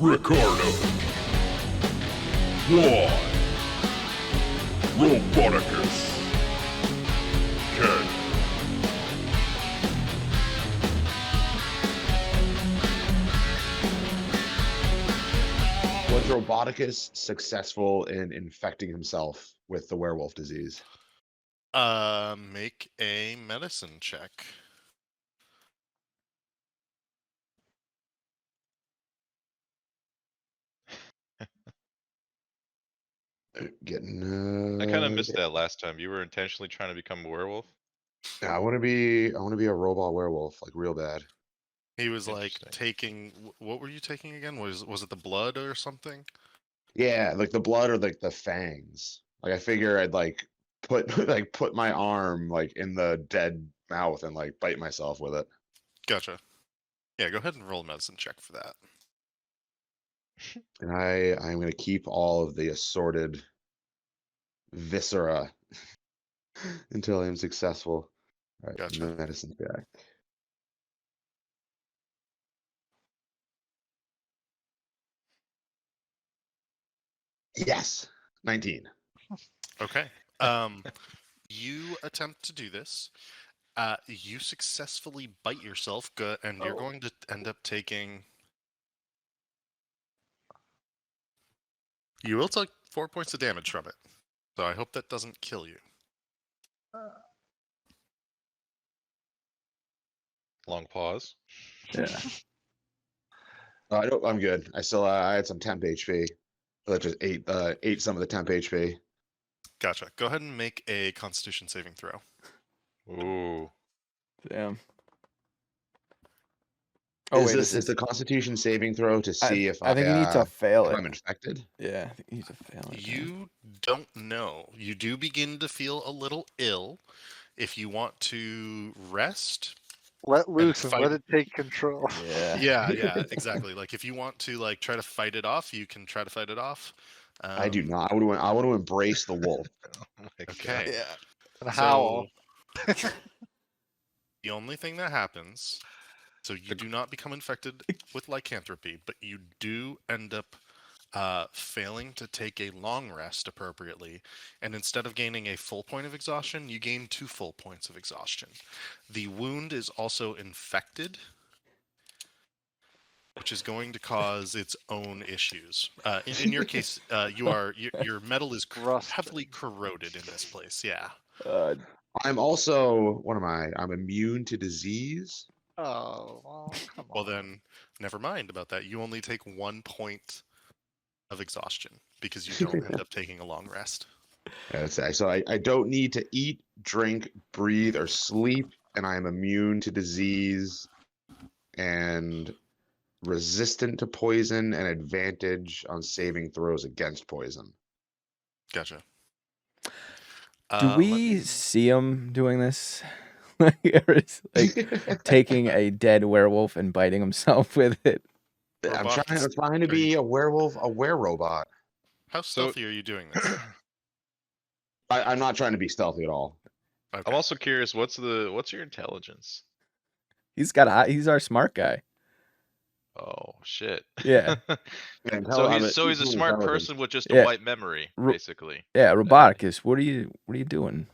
Ricardo. Juan. Roboticus. Ken. Was Roboticus successful in infecting himself with the werewolf disease? Make a medicine check. Getting I kind of missed that last time. You were intentionally trying to become a werewolf? I want to be a robot werewolf, like real bad. He was like Interesting. taking. What were you taking again? Was it the blood or something? Yeah, like the blood or like the fangs. Like I figure I'd like put put my arm like in the dead mouth and like bite myself with it. Gotcha. Yeah, go ahead and roll a medicine check for that. And I'm gonna keep all of the assorted viscera until I'm successful. All right, Gotcha. medicine check. Yes, 19. Okay. You attempt to do this. You successfully bite yourself, and you're going to end up taking. You will take 4 points of damage from it. So I hope that doesn't kill you. Long pause. Yeah. I'm good. I still I had some temp HP. So that just ate some of the temp HP. Gotcha. Go ahead and make a Constitution saving throw. Ooh. Damn. Is the Constitution saving throw to see if I think you need to fail if it. I'm infected? Yeah, I think you need to fail it. You don't know. You do begin to feel a little ill. If you want to rest, Let loose and fight- let it take control. Yeah. yeah, exactly. Like if you want to like try to fight it off, you can try to fight it off. I do not. I want to embrace the wolf. Oh my Okay. God. Yeah. And howl. The only thing that happens, so you do not become infected with lycanthropy, but you do end up failing to take a long rest appropriately, and instead of gaining a full point of exhaustion, you gain 2 full points of exhaustion. The wound is also infected, which is going to cause its own issues. In your case, your metal is Rusted. heavily corroded in this place. Yeah. I'm also what am I? I'm immune to disease. Oh, well, come on. Well, then, never mind about that. You only take 1 point of exhaustion because you don't end up taking a long rest. So I don't need to eat, drink, breathe, or sleep, and I am immune to disease and resistant to poison and advantage on saving throws against poison. Gotcha. Do we see him doing this? Or is, like taking a dead werewolf and biting himself with it? I'm trying to be a werewolf, a wererobot. How stealthy are you doing this? I'm not trying to be stealthy at all. Okay. I'm also curious, what's your intelligence? He's our smart guy. Oh shit. Yeah. So he's a smart person with just a Yeah. white memory, basically. Yeah, Roboticus, what are you doing?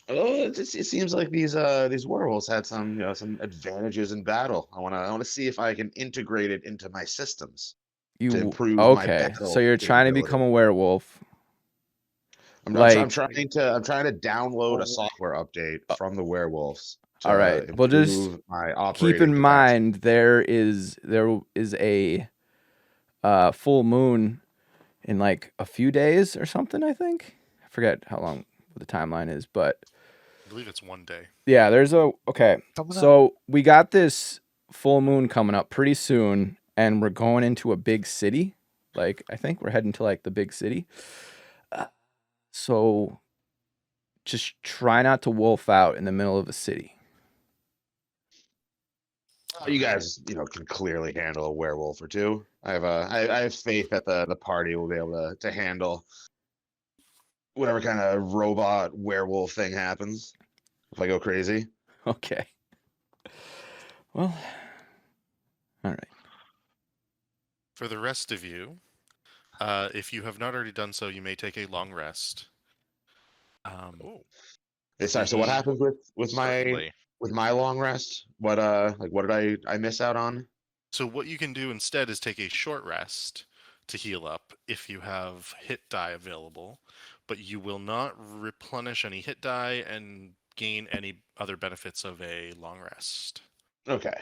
Oh, it seems like these werewolves had some some advantages in battle. I want to see if I can integrate it into my systems to improve my battle. So you're trying to become a werewolf. I'm trying to download a software update from the werewolves. All right. Well, just keep in mind there is a full moon in like a few days or something. I think I forget how long the timeline is, but I believe it's 1 day. Yeah, so we got this full moon coming up pretty soon, and we're going into a big city. Like I think we're heading to like the big city. So just try not to wolf out in the middle of a city. You guys, can clearly handle a werewolf or two. I have faith that the party will be able to handle whatever kind of robot werewolf thing happens if I go crazy. Okay. Well, all right. For the rest of you, if you have not already done so, you may take a long rest. Oh, Sorry. So what happens with certainly. my long rest? What what did I miss out on? So what you can do instead is take a short rest to heal up if you have hit die available, but you will not replenish any hit die and gain any other benefits of a long rest. Okay.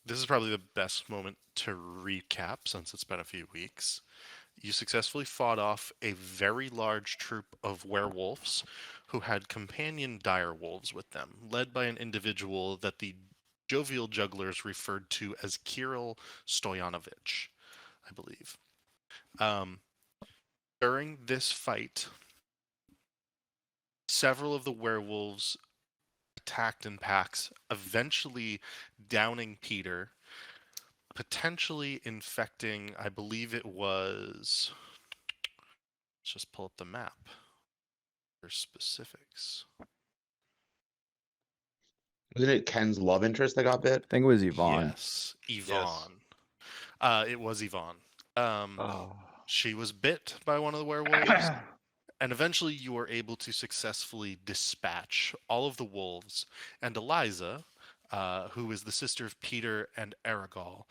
This is probably the best moment to recap since it's been a few weeks. You successfully fought off a very large troop of werewolves who had companion dire wolves with them, led by an individual that the jovial jugglers referred to as Kirill Stoyanovich, I believe. During this fight, several of the werewolves attacked in packs, eventually downing Peter, potentially infecting, I believe it was. Let's just pull up the map for specifics. Wasn't it Ken's love interest that got bit? I think it was Yvonne. Yes, Yvonne. It was Yvonne. Oh. She was bit by one of the werewolves, and eventually you were able to successfully dispatch all of the wolves. And Eliza, who is the sister of Peter and Aragol,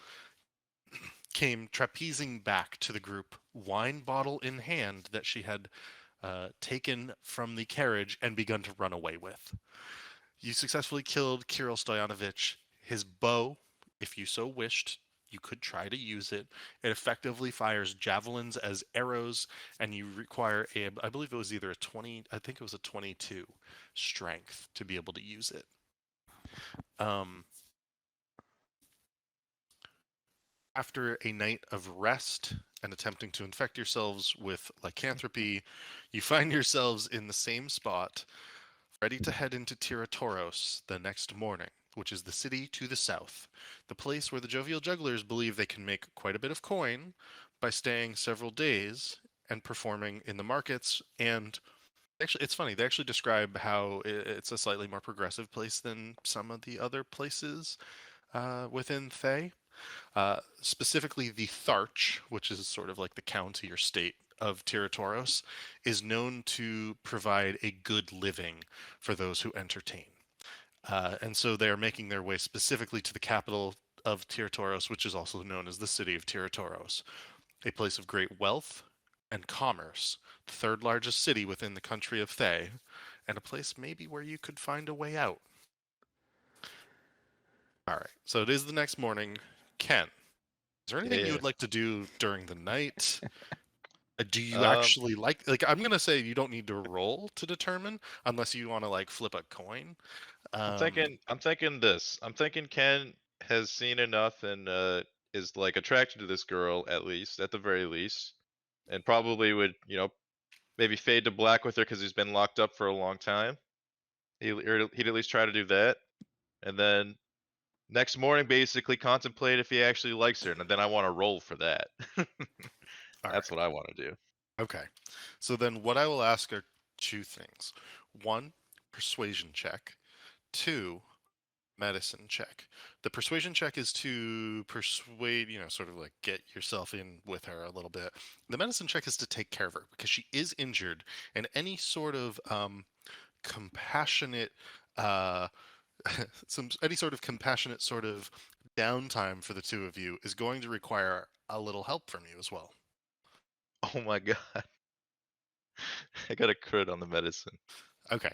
came trapezing back to the group, wine bottle in hand that she had taken from the carriage and begun to run away with. You successfully killed Kirill Stoyanovich. His bow, if you so wished, you could try to use it. It effectively fires javelins as arrows, and you require I believe it was either a 20, I think it was a 22 strength to be able to use it. After a night of rest and attempting to infect yourselves with lycanthropy, you find yourselves in the same spot, ready to head into Tiratoros the next morning, which is the city to the south, the place where the jovial jugglers believe they can make quite a bit of coin by staying several days and performing in the markets. And actually, it's funny, they actually describe how it's a slightly more progressive place than some of the other places within Thay. Specifically, the Tharch, which is sort of like the county or state of Tiratoros, is known to provide a good living for those who entertain. And so they are making their way specifically to the capital of Tiratoros, which is also known as the city of Tiratoros, a place of great wealth and commerce, the third largest city within the country of Thay, and a place maybe where you could find a way out. All right, so it is the next morning. Ken, is there anything you would like to do during the night? Do you actually like I'm gonna say you don't need to roll to determine unless you want to like flip a coin. I'm thinking this. I'm thinking Ken has seen enough and is like attracted to this girl at the very least, and probably would maybe fade to black with her because he's been locked up for a long time. He'd at least try to do that, and then next morning basically contemplate if he actually likes her, and then I want to roll for that. That's what I want to do. Okay. So then what I will ask are two things. One, persuasion check. Two, medicine check. The persuasion check is to persuade, sort of like get yourself in with her a little bit. The medicine check is to take care of her because she is injured, and any sort of compassionate any sort of compassionate sort of downtime for the two of you is going to require a little help from you as well. Oh my god. I got a crit on the medicine. Okay.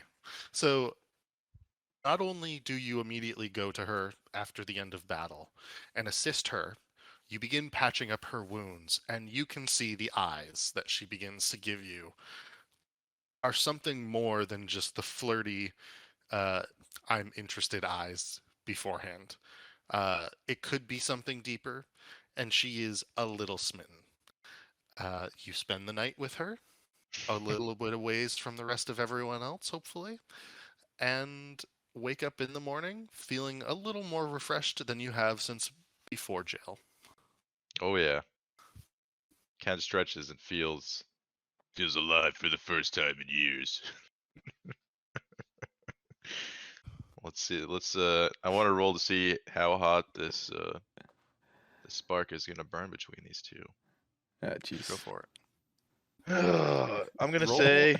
So not only do you immediately go to her after the end of battle and assist her, you begin patching up her wounds, and you can see the eyes that she begins to give you are something more than just the flirty, I'm interested eyes beforehand. It could be something deeper, and she is a little smitten. You spend the night with her, a little bit of ways from the rest of everyone else, hopefully, and wake up in the morning feeling a little more refreshed than you have since before jail. Oh yeah. Ken stretches and feels alive for the first time in years. Let's see. I want to roll to see how hot this spark is gonna burn between these two. Ah, Go jeez. for it. I'm gonna Roll- say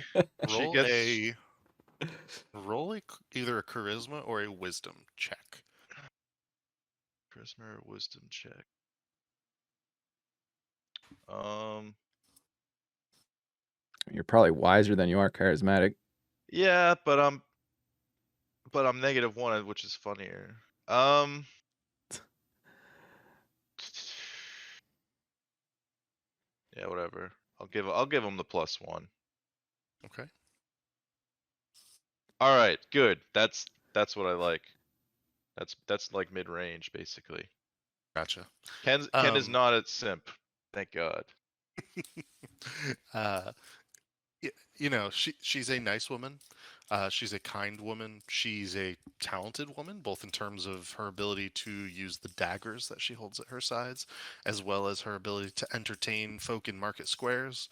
she Roll gets either a charisma or a wisdom check. charisma or wisdom check. You're probably wiser than you are charismatic. Yeah, but I'm -1, which is funnier. Yeah, whatever. I'll give him the +1. Okay. All right, good. That's what I like. That's like mid-range basically. Gotcha. Ken is not a simp. Thank God. uh, she's a nice woman. She's a kind woman. She's a talented woman, both in terms of her ability to use the daggers that she holds at her sides, as well as her ability to entertain folk in market squares.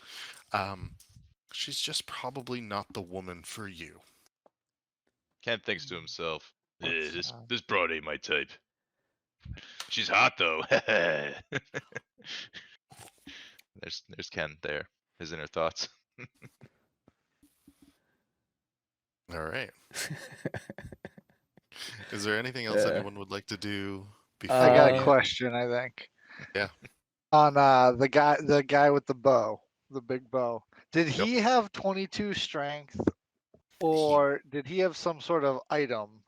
She's just probably not the woman for you. Ken thinks to himself, What's, this broad ain't my type. She's hot though. There's Ken there. His inner thoughts. All right. Is there anything else Yeah. anyone would like to do before? I got a Uh, question, I think. Yeah. On the guy with the bow, the big bow. Did he have 22 strength, or did he have some sort of item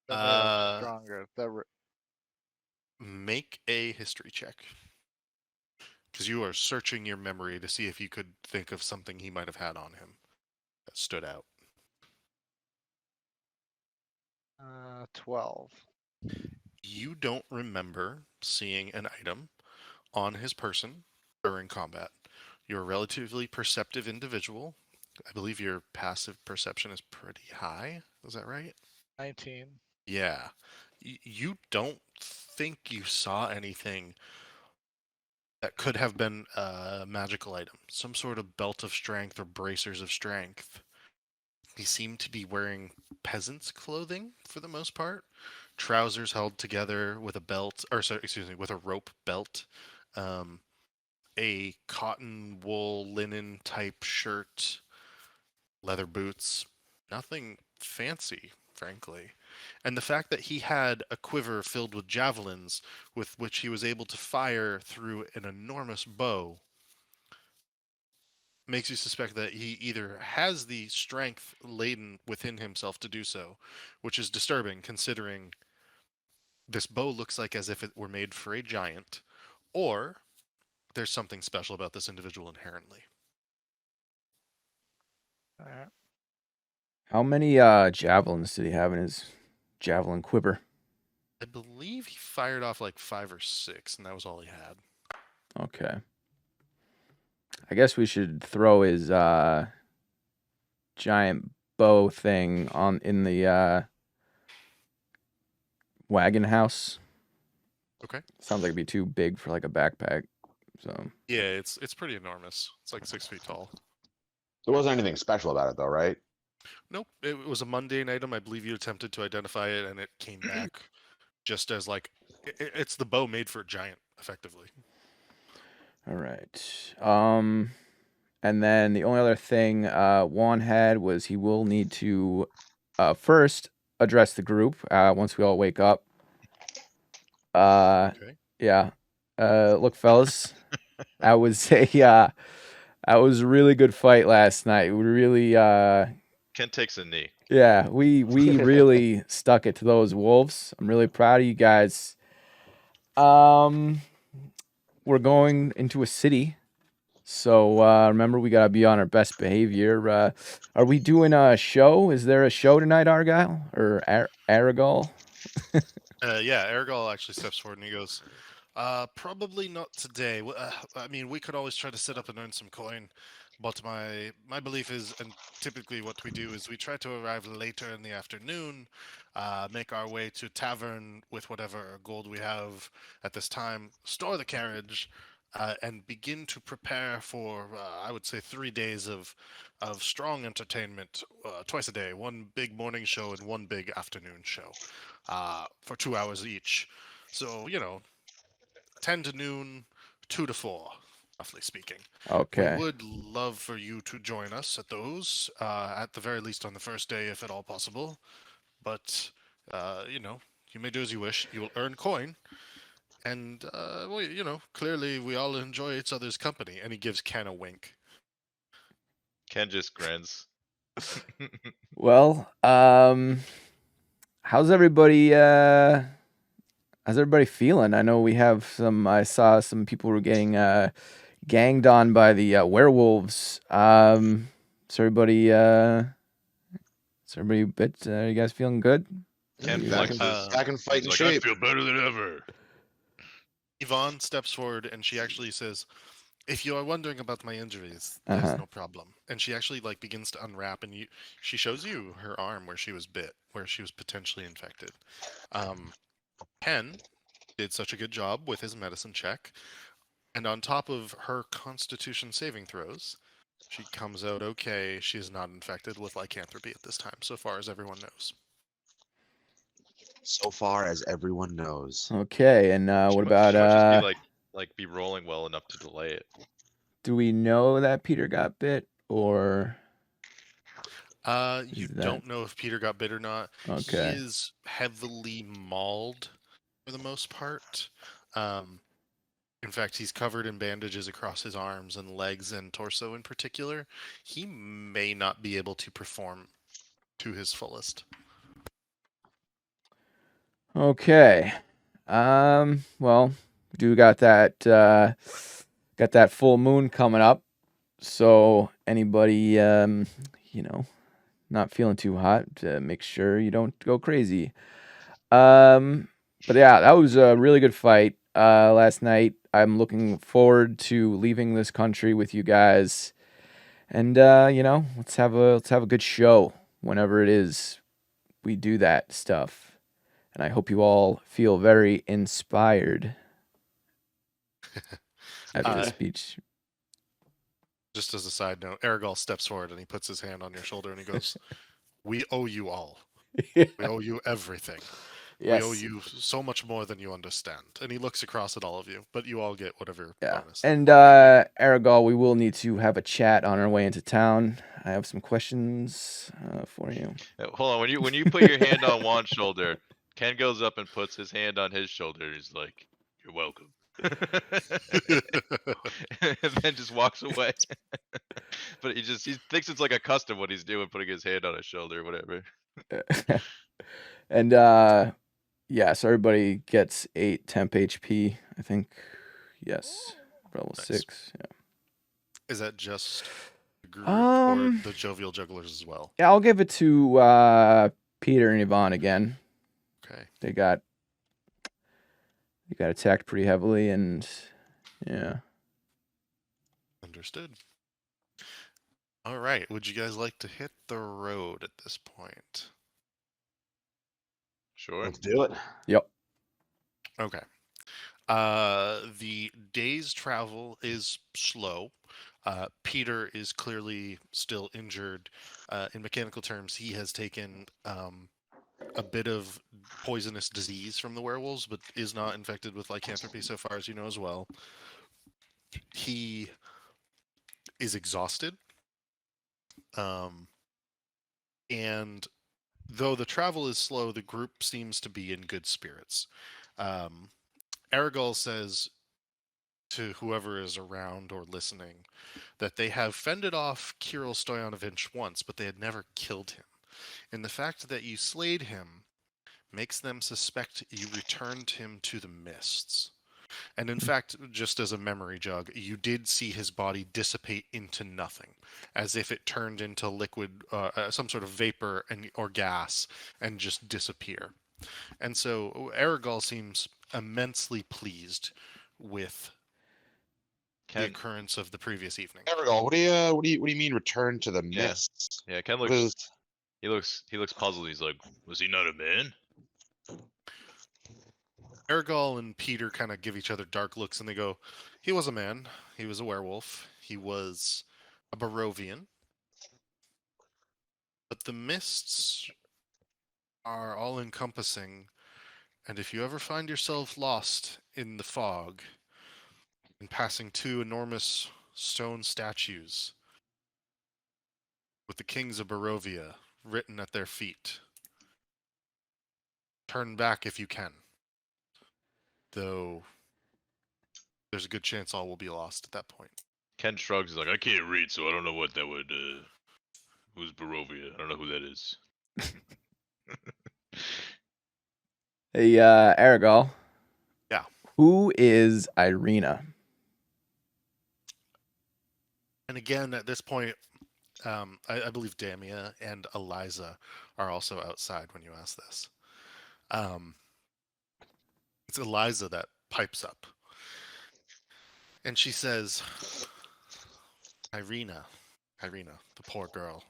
that made him stronger? Make a history check. Because you are searching your memory to see if you could think of something he might have had on him that stood out. 12. You don't remember seeing an item on his person during combat. You're a relatively perceptive individual. I believe your passive perception is pretty high. Is that right? 19. Yeah. You don't think you saw anything that could have been a magical item, some sort of belt of strength or bracers of strength. He seemed to be wearing peasant's clothing for the most part, trousers held together with a belt, or sorry, excuse me, with a rope belt, a cotton wool linen type shirt, leather boots, nothing fancy, frankly. And the fact that he had a quiver filled with javelins with which he was able to fire through an enormous bow makes you suspect that he either has the strength laden within himself to do so, which is disturbing considering this bow looks like as if it were made for a giant, or there's something special about this individual inherently. All right. How many javelins did he have in his javelin quiver? I believe he fired off like 5 or 6, and that was all he had. Okay. I guess we should throw his giant bow thing in the wagon house. Okay. Sounds like it'd be too big for like a backpack. So Yeah, it's pretty enormous. It's like 6 feet tall. There wasn't anything special about it, though, right? Nope, it was a mundane item. I believe you attempted to identify it, and it came back just as like it's the bow made for a giant, effectively. all right. And then the only other thing Juan had was he will need to first address the group once we all wake up. Okay. Yeah. Look, fellas, I would say that was a really good fight last night. We really Ken takes a knee. yeah, we really stuck it to those wolves. I'm really proud of you guys. We're going into a city. So remember, we gotta be on our best behavior. Are we doing a show? Is there a show tonight, Argyle or Aragol? Yeah, Ergal actually steps forward and he goes, probably not today. I mean, we could always try to set up and earn some coin, but my belief is, and typically what we do is we try to arrive later in the afternoon, make our way to a tavern with whatever gold we have at this time, store the carriage, and begin to prepare for, I would say, 3 days of strong entertainment, twice a day, one big morning show and one big afternoon show, for 2 hours each. So 10 to noon, 2 to 4, roughly speaking. We Okay. would love for you to join us at those, at the very least on the first day, if at all possible. But, you may do as you wish. You will earn coin. And, clearly we all enjoy each other's company. And he gives Ken a wink. Ken just grins. Well, how's everybody feeling? I know we have some. I saw some people were getting ganged on by the werewolves. Is everybody a bit? You guys feeling good? Ken You- flexes. Back in He's fighting like, shape. I feel better than ever. Yvonne steps forward and she actually says, "If you are wondering about my injuries, there's Uh-huh. no problem." And she actually begins to unwrap, and she shows you her arm where she was bit, where she was potentially infected. Ken did such a good job with his medicine check, and on top of her Constitution saving throws, she comes out okay. She is not infected with lycanthropy at this time, so far as everyone knows. So far as everyone knows. Okay, and what about She might just be be rolling well enough to delay it. do we know that Peter got bit or? You Is that- don't know if Peter got bit or not. He Okay. is heavily mauled for the most part. In fact, he's covered in bandages across his arms and legs and torso in particular. He may not be able to perform to his fullest. Okay. Well, we do got that full moon coming up. So anybody not feeling too hot, make sure you don't go crazy. But yeah, that was a really good fight last night. I'm looking forward to leaving this country with you guys. And let's have a good show whenever it is we do that stuff. And I hope you all feel very inspired after the speech. Just as a side note, Aragol steps forward and he puts his hand on your shoulder and he goes, "We owe you all. We owe you everything. Yes. We owe you so much more than you understand." And he looks across at all of you, but you all get whatever Yeah. bonus. And Aragol, we will need to have a chat on our way into town. I have some questions for you. Hold on. When you put your hand on Juan's shoulder, Ken goes up and puts his hand on his shoulder. He's like, "You're welcome." And then just walks away. But he thinks it's like a custom what he's doing, putting his hand on his shoulder or whatever. And yeah, so everybody gets 8 temp HP, I think. Yes. Level Nice. 6. Yeah. Is that just the group or the jovial jugglers as well? Yeah, I'll give it to Peter and Yvonne again. Okay. They got attacked pretty heavily, and yeah. Understood. All right. Would you guys like to hit the road at this point? Sure. Let's do it. Yep. Okay. The day's travel is slow. Peter is clearly still injured. In mechanical terms, he has taken a bit of poisonous disease from the werewolves, but is not infected with lycanthropy so far as you know as well. He is exhausted. And though the travel is slow, the group seems to be in good spirits. Aragol says to whoever is around or listening that they have fended off Kirill Stoyanovich once, but they had never killed him. And the fact that you slayed him makes them suspect you returned him to the mists. And in fact, just as a memory jog, you did see his body dissipate into nothing, as if it turned into liquid, some sort of vapor or gas, and just disappear. And so Aragol seems immensely pleased with the occurrence of the previous evening. Evergol, what do you mean return to the Yeah. mists? Yeah, Ken What looks is- he looks puzzled. He's like, "Was he not a man?" Aragol and Peter kind of give each other dark looks, and they go, "He was a man. He was a werewolf. He was a Barovian. But the mists are all-encompassing, and if you ever find yourself lost in the fog and passing two enormous stone statues with the kings of Barovia written at their feet, turn back if you can. Though there's a good chance all will be lost at that point." Ken shrugs. He's like, I can't read, so I don't know what that would. Who's Barovia? I don't know who that is. Hey, Aragol. Yeah. Who is Irina? And again, at this point, I believe Damia and Eliza are also outside when you ask this. It's Eliza that pipes up. And she says, Irina, the poor girl.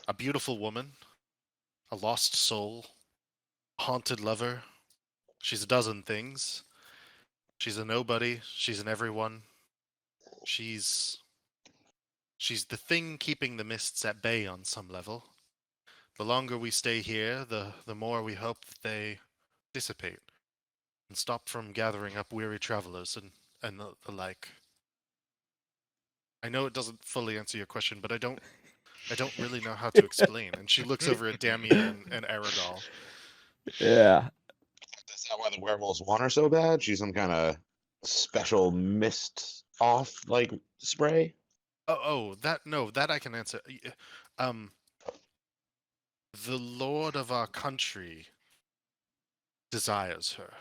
A beautiful woman, a lost soul, a haunted lover. She's a dozen things. She's a nobody. She's an everyone. She's the thing keeping the mists at bay on some level. The longer we stay here, the more we hope that they dissipate and stop from gathering up weary travelers and the like. I know it doesn't fully answer your question, but I don't really know how to explain. And she looks over at Damia and Aragol. Yeah. Is that why the werewolves want her so bad? She's some kind of special mist off like spray. That I can answer. The lord of our country desires her,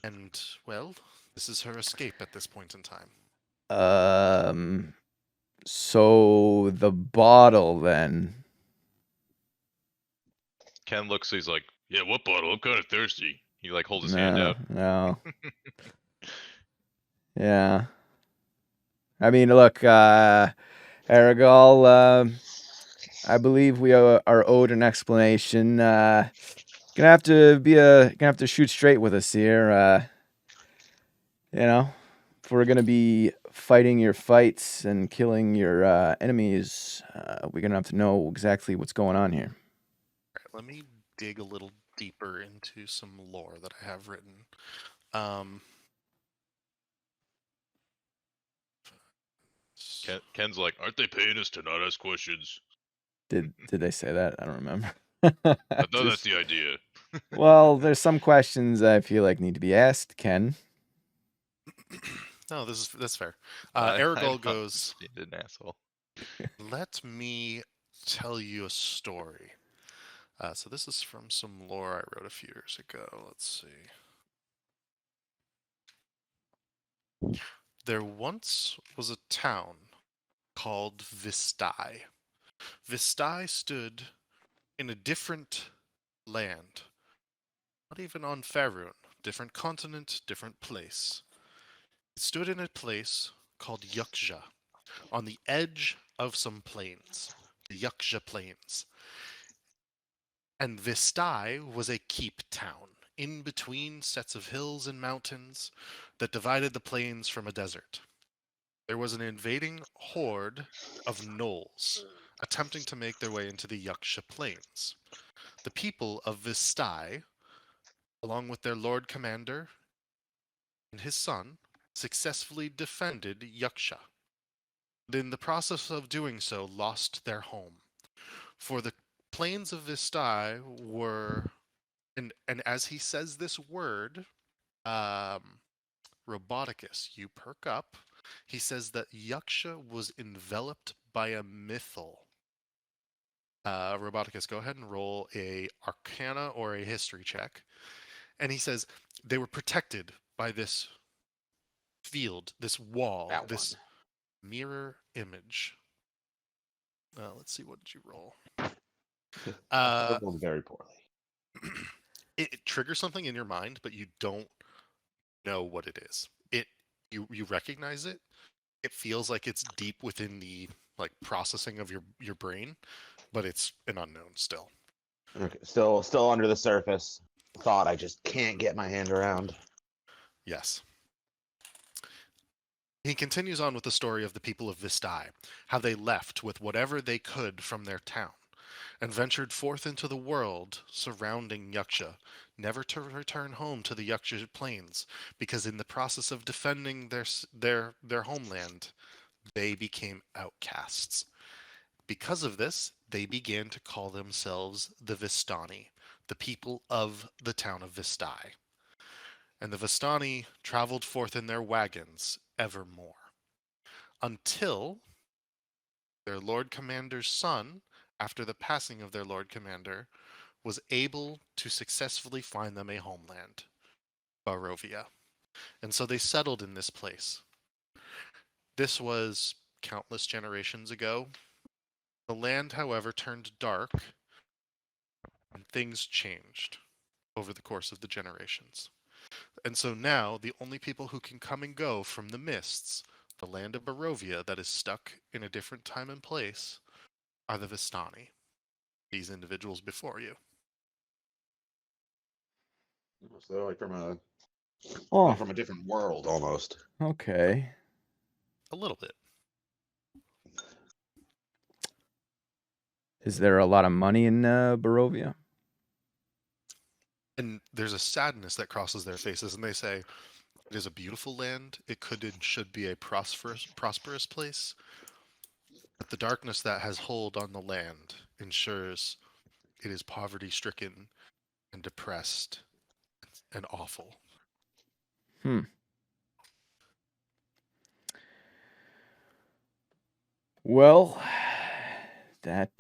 and well, this is her escape at this point in time. So the bottle then. Ken looks. He's like, yeah, what bottle? I'm kind of thirsty. He like holds his hand out. No. Yeah. I mean, look, Aragol, I believe we are owed an explanation. Gonna have to shoot straight with us here. You know, if we're gonna be fighting your fights and killing your enemies, we're gonna have to know exactly what's going on here. All right, let me dig a little deeper into some lore that I have written. Ken's like, aren't they paying us to not ask questions? Did they say that? I don't remember. I thought that's the idea. Well, there's some questions I feel like need to be asked, Ken. No, that's fair. I Aragol know. goes, An asshole. let me tell you a story. So this is from some lore I wrote a few years ago. Let's see. There once was a town called Vistai. Vistai stood in a different land. Not even on Faerun. Different continent, different place. It stood in a place called Yuksha, on the edge of some plains, the Yuksha Plains. And Vistai was a keep town, in between sets of hills and mountains that divided the plains from a desert. There was an invading horde of gnolls attempting to make their way into the Yuksha Plains. The people of Vistai, along with their lord commander and his son, successfully defended Yuksha. But in the process of doing so, lost their home. For the plains of Vistai were, and as he says this word, Roboticus, you perk up. He says that Yuksha was enveloped by a mythal. Roboticus, go ahead and roll a Arcana or a History check. And he says they were protected by this field, this wall, this mirror image. Let's see, what did you roll? Very poorly. It triggers something in your mind, but you don't know what it is. You recognize it. It feels like it's deep within the processing of your brain, but it's an unknown still. Okay, still under the surface. thought I just can't get my hand around. Yes. He continues on with the story of the people of Vistai, how they left with whatever they could from their town, and ventured forth into the world surrounding Yaksha, never to return home to the Yaksha plains, because in the process of defending their homeland, they became outcasts. Because of this, they began to call themselves the Vistani, the people of the town of Vistai. And the Vistani traveled forth in their wagons evermore, until their Lord Commander's son, after the passing of their Lord Commander, was able to successfully find them a homeland, Barovia. And so they settled in this place. This was countless generations ago. The land, however, turned dark, and things changed over the course of the generations. And so now, the only people who can come and go from the mists, the land of Barovia that is stuck in a different time and place, are the Vistani, these individuals before you. So they're like Oh, from a different world almost. okay. A little bit. Is there a lot of money in Barovia? And there's a sadness that crosses their faces, and they say, it is a beautiful land. It could and should be a prosperous place. But the darkness that has hold on the land ensures it is poverty-stricken and depressed and awful. Hmm. Well, that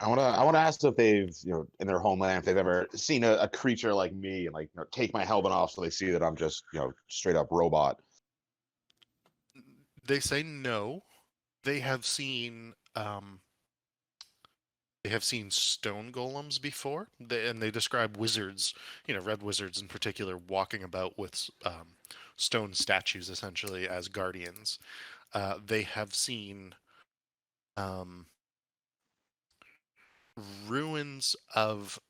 I wanna ask if they've, in their homeland, if they've ever seen a creature like me and like, take my helmet off so they see that I'm just, straight up robot. They say no. They have seen stone golems before, and they describe wizards, red wizards in particular, walking about with stone statues essentially as guardians. They have seen um, ruins of.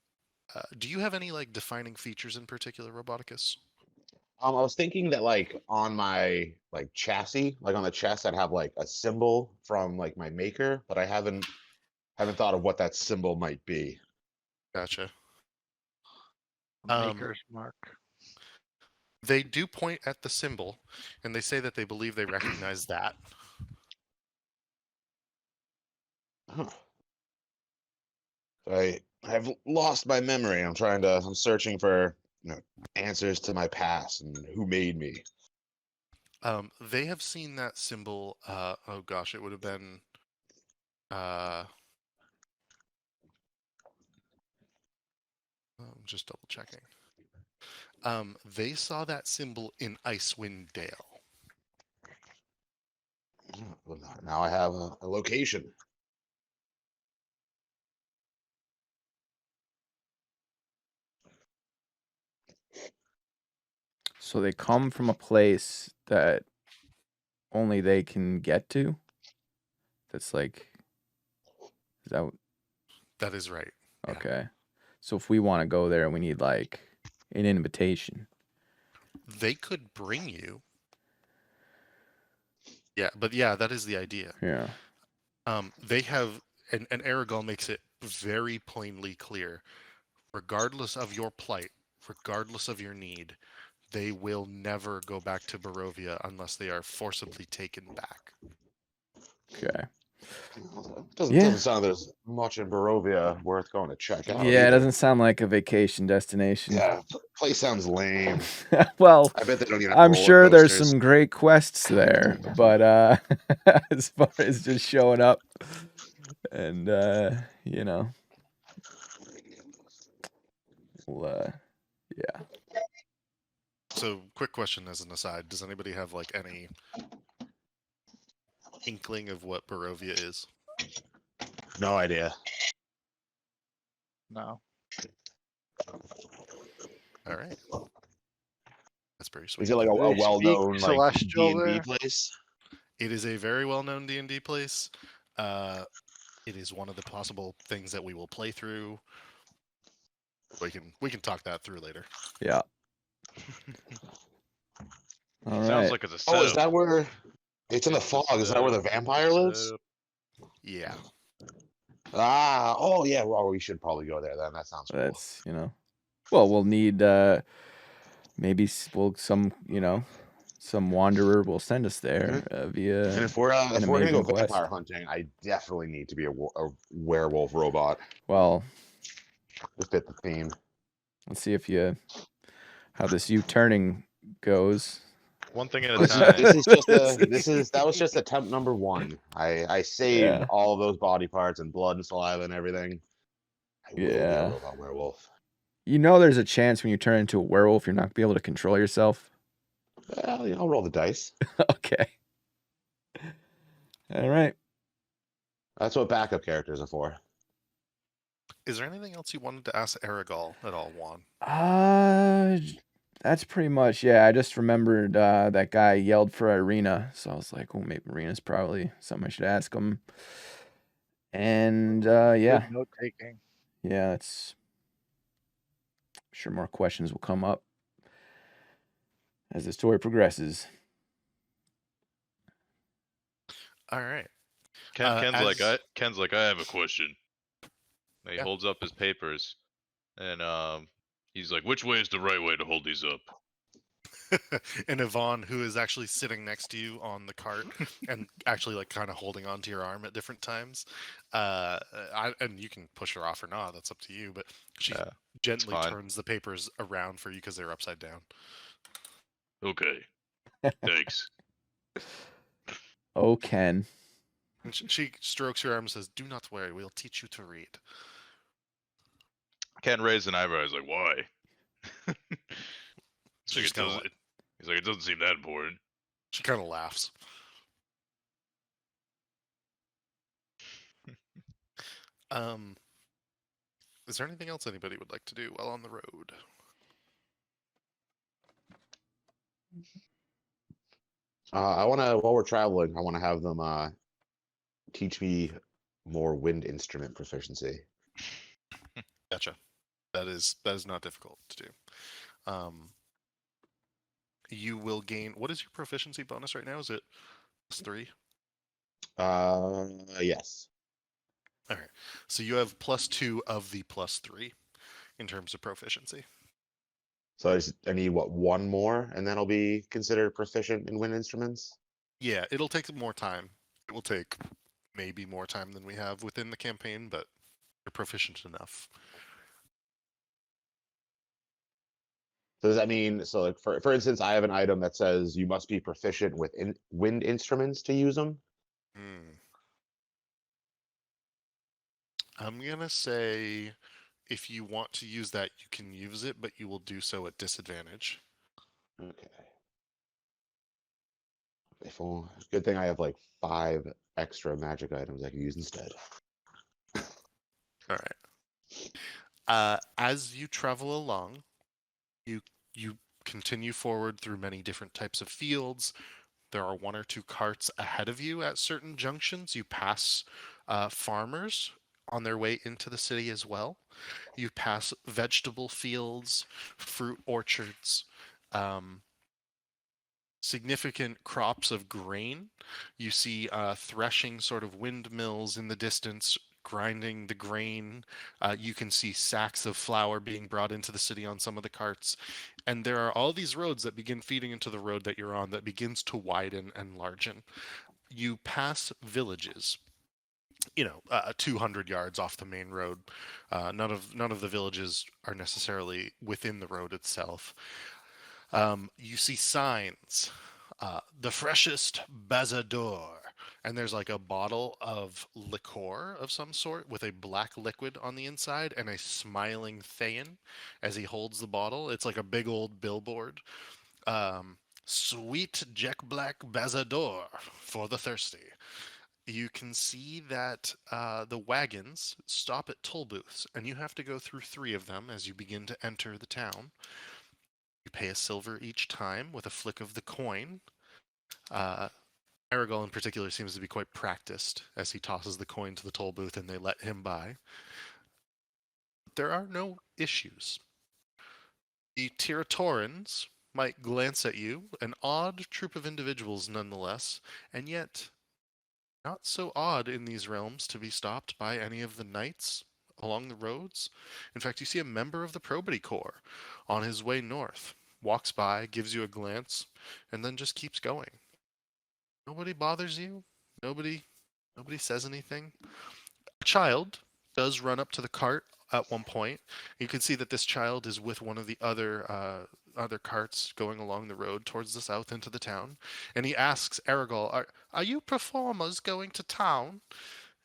Do you have any like defining features in particular, Roboticus? I was thinking that like on my like chassis, like on the chest, I'd have like a symbol from like my maker, but I haven't thought of what that symbol might be. Gotcha. Maker's mark. They do point at the symbol, and they say that they believe they recognize that. Huh. I have lost my memory. I'm searching for, answers to my past and who made me. They have seen that symbol. Oh gosh, it would have been. I'm just double checking. They saw that symbol in Icewind Dale. Well, now I have a location. so they come from a place that only they can get to. That's like, is that That is right. Yeah. okay? So if we want to go there, we need like an invitation. They could bring you. Yeah, but yeah, that is the idea. Yeah. They have, and Aragal makes it very plainly clear, regardless of your plight, regardless of your need, they will never go back to Barovia unless they are forcibly taken back. Okay. Doesn't sound like there's much in Barovia worth going to check out. Yeah, it either. doesn't sound like a vacation destination. Yeah, place sounds lame. Well, I bet they don't even have I'm roller sure there's coasters. some great quests there, but as far as just showing up and well, yeah. So, quick question as an aside: does anybody have like any inkling of what Barovia is? No idea. No. All right, that's very sweet. Is it like a Do they speak well-known like Celestial D&D there? place? It is a very well-known D&D place. It is one of the possible things that we will play through. We can talk that through later. Yeah. All Sounds right. like it's a setup. Oh, is that where it's in the It's a fog? Is that where the setup, vampire lives? setup. Yeah. Ah, oh yeah. Well, we should probably go there then. That sounds cool. That's well, we'll need maybe some wanderer will send us there via And if we're an gonna go amazing quest. vampire hunting, I definitely need to be a werewolf robot Well, to fit the theme. let's see how this U-turning goes. One thing at a This time. that was just attempt number 1. I saved Yeah. all of those body parts and blood and saliva and everything. I will be Yeah. a robot werewolf. There's a chance when you turn into a werewolf, you're not gonna be able to control yourself. Well, I'll roll the dice. Okay. All right. That's what backup characters are for. Is there anything else you wanted to ask Aragol at all, Juan? That's pretty much, yeah. I just remembered that guy yelled for Irina, so I was like, well, maybe Irina's probably something I should ask him. And yeah, Note taking. yeah, I'm sure more questions will come up as the story progresses. All right. Ken's as- like, I have a question. And he Yeah. holds up his papers, and he's like, which way is the right way to hold these up? And Yvonne, who is actually sitting next to you on the cart and actually like kind of holding onto your arm at different times, and you can push her off or not. That's up to you. But she Yeah, gently fine. turns the papers around for you because they're upside down. Okay. Thanks. Oh, Ken. And she strokes your arm and says, "Do not worry. We'll teach you to read." Ken raised an eyebrow. He's like, why? He's like, She's kinda it doesn't seem that important. She kind of laughs. Is there anything else anybody would like to do while on the road? While we're traveling, I want to have them teach me more wind instrument proficiency. Gotcha. That is not difficult to do. You will gain. What is your proficiency bonus right now? Is it +3? Yes. All right. So you have +2 of the +3 in terms of proficiency. So I need one more, and then I'll be considered proficient in wind instruments. Yeah, it'll take more time. It will take maybe more time than we have within the campaign, but you're proficient enough. So does that mean, so like for instance, I have an item that says you must be proficient with wind instruments to use them? I'm gonna say if you want to use that, you can use it, but you will do so at disadvantage. Okay. Good thing I have like 5 extra magic items I can use instead. All right. As you travel along, you continue forward through many different types of fields. There are 1 or 2 carts ahead of you at certain junctions. You pass farmers on their way into the city as well. You pass vegetable fields, fruit orchards, significant crops of grain. You see threshing sort of windmills in the distance grinding the grain. You can see sacks of flour being brought into the city on some of the carts. And there are all these roads that begin feeding into the road that you're on that begins to widen and largen. You pass villages, 200 yards off the main road. None of the villages are necessarily within the road itself. You see signs, the freshest Bazador, and there's like a bottle of liqueur of some sort with a black liquid on the inside and a smiling Thayan as he holds the bottle. It's like a big old billboard. Sweet Jack Black Bazador for the thirsty. You can see that the wagons stop at toll booths, and you have to go through 3 of them as you begin to enter the town. You pay a silver each time with a flick of the coin. Aragol in particular seems to be quite practiced as he tosses the coin to the toll booth and they let him by. There are no issues. The Tiratorans might glance at you, an odd troop of individuals nonetheless, and yet not so odd in these realms to be stopped by any of the knights along the roads. In fact, you see a member of the Probity Corps on his way north, walks by, gives you a glance, and then just keeps going. Nobody bothers you. Nobody says anything. A child does run up to the cart at one point. You can see that this child is with one of the other carts going along the road towards the south into the town, and he asks Aragol, "Are you performers going to town?"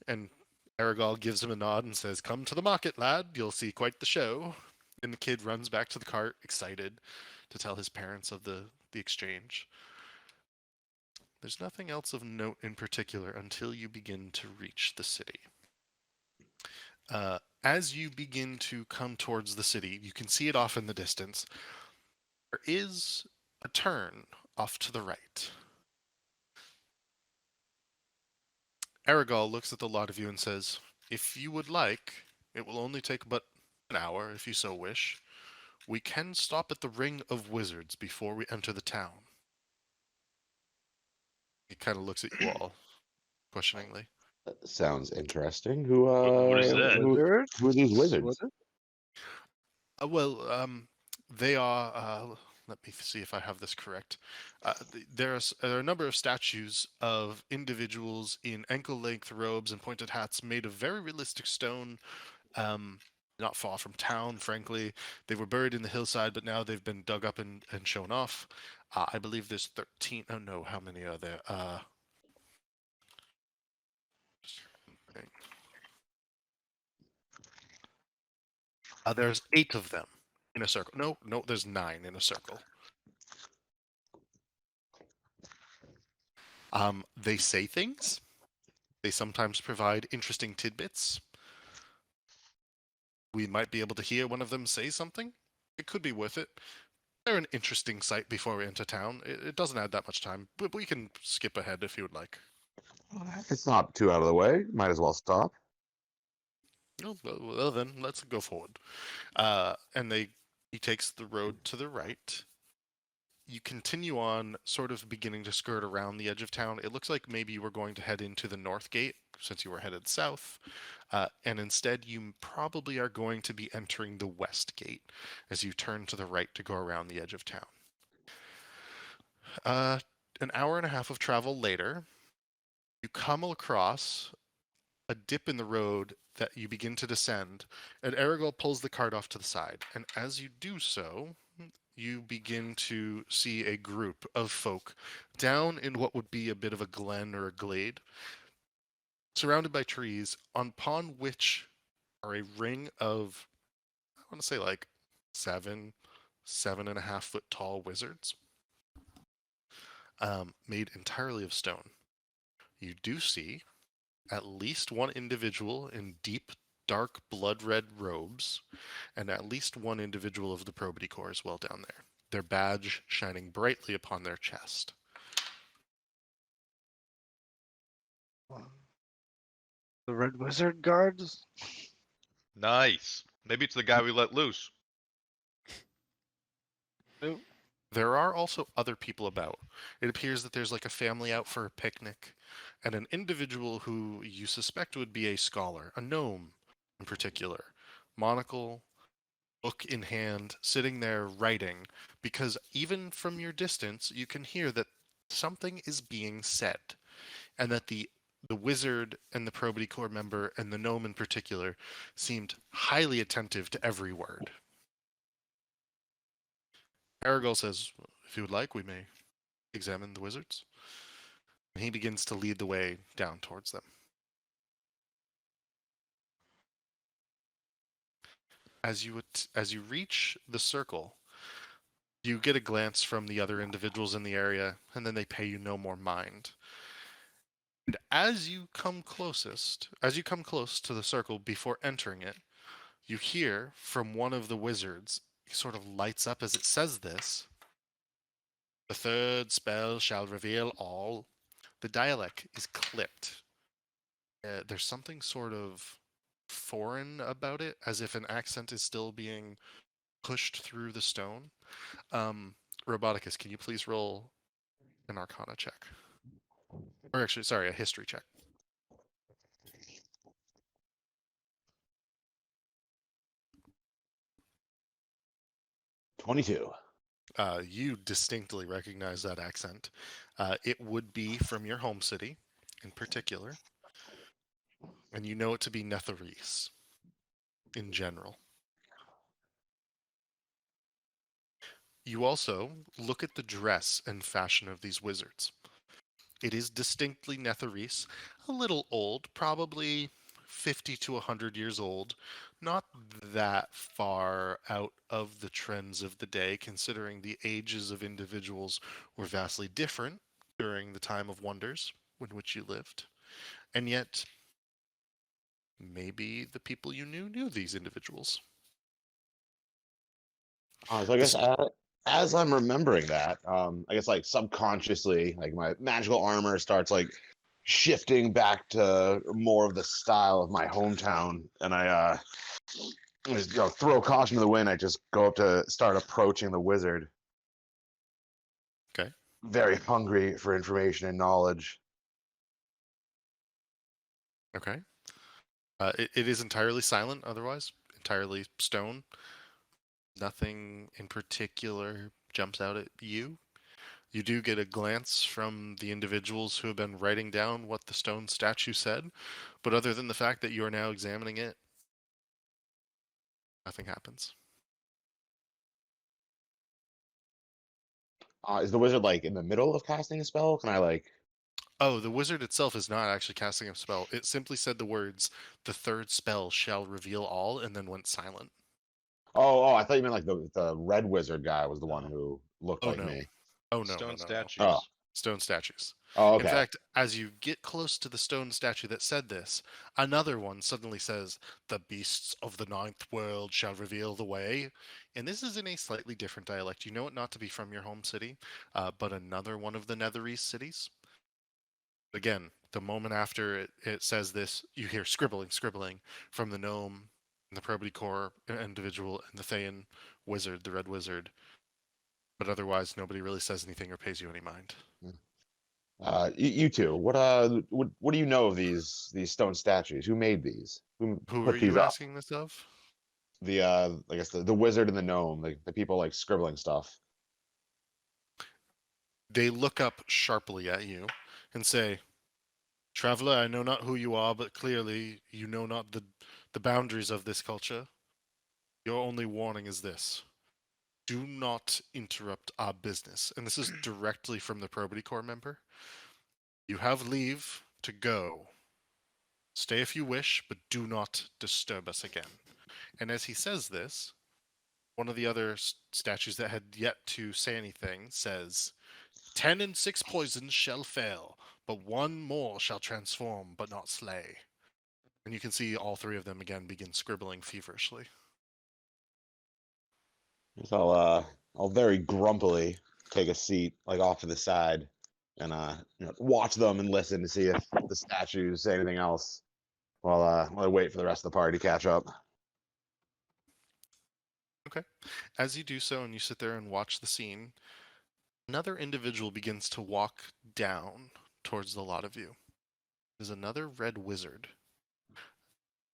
And Aragol gives him a nod and says, "Come to the market, lad. You'll see quite the show." And the kid runs back to the cart, excited to tell his parents of the exchange. There's nothing else of note in particular until you begin to reach the city. As you begin to come towards the city, you can see it off in the distance. There is a turn off to the right. Aragol looks at the lot of you and says, "If you would like, it will only take but an hour if you so wish. We can stop at the Ring of Wizards before we enter the town." He kind of looks at you all questioningly. Sounds interesting. Who What is that? Wizard? who are these wizards? Wizard? They are. Let me see if I have this correct. There are a number of statues of individuals in ankle-length robes and pointed hats made of very realistic stone. Not far from town, frankly. They were buried in the hillside, but now they've been dug up and shown off. I believe there's 13. Oh no, how many are there? There's 8 of them in a circle. No, there's 9 in a circle. They say things. They sometimes provide interesting tidbits. We might be able to hear one of them say something. It could be worth it. They're an interesting sight before we enter town. It doesn't add that much time, but we can skip ahead if you would like. It's not too out of the way. Might as well stop. Oh, well then, let's go forward. And he takes the road to the right. You continue on, sort of beginning to skirt around the edge of town. It looks like maybe you were going to head into the north gate since you were headed south. And instead, you probably are going to be entering the west gate as you turn to the right to go around the edge of town. An hour and a half of travel later, you come across a dip in the road that you begin to descend, and Aragol pulls the cart off to the side. And as you do so, you begin to see a group of folk down in what would be a bit of a glen or a glade, surrounded by trees, upon which are a ring of, I want to say like 7.5 foot tall wizards, made entirely of stone. You do see at least one individual in deep, dark, blood-red robes, and at least one individual of the Probity Corps as well down there, their badge shining brightly upon their chest. The Red Wizard guards? Nice. Maybe it's the guy we let loose. There are also other people about. It appears that there's like a family out for a picnic, and an individual who you suspect would be a scholar, a gnome in particular. Monocle, book in hand, sitting there writing, because even from your distance, you can hear that something is being said, and that the wizard and the Probity Corps member and the gnome in particular seemed highly attentive to every word. Aragol says, "If you would like, we may examine the wizards." And he begins to lead the way down towards them. As you reach the circle, you get a glance from the other individuals in the area, and then they pay you no more mind. And as you come close to the circle before entering it, you hear from one of the wizards, he sort of lights up as it says this: "The third spell shall reveal all." The dialect is clipped. There's something sort of foreign about it, as if an accent is still being pushed through the stone. Roboticus, can you please roll an Arcana check? Or actually, sorry, a history check. $22. You distinctly recognize that accent. It would be from your home city, in particular, and you know it to be Netherese in general. You also look at the dress and fashion of these wizards. It is distinctly Netherese, a little old, probably 50 to 100 years old, not that far out of the trends of the day, considering the ages of individuals were vastly different during the time of wonders in which you lived. And yet, maybe the people you knew these individuals. So I guess as I'm remembering that, I guess like subconsciously, like my magical armor starts like shifting back to more of the style of my hometown, and I just throw caution to the wind. I just go up to start approaching the wizard. Okay. Very hungry for information and knowledge. Okay. It is entirely silent, otherwise, entirely stone. Nothing in particular jumps out at you. You do get a glance from the individuals who have been writing down what the stone statue said, but other than the fact that you are now examining it, nothing happens. Is the wizard like in the middle of casting a spell? Can I like? Oh, the wizard itself is not actually casting a spell. It simply said the words, "The third spell shall reveal all," and then went silent. Oh, I thought you meant like the red wizard guy was the one who looked Oh like no. me. Oh no, Stone no. statues. Oh, Stone statues. oh, In okay. fact, as you get close to the stone statue that said this, another one suddenly says, "The beasts of the ninth world shall reveal the way." And this is in a slightly different dialect. You know it not to be from your home city, but another one of the Netherese cities. Again, the moment after it says this, you hear scribbling from the gnome, and the probity core individual, and the Thayan wizard, the red wizard. But otherwise, nobody really says anything or pays you any mind. You two, what do you know of these stone statues? Who made these? Who Who are put these you up? asking this of? The I guess the wizard and the gnome, the people like scribbling stuff. They look up sharply at you and say, "Traveler, I know not who you are, but clearly you know not the boundaries of this culture. Your only warning is this. Do not interrupt our business." And this is directly from the probity core member. "You have leave to go. Stay if you wish, but do not disturb us again." And as he says this, one of the other statues that had yet to say anything says, "10 and 6 poisons shall fail, but one more shall transform but not slay." And you can see all three of them again begin scribbling feverishly. So I'll very grumpily take a seat like off to the side and watch them and listen to see if the statues say anything else while I wait for the rest of the party to catch up. Okay. As you do so and you sit there and watch the scene, another individual begins to walk down towards the lot of you. There's another red wizard.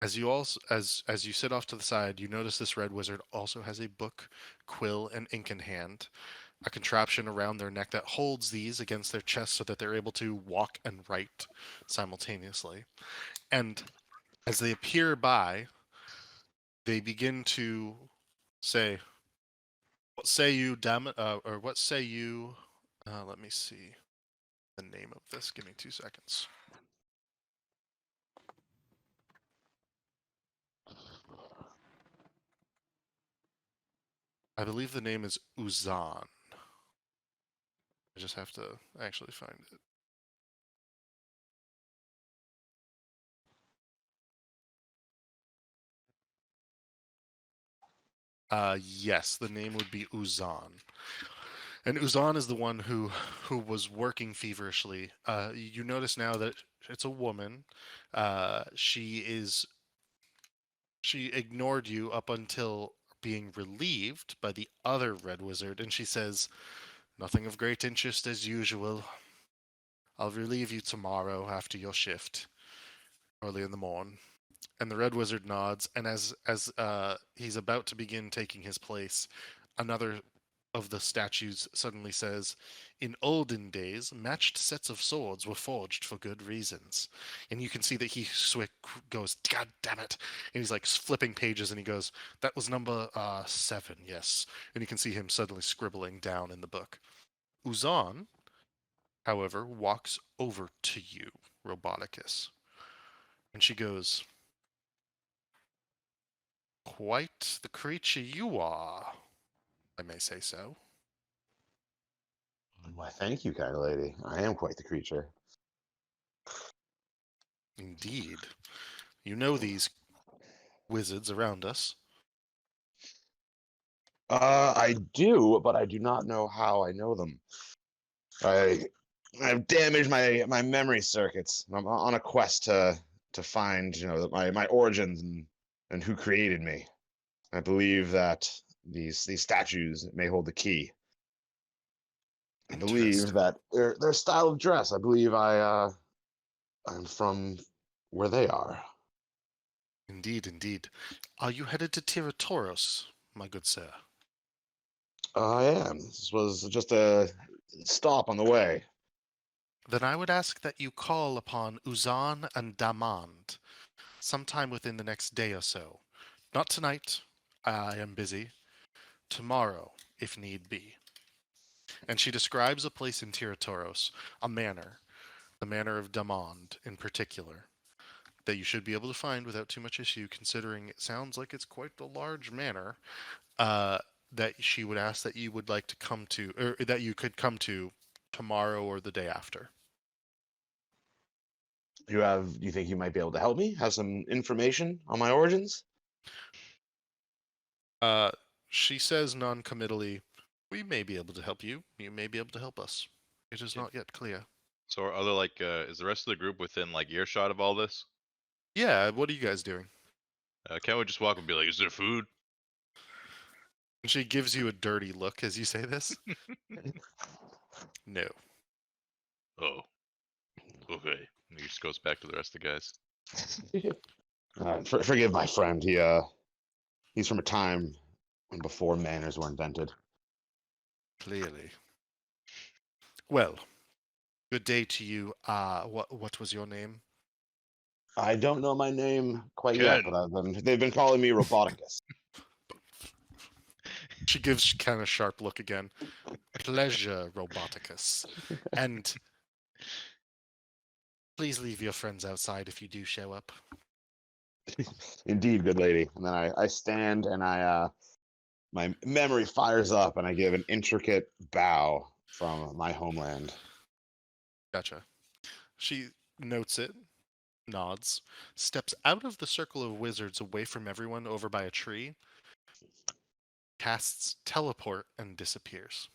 As you also as you sit off to the side, you notice this red wizard also has a book, quill, and ink in hand, a contraption around their neck that holds these against their chest so that they're able to walk and write simultaneously. And as they appear by, they begin to say, "What say you, damn it?" Or what say you? Let me see the name of this. Give me 2 seconds. I believe the name is Uzan. I just have to actually find it. Yes, the name would be Uzan. And Uzan is the one who was working feverishly. You notice now that it's a woman. She is She ignored you up until being relieved by the other red wizard, and she says, "Nothing of great interest as usual. I'll relieve you tomorrow after your shift, early in the morn." And the red wizard nods, and as he's about to begin taking his place, another of the statues suddenly says, "In olden days, matched sets of swords were forged for good reasons." And you can see that he goes, "God damn it!" And he's like flipping pages, and he goes, "That was number 7, yes." And you can see him suddenly scribbling down in the book. Uzan, however, walks over to you, Roboticus, and she goes, "Quite the creature you are, I may say so." Why, thank you, kind lady. I am quite the creature. Indeed. You know these wizards around us. I do, but I do not know how I know them. I I've damaged my memory circuits. I'm on a quest to find my origins and who created me. I believe that these statues may hold the key. I believe Interesting. that their style of dress. I believe I'm from where they are. Indeed, indeed. Are you headed to Tiratoros, my good sir? I am. This was just a stop on the way. Then I would ask that you call upon Uzan and Damand sometime within the next day or so. Not tonight, I am busy. Tomorrow, if need be. And she describes a place in Tiratoros, a manor, the manor of Damand in particular, that you should be able to find without too much issue, considering it sounds like it's quite a large manor. Uh, that she would ask that you would like to come to, or that you could come to tomorrow or the day after. You think you might be able to help me? Have some information on my origins? Uh, she says non-committally, "We may be able to help you. You may be able to help us. It is Yeah. not yet clear." So are other like is the rest of the group within like earshot of all this? Yeah, what are you guys doing? Can't we just walk and be like, "Is there food?" And she gives you a dirty look as you say this. No. Oh, okay. And he just goes back to the rest of the guys. Forgive my friend. He's from a time when before manners were invented. Clearly. Well, good day to you. What was your name? I don't know my name quite Ken. yet, but they've been calling me Roboticus. She gives kind of sharp look again. Pleasure, Roboticus. And please leave your friends outside if you do show up. Indeed, good lady. And then I stand and my memory fires up and I give an intricate bow from my homeland. Gotcha. She notes it, nods, steps out of the circle of wizards away from everyone over by a tree, casts teleport, and disappears.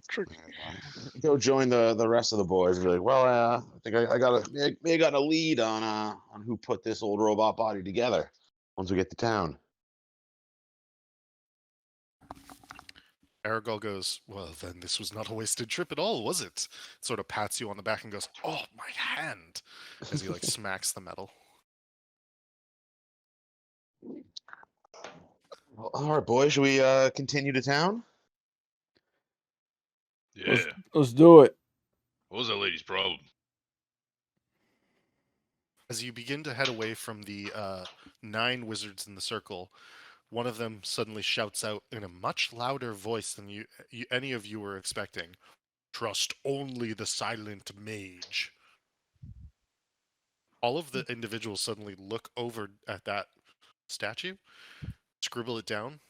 Tricky. Go join the rest of the boys. And be like, well, I think I got a lead on who put this old robot body together. Once we get to town. Aragol goes, "Well, then this was not a wasted trip at all, was it?" Sort of pats you on the back and goes, "Oh, my hand," as he like smacks the metal. Well, all right, boys. Should we continue to town? Yeah. Let's do it. What was that lady's problem? As you begin to head away from the 9 wizards in the circle, one of them suddenly shouts out in a much louder voice than any of you were expecting, "Trust only the silent mage." All of the individuals suddenly look over at that statue, scribble it down,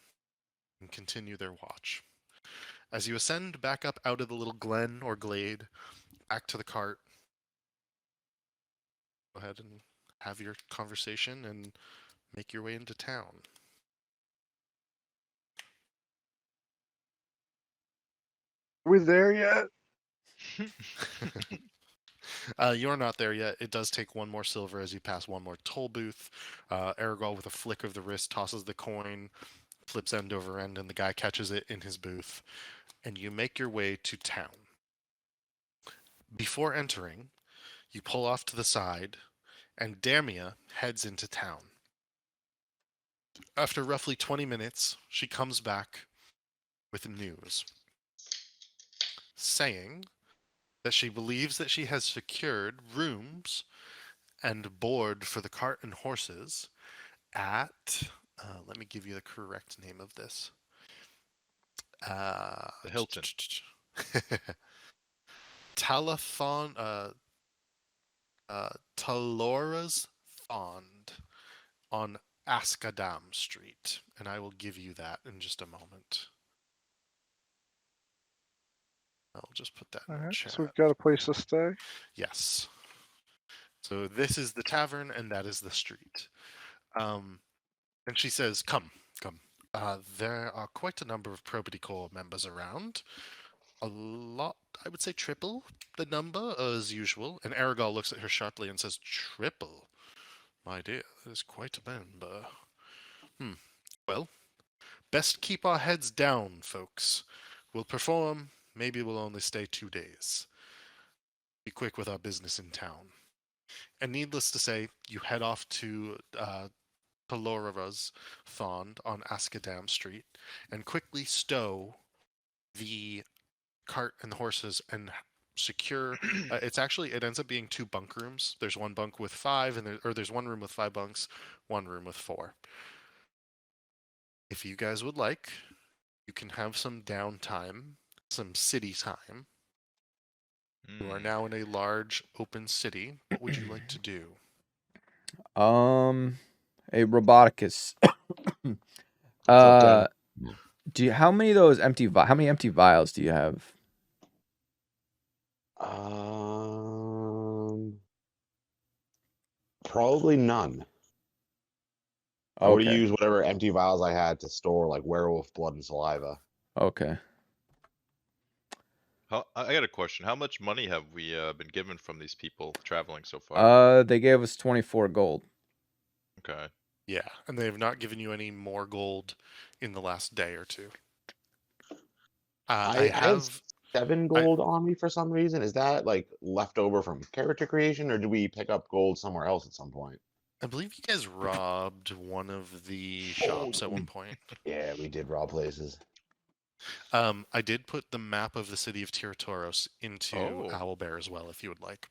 and continue their watch. As you ascend back up out of the little glen or glade, back to the cart, go ahead and have your conversation and make your way into town. We there yet? You're not there yet. It does take one more silver as you pass one more toll booth. Aragorn, with a flick of the wrist, tosses the coin, flips end over end, and the guy catches it in his booth. And you make your way to town. Before entering, you pull off to the side, and Damia heads into town. After roughly 20 minutes, she comes back with news, saying that she believes that she has secured rooms and board for the cart and horses at, let me give you the correct name of this. The Hilton. Talathon, Talora's Fond on Askadam Street, and I will give you that in just a moment. I'll just put that in the Alright, chat. so we've got a place to stay. Yes. So this is the tavern, and that is the street. And she says, "Come, come. There are quite a number of Probity Corps members around. A lot, I would say triple the number as usual." And Aragorn looks at her sharply and says, "Triple? My dear, that is quite a number. Well, best keep our heads down, folks. We'll perform. Maybe we'll only stay 2 days. Be quick with our business in town." And needless to say, you head off to Talora's Fond on Askadam Street and quickly stow the cart and the horses and secure. It ends up being 2 bunk rooms. There's one bunk with 5, and there's one room with 5 bunks, one room with 4. If you guys would like, you can have some downtime, some city time. You are now in a large open city. What would you like to do? A roboticus. up, How many of those how many empty vials do you have? Probably none. I would Okay. use whatever empty vials I had to store like werewolf blood and saliva. Okay. I got a question. How much money have we been given from these people traveling so far? They gave us 24 gold. Okay. Yeah, and they have not given you any more gold in the last day or 2. I have 7 gold on me for some reason. Is that like leftover from character creation, or do we pick up gold somewhere else at some point? I believe you guys robbed one of the shops at one point. Yeah, we did rob places. I did put the map of the city of Tiratoros into Oh. Owlbear as well, if you would like.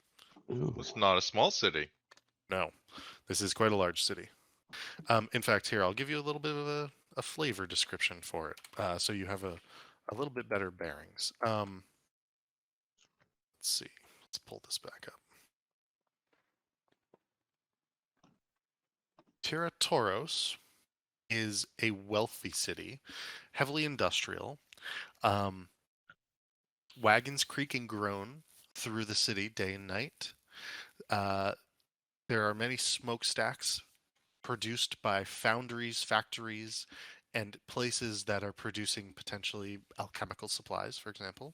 Ooh. It's not a small city. No, this is quite a large city. In fact, here, I'll give you a little bit of a flavor description for it, so you have a little bit better bearings. Let's see. Let's pull this back up. Tiratoros is a wealthy city, heavily industrial. Wagons creak and groan through the city day and night. There are many smokestacks produced by foundries, factories, and places that are producing potentially alchemical supplies, for example.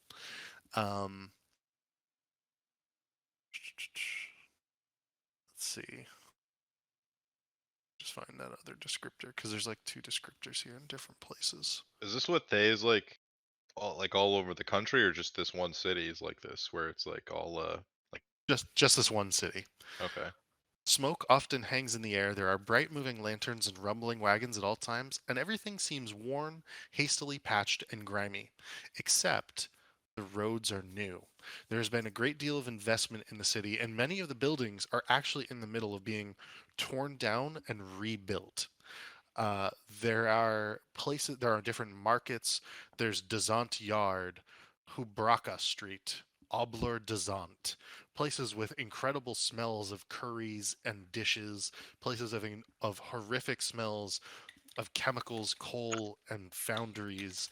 Let's see. Just find that other descriptor, because there's like 2 descriptors here in different places. Is this what Thay is like all over the country, or just this one city is like this, where it's like all like Just this one city. okay. Smoke often hangs in the air. There are bright moving lanterns and rumbling wagons at all times, and everything seems worn, hastily patched, and grimy. Except the roads are new. There has been a great deal of investment in the city, and many of the buildings are actually in the middle of being torn down and rebuilt. There are different markets. There's Desant Yard, Hubraka Street, Oblor Desant, places with incredible smells of curries and dishes, places of horrific smells of chemicals, coal, and foundries.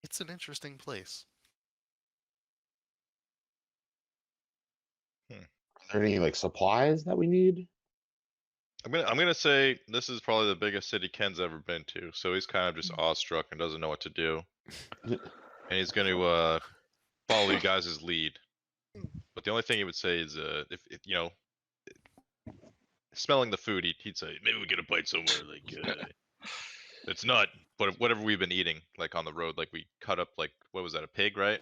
It's an interesting place. Are there any like supplies that we need? I'm gonna say this is probably the biggest city Ken's ever been to, so he's kind of just awestruck and doesn't know what to do. And he's gonna follow you guys' lead. But the only thing he would say is, if you know, smelling the food, he'd say maybe we get a bite somewhere like it's not, but whatever we've been eating like on the road, like we cut up like what was that, a pig, right?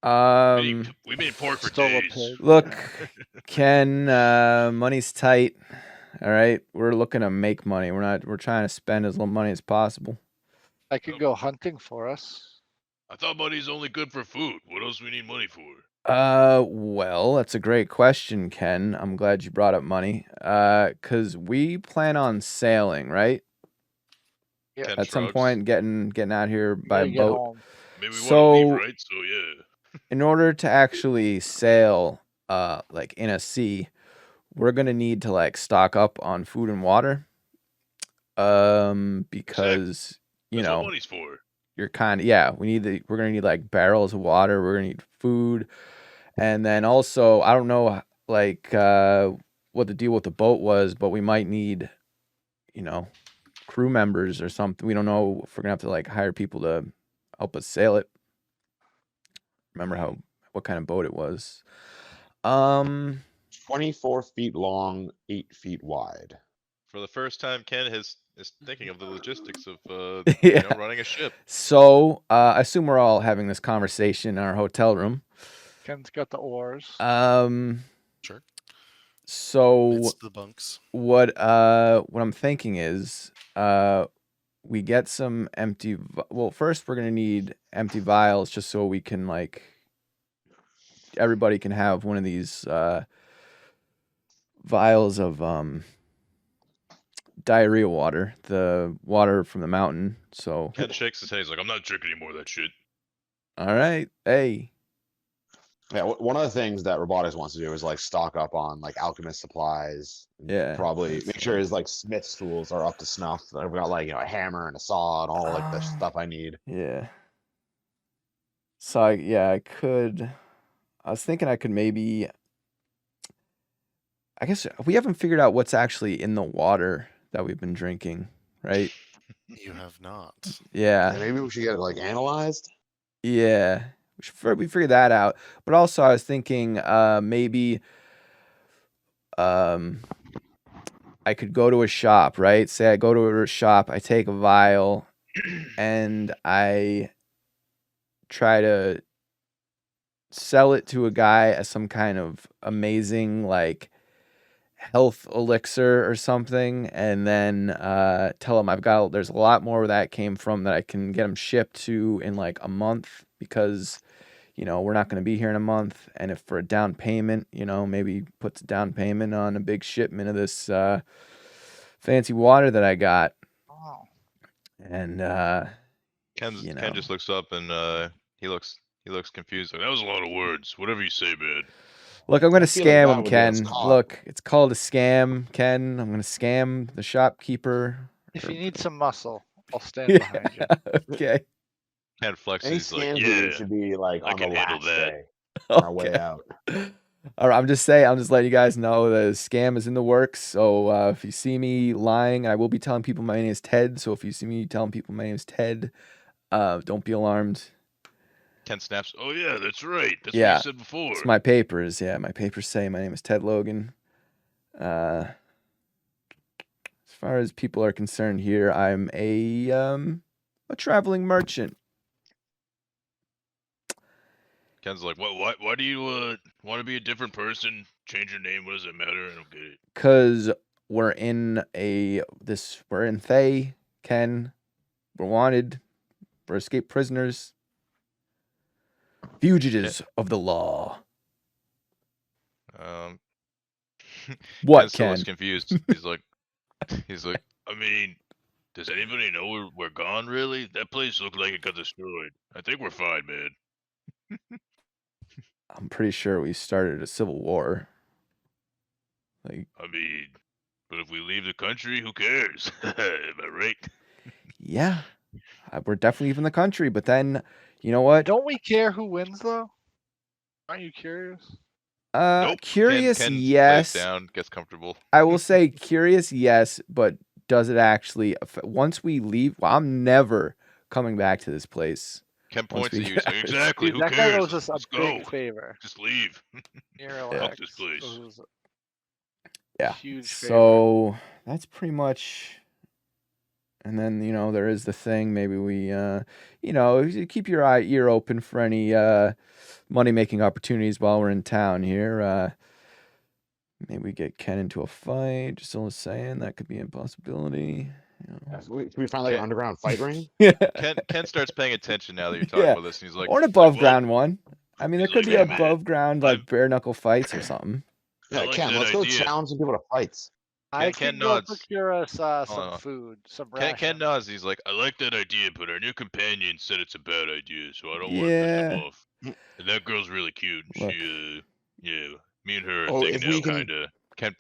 We made pork for Stole a days. pig. Look, Yeah. Ken, money's tight. All right, we're looking to make money. We're trying to spend as little money as possible. I could go hunting for us. I thought money's only good for food. What else do we need money for? Well, that's a great question, Ken. I'm glad you brought up money. 'Cause we plan on sailing, right? Yeah. Ken At some shrugs. point, getting out here We by gotta get boat. home. Maybe we want to leave, So- right? So yeah. In order to actually sail, like in a sea, we're gonna need to like stock up on food and water. Because you That's what know money's for. we're gonna need like barrels of water. We're gonna need food, and then also I don't know like what the deal with the boat was, but we might need, crew members or something. We don't know if we're gonna have to like hire people to help us sail it. Remember what kind of boat it was? 24 feet long, 8 feet wide. For the first time, Ken is thinking of the logistics of Yeah. running a ship. So I assume we're all having this conversation in our hotel room. Ken's got the oars. Sure. So It's the bunks. what I'm thinking is we get some empty. Well, first we're gonna need empty vials just so we can like everybody can have one of these vials of diarrhea water, the water from the mountain. So Ken shakes his head. He's like, I'm not drinking any more of that shit. all right, hey, Yeah, one of the things that robotics wants to do is like stock up on like alchemist supplies. And Yeah, probably that's make sure his like smith's tools are up to snuff. I've got like a hammer and a saw and all like the stuff I need. yeah. So I could. I was thinking I could maybe. I guess we haven't figured out what's actually in the water that we've been drinking, right? You have not. Yeah, Yeah, maybe we should get it like analyzed. yeah. We figured that out. But also, I was thinking maybe I could go to a shop, right? Say I go to a shop, I take a vial, and I try to sell it to a guy as some kind of amazing like health elixir or something, and then tell him there's a lot more where that came from that I can get him shipped to in like a month because we're not going to be here in a month, and if for a down payment, maybe puts a down payment on a big shipment of this fancy water that I got. Oh. And Ken just looks up and he looks confused. That was a lot of words. Whatever you say, man. look, I'm going to I feel like scam that him, would get us Ken. caught. Look, it's called a scam, Ken. I'm going to scam the shopkeeper. If you need some muscle, I'll stand Yeah. behind you. Okay. Ken flexes. Any He's like, scams yeah, should be like I on the can handle last that. day on our way Okay. out. All right, I'm just letting you guys know the scam is in the works. So if you see me lying, I will be telling people my name is Ted. So if you see me telling people my name is Ted, don't be alarmed. Ken snaps. Oh yeah, that's right. That's Yeah, what you said before. It's my papers. Yeah, my papers say my name is Ted Logan. As far as people are concerned here, I'm a traveling merchant. Ken's like, what? Why do you want to be a different person? Change your name. What does it matter? I don't get it. Cause we're in Thay, Ken. We're wanted. We're escaped prisoners. Fugitives of the law. What, Ken still looks Ken? confused. He's like, I mean, does anybody know we're gone? Really? That place looked like it got destroyed. I think we're fine, man. I'm pretty sure we started a civil war. Like, I mean, but if we leave the country, who cares? Am I right? yeah, we're definitely leaving the country. But then, you know what? Don't we care who wins though? Aren't you curious? Nope. Curious, Ken lays yes. down, gets comfortable. I will say curious, yes, but does it actually once we leave? Well, I'm never coming back to this place. Ken Once points we at you. He's get like, out of this. exactly. Dude, Who that guy cares? owes us a Let's big go. favor. Just leave. Fuck this place. Owes us Yeah. huge favor. So that's pretty much. And then there is the thing. Maybe we you keep your ear open for any money making opportunities while we're in town here. Maybe we get Ken into a fight. Just still saying that could be a possibility. Yeah, so can we find like an underground fight ring? Yeah. Ken starts paying attention now that you're talking Yeah. about this, and he's like, Or an like, above well, ground one. I mean, there he's could like, be hey, man, above ground I- like bare knuckle fights or something. I Yeah, like Ken, that let's go idea. challenge some people to fights. I Ken can go nods. procure us some on. food, some Ken rations. nods. He's like, I like that idea, but our new companion said it's a bad idea, so I don't want to piss Yeah. him off. And that girl's really cute. Look. She, yeah, me and her are Oh, thinking if now, we can, kind of.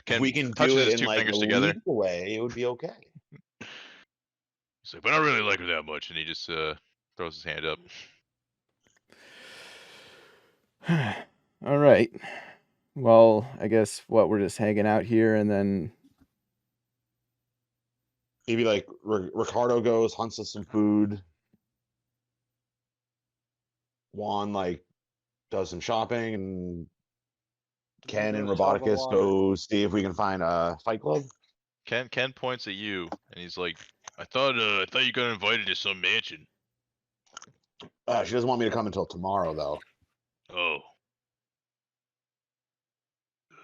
if we can do touches it his in two like a fingers together. lead way, it would be okay. He's like, but I don't really like her that much, and he just throws his hand up. All right. Well, I guess we're just hanging out here, and then Maybe like Ricardo goes, hunts us some food. Juan like does some shopping, and Ken and Go tub of Roboticus water. go see if we can find a fight club. Ken points at you, and he's like, I thought you got invited to some mansion. She doesn't want me to come until tomorrow, though. Oh.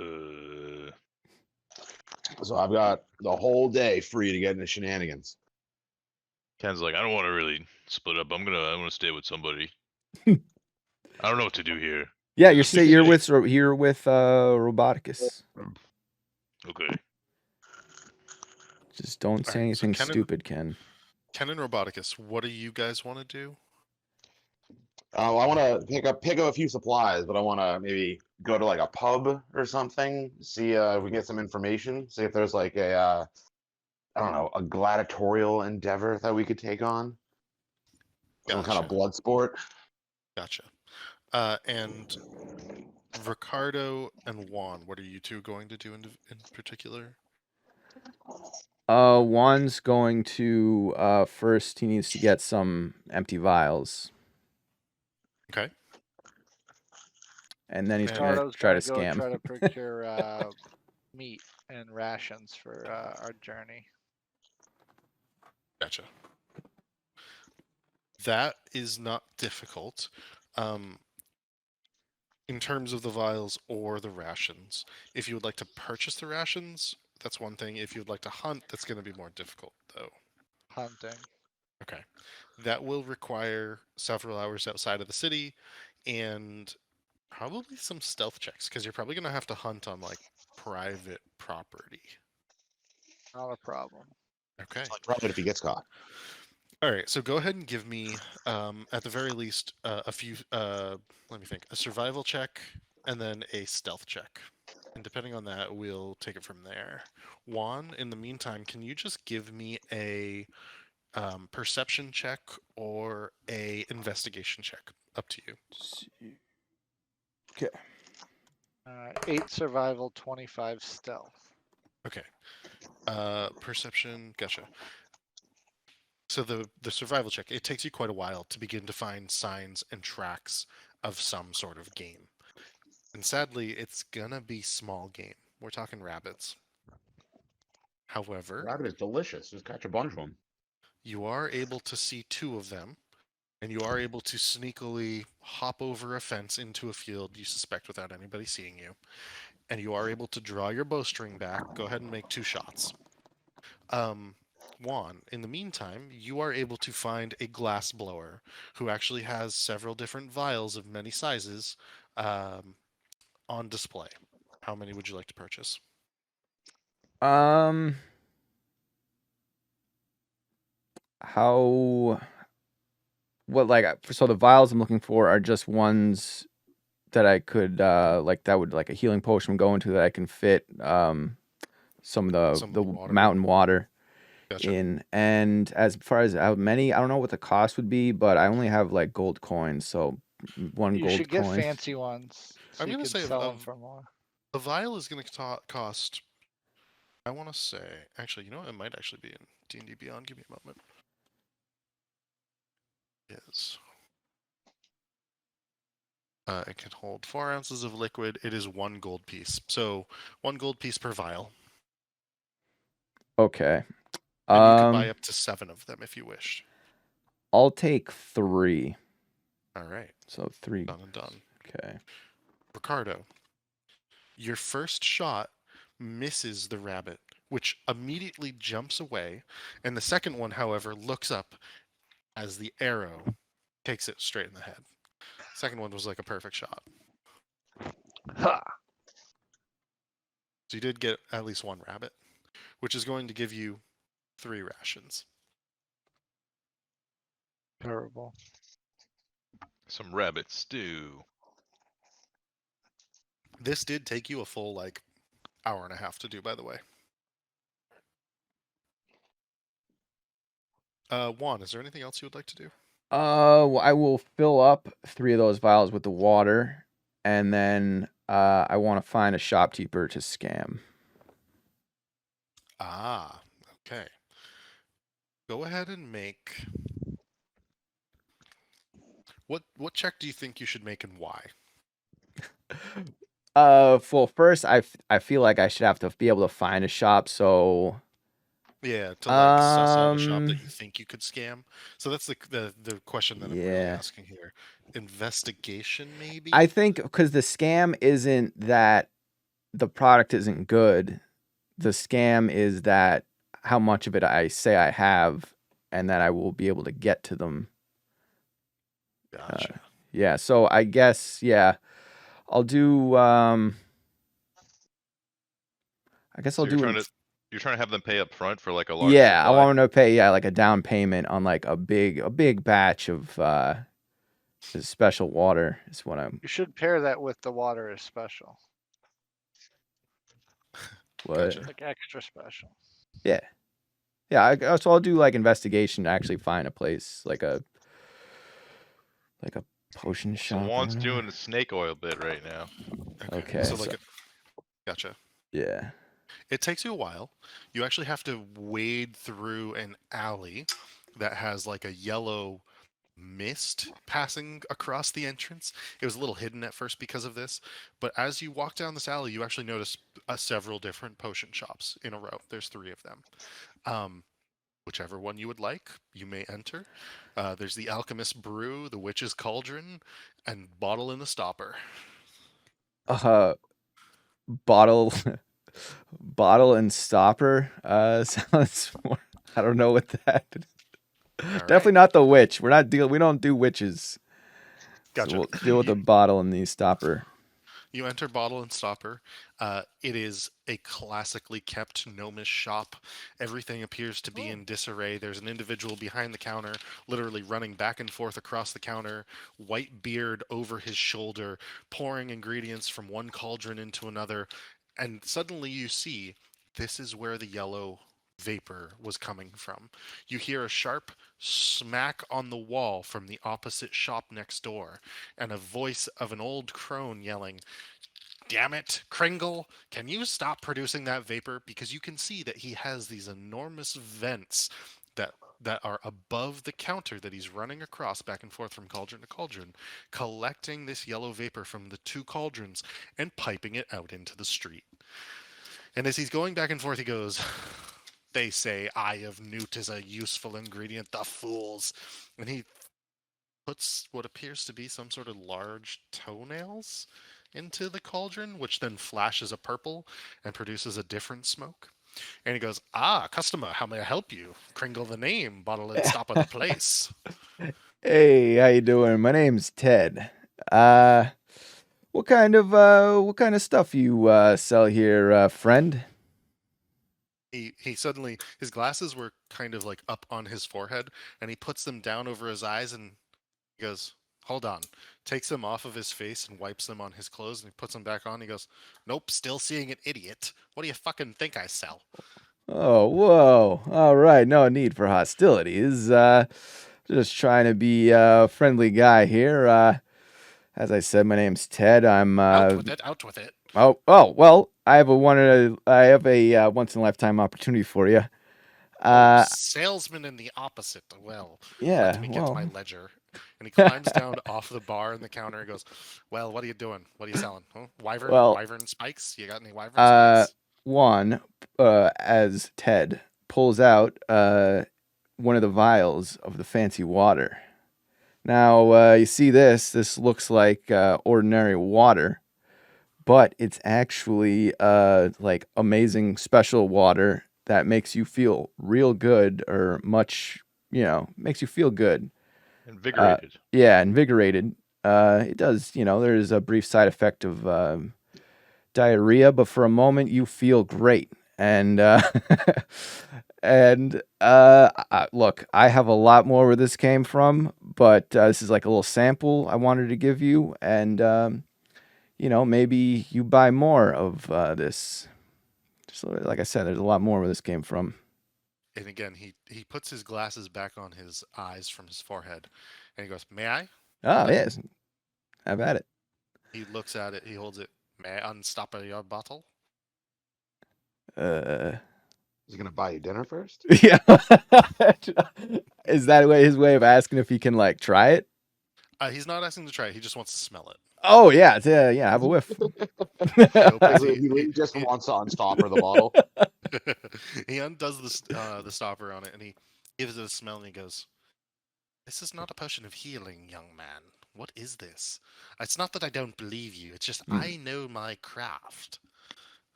Uh, So I've got the whole day free to get into shenanigans. Ken's like, I don't want to really split up. I'm gonna stay with somebody. I don't know what to do here. yeah, This is you're busy. with Roboticus. Okay. Just don't say Alright, so anything Ken and- stupid, Ken. Ken and Roboticus, what do you guys want to do? I want to pick up a few supplies, but I want to maybe go to like a pub or something. See if we get some information. See if there's like a I don't know, a gladiatorial endeavor that we could take on. Some kind of Gotcha. blood sport. Gotcha. And Ricardo and Juan, what are you two going to do in particular? Juan's going to first. He needs to get some empty vials, Okay. and then he's And- gonna Ricardo's try to gonna scam. go try to procure meat and rations for our journey. Gotcha. That is not difficult. In terms of the vials or the rations, if you would like to purchase the rations, that's one thing. If you would like to hunt, that's going to be more difficult, though. Hunting. Okay. That will require several hours outside of the city and probably some stealth checks, because you're probably going to have to hunt on, like, private property. Not a problem. Okay. Probably if he gets caught. All right, so go ahead and give me, at the very least, a few. Let me think. A survival check, and then a stealth check, and depending on that, we'll take it from there. Juan, in the meantime, can you just give me a perception check or a investigation check? Up to you. Okay. 8 survival, 25 stealth. Okay. Perception. Gotcha. So the survival check, it takes you quite a while to begin to find signs and tracks of some sort of game. And sadly, it's gonna be small game. We're talking rabbits. However, Rabbit is delicious. Just catch a bunch of them. you are able to see 2 of them, and you are able to sneakily hop over a fence into a field you suspect without anybody seeing you. And you are able to draw your bowstring back. Go ahead and make 2 shots. Juan, in the meantime, you are able to find a glass blower who actually has several different vials of many sizes on display. How many would you like to purchase? So the vials I'm looking for are just ones that I could that would like a healing potion go into that I can fit some of the water. mountain water Gotcha. in. And as far as how many, I don't know what the cost would be, but I only have like gold coins, so one You gold should get coin. fancy ones. So I'm you gonna can say sell of- them for more. The vial is going to cost. I want to say, actually, you know what? It might actually be in D&D Beyond. Give me a moment. Yes. It can hold 4 ounces of liquid. It is 1 gold piece. So 1 gold piece per vial. Okay. And you could buy up to 7 of them if you wished. I'll take 3. All right. So 3. Done and done. Okay. Ricardo, your first shot misses the rabbit, which immediately jumps away. And the second one, however, looks up as the arrow takes it straight in the head. Second one was like a perfect shot. Ha! So you did get at least 1 rabbit, which is going to give you 3 rations. Terrible. Some rabbit stew. This did take you a full, like, hour and a half to do, by the way. Juan, is there anything else you would like to do? Well, I will fill up 3 of those vials with the water, and then I want to find a shopkeeper to scam. Ah, okay. Go ahead and make... What check do you think you should make and why? Well, first, I feel like I should have to be able to find a shop, so... Yeah, to like suss out a shop that you think you could scam. So that's the question that I'm really asking here. Investigation, maybe? I think because the scam isn't that the product isn't good. The scam is that how much of it I say I have, and that I will be able to get to them. Gotcha. Yeah, so I guess, yeah, I'll do, I guess So I'll do you're trying to have them pay up front for like a large yeah, I supply? want them to pay, like a down payment on like a big batch of this special water is what I'm. You should pair that with the water is special, What? Gotcha. like extra special. Yeah. Yeah, so I'll do like investigation to actually find a place, like a potion shop. So Juan's doing the snake oil bit right now. Okay, So like, gotcha. yeah. It takes you a while. You actually have to wade through an alley that has like a yellow mist passing across the entrance. It was a little hidden at first because of this, but as you walk down this alley, you actually notice several different potion shops in a row. There's 3 of them. Whichever one you would like, you may enter. There's the Alchemist Brew, the Witch's Cauldron, and Bottle in the Stopper. Bottle and stopper sounds more, I don't know what that. Definitely not the witch. We don't do witches. Gotcha. So we'll deal with the bottle and the stopper. You enter Bottle and Stopper. It is a classically kept gnomish shop. Everything appears to be in disarray. There's an individual behind the counter, literally running back and forth across the counter, white beard over his shoulder, pouring ingredients from one cauldron into another. And suddenly you see this is where the yellow vapor was coming from. You hear a sharp smack on the wall from the opposite shop next door, and a voice of an old crone yelling, "Damn it, Kringle, can you stop producing that vapor?" Because you can see that he has these enormous vents that are above the counter that he's running across back and forth from cauldron to cauldron, collecting this yellow vapor from the 2 cauldrons and piping it out into the street. And as he's going back and forth, he goes, "They say eye of newt is a useful ingredient, the fools." And he puts what appears to be some sort of large toenails into the cauldron, which then flashes a purple and produces a different smoke. And he goes, "Ah, customer, how may I help you? Kringle the name, Bottle and Stopper the place." Hey, how you doing? My name's Ted. What kind of stuff you sell here, friend? He suddenly, his glasses were kind of like up on his forehead, and he puts them down over his eyes, and he goes, "Hold on," takes them off of his face and wipes them on his clothes, and he puts them back on. He goes, "Nope, still seeing an idiot. What do you fucking think I sell?" Oh, whoa. All right, no need for hostilities. Just trying to be a friendly guy here. As I said, my name's Ted. I'm Out with it. Oh, well, I have a once in a lifetime opportunity for you. Salesman in the opposite. Well, Yeah, let me get to my ledger. And he climbs down off the bar in the counter and goes, "Well, what are you doing? What are you selling? Huh? Well, Wyvern spikes? You got any wyvern spikes?" One, as Ted pulls out one of the vials of the fancy water. Now, you see this. This looks like ordinary water, but it's actually like amazing special water that makes you feel real good, or much, makes you feel good. Invigorated. Yeah, invigorated. It does, there's a brief side effect of diarrhea, but for a moment you feel great. And look, I have a lot more where this came from, but this is like a little sample I wanted to give you, and maybe you buy more of this. So, like I said, there's a lot more where this came from. And again, he puts his glasses back on his eyes from his forehead, and he goes, "May I?" Oh, yes. Have at it. He looks at it. He holds it. "May I unstop your bottle?" Is he gonna buy you dinner first? Yeah. Is that his way of asking if he can like try it? He's not asking to try it. He just wants to smell it. Oh yeah, yeah. Have a whiff. He just wants to unstopper the bottle. He undoes the stopper on it, and he gives it a smell, and he goes, "This is not a potion of healing, young man. What is this? It's not that I don't believe you. It's just I know my craft."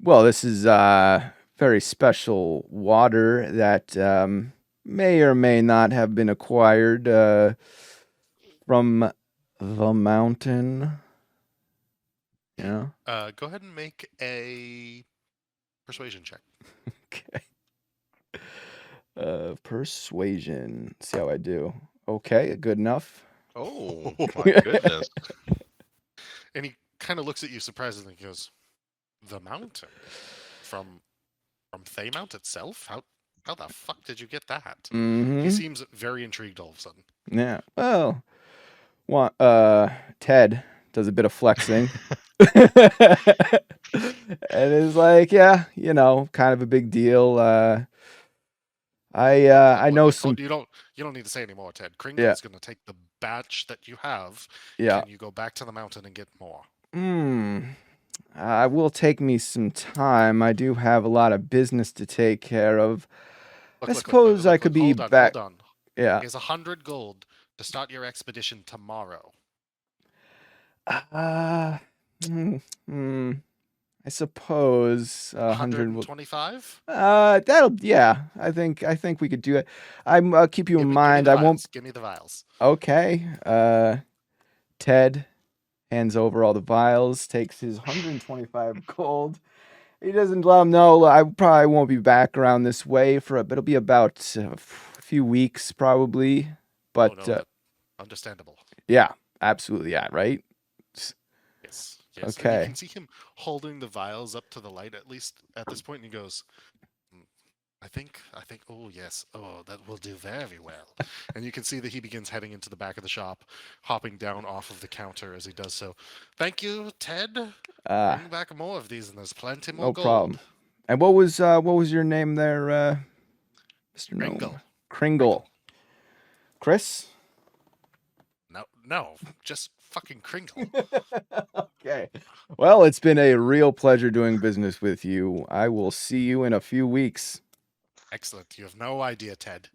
Well, this is very special water that may or may not have been acquired from the mountain. Yeah. Go ahead and make a persuasion check. Okay. Persuasion. See how I do. Okay, good enough. Oh my goodness! And he kind of looks at you surprised and he goes, "The mountain? From Thay Mount itself? How the fuck did you get that?" Mm-hmm. He seems very intrigued all of a sudden. Yeah. Well, Ted does a bit of flexing. And it's like, yeah, kind of a big deal. I know some. You don't need to say anymore, Ted. Kringle's going to take the batch that you have. Yeah. Can you go back to the mountain and get more? It will take me some time. I do have a lot of business to take care of. I suppose I could be back. Hold on. Yeah. Here's 100 gold to start your expedition tomorrow. I suppose 125. Yeah. I think we could do it. I'll keep you in mind. I won't. Give me the vials. Okay. Ted hands over all the vials, takes his 125 gold. He doesn't let him know. I probably won't be back around this way but it'll be about a few weeks probably. But understandable. Yeah, absolutely. Yeah, right. Yes. Okay. And you can see him holding the vials up to the light at least at this point, and he goes, I think, oh yes, oh, that will do very well. And you can see that he begins heading into the back of the shop, hopping down off of the counter as he does so. "Thank you, Ted. Bring back more of these, and there's plenty more gold." No problem. And what was your name there, Mr. Kringle. Kringle. Chris? No, just fucking Kringle. Okay. Well, it's been a real pleasure doing business with you. I will see you in a few weeks. Excellent. You have no idea, Ted.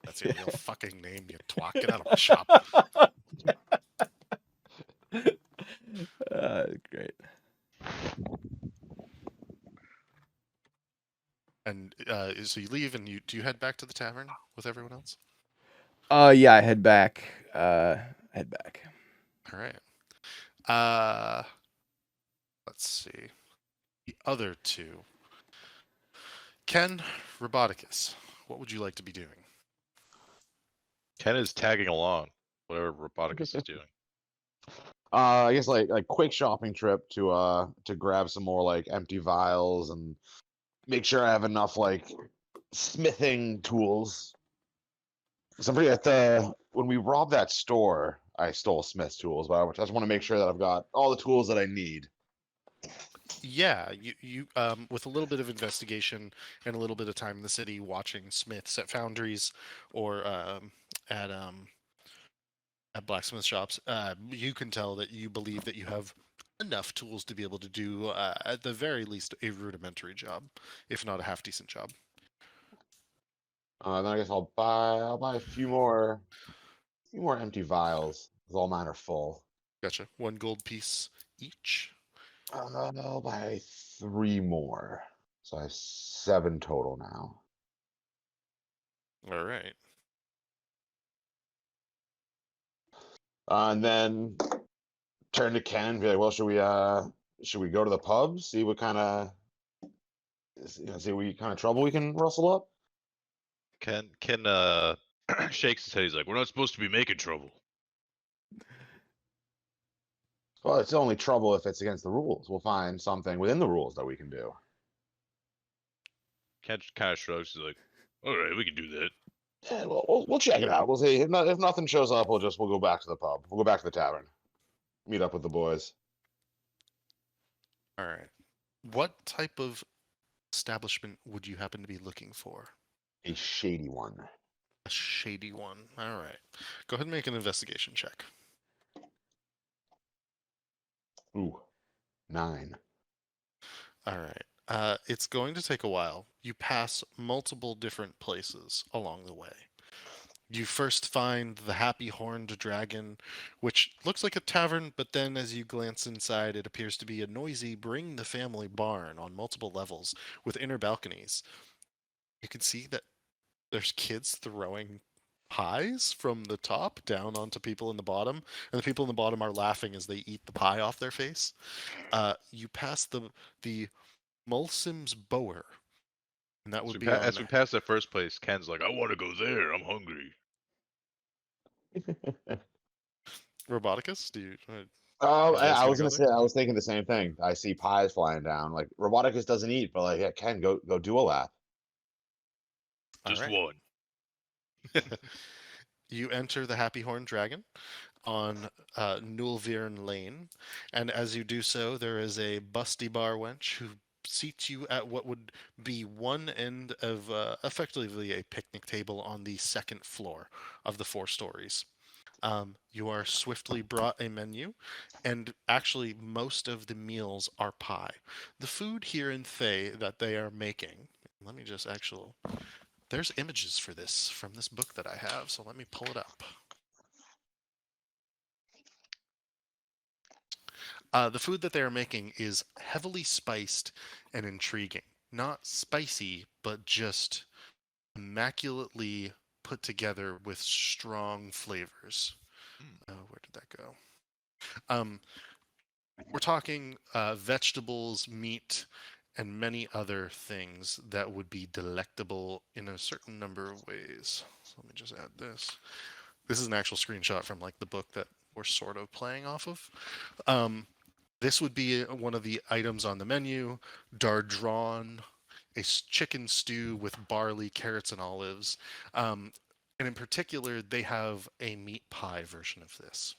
That's your real fucking name, you twat. Get out of my shop. Great. And so you leave, and do you head back to the tavern with everyone else? Yeah, I head back. All right. Let's see. The other two. Ken, Roboticus, what would you like to be doing? Ken is tagging along, whatever Roboticus is doing. I guess like quick shopping trip to grab some more like empty vials and make sure I have enough like smithing tools. Somebody when we robbed that store, I stole smith's tools, but I just want to make sure that I've got all the tools that I need. Yeah, you with a little bit of investigation and a little bit of time in the city watching smiths at foundries or at um, at blacksmith shops, you can tell that you believe that you have enough tools to be able to do, at the very least, a rudimentary job, if not a half decent job. Then I guess I'll buy a few more empty vials. 'Cause all mine are full. Gotcha. 1 gold piece each. I'll buy 3 more. So I have 7 total now. All right. And then turn to Ken and be like, well, should we go to the pub? See what kind of see what kind of trouble we can rustle up? Ken Shakes his head. He's like, we're not supposed to be making trouble. Well, it's only trouble if it's against the rules. We'll find something within the rules that we can do. Ken kind of shrugs. He's like, all right, we can do that. Yeah, we'll check it out. We'll see. If nothing shows up, we'll go back to the pub. We'll go back to the tavern. Meet up with the boys. All right. What type of establishment would you happen to be looking for? A shady one. A shady one. All right. Go ahead and make an investigation check. Ooh, 9. All right. It's going to take a while. You pass multiple different places along the way. You first find the Happy Horned Dragon, which looks like a tavern, but then as you glance inside, it appears to be a noisy Bring the Family barn on multiple levels with inner balconies. You can see that there's kids throwing pies from the top down onto people in the bottom, and the people in the bottom are laughing as they eat the pie off their face. You pass the Mulsim's Bower, and that would be as on we pass the first place, Ken's like, I want to go there. I'm hungry. Roboticus. Do you? Oh, You guys I gonna was go gonna say, I was thinking the same thing. I see pies flying down. Like Roboticus doesn't eat, but like, yeah, Ken, go do a lap. All Just right. one. You enter the Happy Horn Dragon on Nulvirn Lane, and as you do so, there is a busty bar wench who seats you at what would be one end of effectively a picnic table on the second floor of the 4 stories. You are swiftly brought a menu, and actually most of the meals are pie. The food here in Thay that they are making, let me just actually, there's images for this from this book that I have, so let me pull it up. The food that they are making is heavily spiced and intriguing. Not spicy, but just immaculately put together with strong flavors. Where did that go? We're talking vegetables, meat, and many other things that would be delectable in a certain number of ways. So let me just add this. This is an actual screenshot from like the book that we're sort of playing off of. This would be one of the items on the menu. Dardron, a chicken stew with barley, carrots, and olives. And in particular, they have a meat pie version of this.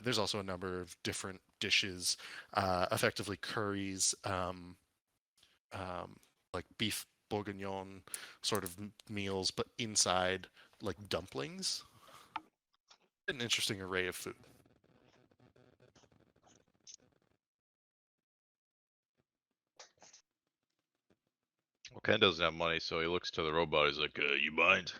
There's also a number of different dishes, effectively curries, like beef bourguignon sort of meals, but inside like dumplings. An interesting array of food. well, Ken doesn't have money, so he looks to the robot. He's like, You mind?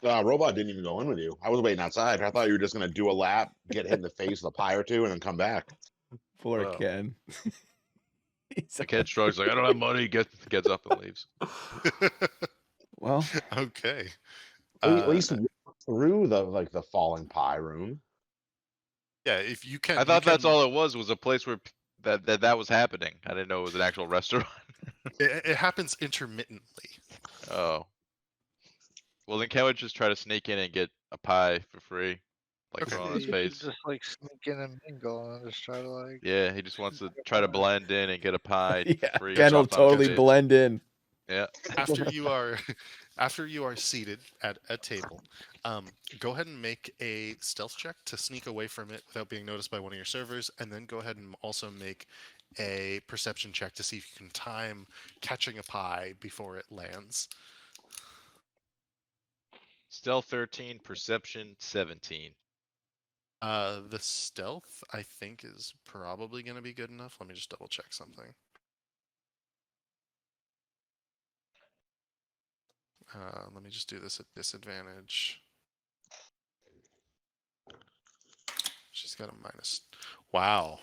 Robot didn't even go in with you. I was waiting outside. I thought you were just gonna do a lap, get hit in the face with a pie or two, and then come back. Poor Wow. Ken. the Ken shrugs like, I don't have money. Gets up and leaves. Well, Okay. At least walk through the falling pie room. Yeah, if you can. I thought that's all it was a place where that was happening. I didn't know it was an actual restaurant. It happens intermittently. Oh. Well, then Ken would just try to sneak in and get a pie for free, like Okay. throw on Yeah, his you could face. just like sneak in and mingle and just try to like. Yeah, he just wants to try to blend in and get a pie yeah, free. Ken will dropped on his totally face. blend in. Yeah. After you are after you are seated at a table, go ahead and make a stealth check to sneak away from it without being noticed by one of your servers, and then go ahead and also make a perception check to see if you can time catching a pie before it lands. Stealth 13, perception 17. The stealth I think is probably going to be good enough. Let me just double check something. Let me just do this at disadvantage. She's got a minus. Wow.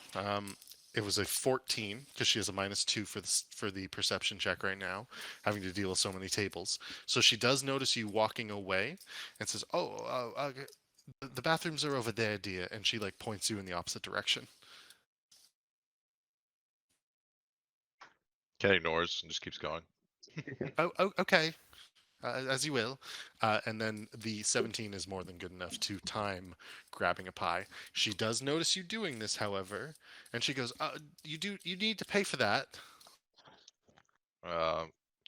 It was a 14 because she has a -2 for the perception check right now, having to deal with so many tables. So she does notice you walking away and says, "Oh, okay. The bathrooms are over there, dear," and she like points you in the opposite direction. Ken ignores and just keeps going. Oh, okay. As you will. And then the 17 is more than good enough to time grabbing a pie. She does notice you doing this, however, and she goes, You need to pay for that."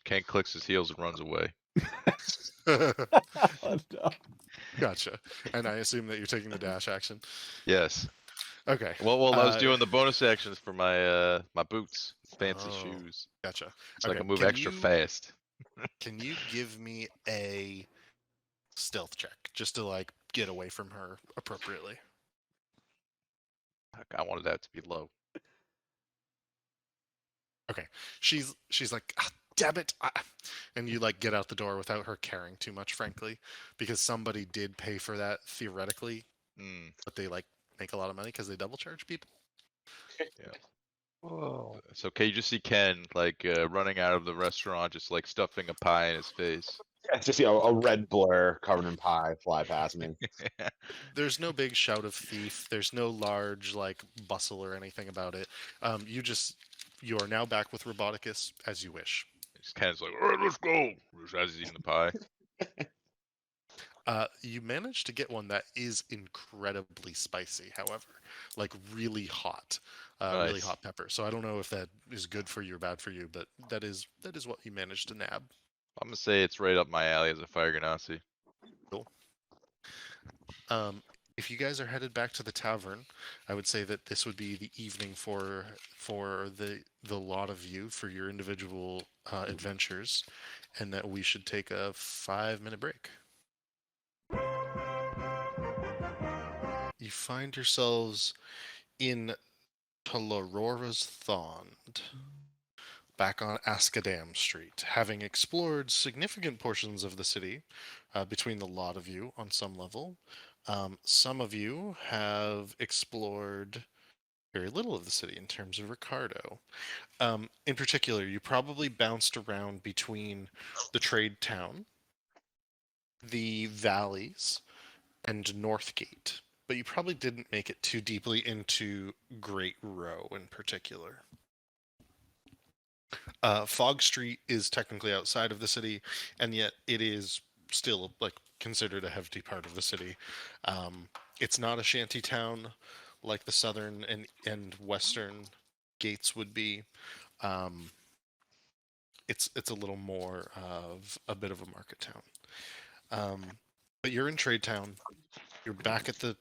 Ken clicks his heels and runs away. Oh, no. Gotcha. And I assume that you're taking the dash action. Yes. Okay. Well, I was doing the bonus actions for my my boots, fancy Oh, shoes, Gotcha. so I Okay, can move can extra you- fast. Can you give me a stealth check just to like get away from her appropriately? I wanted that to be low. She's like, damn it, and you like get out the door without her caring too much, frankly, because somebody did pay for that theoretically, Mm, but they like make a lot of money because they double charge people. Whoa. so can you just see Ken like running out of the restaurant, just like stuffing a pie in his face? It's just a red blur covered in pie fly past me. There's no big shout of thief. There's no large like bustle or anything about it. You are now back with Roboticus as you wish. Ken's like, all right, let's go. Just as he's eating the pie. You managed to get one that is incredibly spicy, however, like really hot Nice. pepper. So I don't know if that is good for you or bad for you, but that is what you managed to nab. I'm gonna say it's right up my alley as a fire ganassi. Cool. If you guys are headed back to the tavern, I would say that this would be the evening for the lot of you for your individual adventures, and that we should take a 5-minute break. You find yourselves in Tularora's Thond, back on Askadam Street, having explored significant portions of the city between the lot of you on some level. Some of you have explored very little of the city in terms of Ricardo. In particular, you probably bounced around between the trade town, the valleys, and Northgate, but you probably didn't make it too deeply into Great Row in particular. Fog Street is technically outside of the city, and yet it is still like considered a hefty part of the city. It's not a shanty town like the southern and western gates would be. It's a little more of a bit of a market town. But you're in Trade Town. You're back at the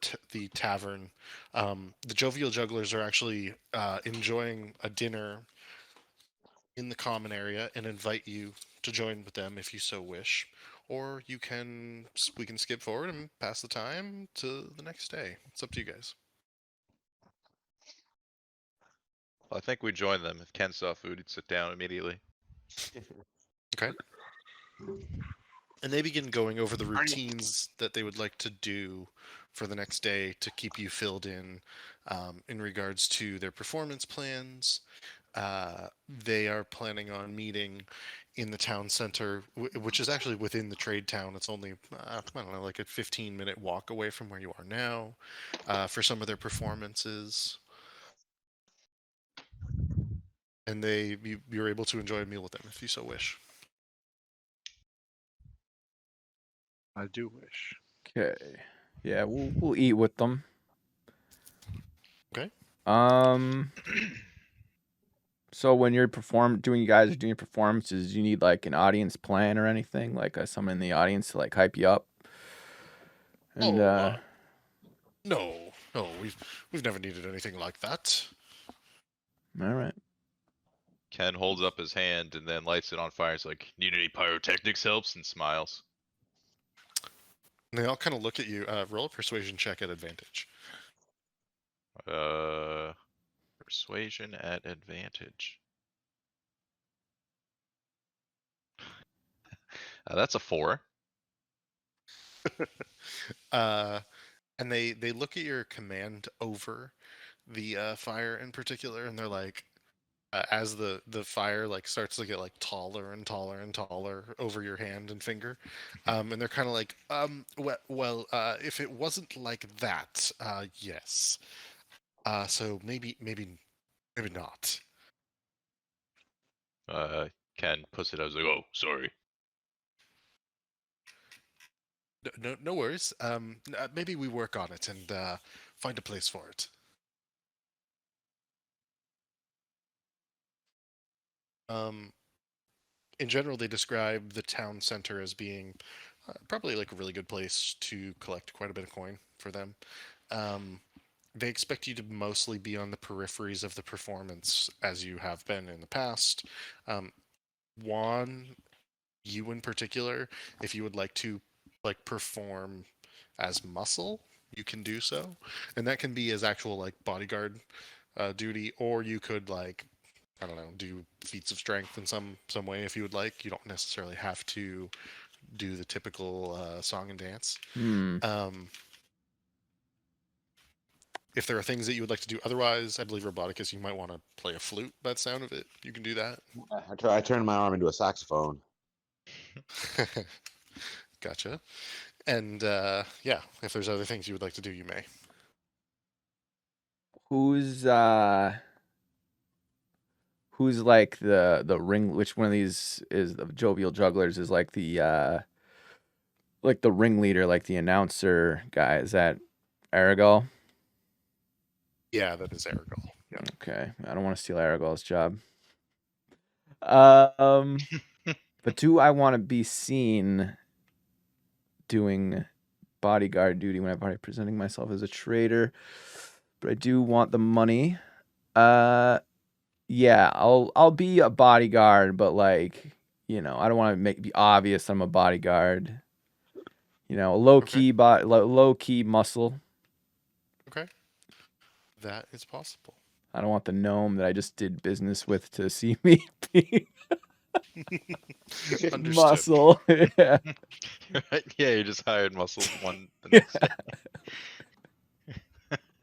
tavern. The Jovial Jugglers are actually enjoying a dinner in the common area and invite you to join with them if you so wish, or we can skip forward and pass the time to the next day. It's up to you guys. Well, I think we join them. If Ken saw food, he'd sit down immediately. Okay. And they begin going over the routines that they would like to do for the next day to keep you filled in regards to their performance plans. They are planning on meeting in the town center, which is actually within the trade town. It's only, I don't know, like a 15-minute walk away from where you are now for some of their performances. And you're able to enjoy a meal with them if you so wish. I do wish. Okay. Yeah, we'll eat with them. Okay. So when you're doing your performances, you need like an audience plan or anything, like someone in the audience to like hype you up. And no, we've never needed anything like that. all right. Ken holds up his hand and then lights it on fire. It's like, need any pyrotechnics helps? And smiles. And they all kind of look at you. Roll a persuasion check at advantage. Persuasion at advantage. That's a 4. And they look at your command over the fire in particular, and they're like, as the fire like starts to get like taller and taller and taller over your hand and finger, and they're kind of like, well, if it wasn't like that, yes, so maybe not. Ken puts it. I was like, oh, sorry. No worries. Maybe we work on it and find a place for it. In general, they describe the town center as being probably like a really good place to collect quite a bit of coin for them. They expect you to mostly be on the peripheries of the performance as you have been in the past. Juan, you in particular, if you would like to like perform as muscle, you can do so, and that can be as actual like bodyguard duty, or you could like, I don't know, do feats of strength in some way if you would like. You don't necessarily have to do the typical song and dance. If there are things that you would like to do otherwise, I believe Roboticus, you might want to play a flute by the sound of it. You can do that. I turned my arm into a saxophone. Gotcha. And yeah, if there's other things you would like to do, you may. Who's like the ring? Which one of these is the jovial jugglers? Is like the ringleader, like the announcer guy? Is that Aragal? Yeah, that is Aragal. Yeah. Okay, I don't want to steal Aragal's job. But do I want to be seen doing bodyguard duty when I'm already presenting myself as a traitor? But I do want the money. Yeah, I'll be a bodyguard, but like, I don't want to be obvious I'm a bodyguard. Low key muscle. Okay. That is possible. I don't want the gnome that I just did business with to see me be muscle. Yeah. Yeah, you just hired muscle one the next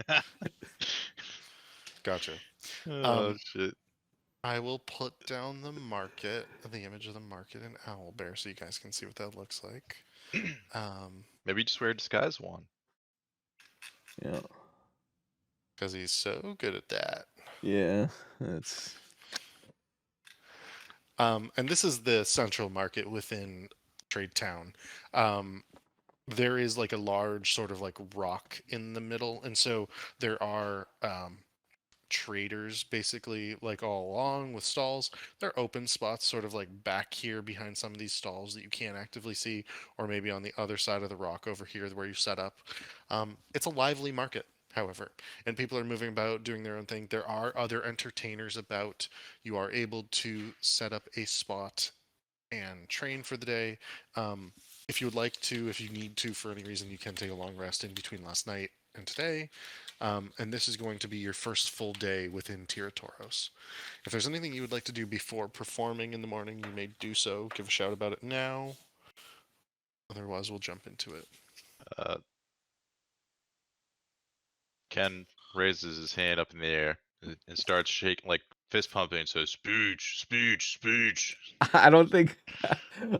day. Gotcha. Oh shit. I will put down the image of the market in Owlbear so you guys can see what that looks like. Maybe just wear a disguise one. Yeah. Because he's so good at that. Yeah, that's. And this is the central market within Trade Town. There is like a large sort of like rock in the middle, and so there are traders basically like all along with stalls. There are open spots sort of like back here behind some of these stalls that you can't actively see, or maybe on the other side of the rock over here where you set up. It's a lively market, however, and people are moving about doing their own thing. There are other entertainers about. You are able to set up a spot and train for the day. If you would like to, if you need to for any reason, you can take a long rest in between last night and today. And this is going to be your first full day within Tiratoros. If there's anything you would like to do before performing in the morning, you may do so. Give a shout about it now. Otherwise, we'll jump into it. Ken raises his hand up in the air and starts shaking, like fist pumping, and says, "Speech, speech, speech." I don't think.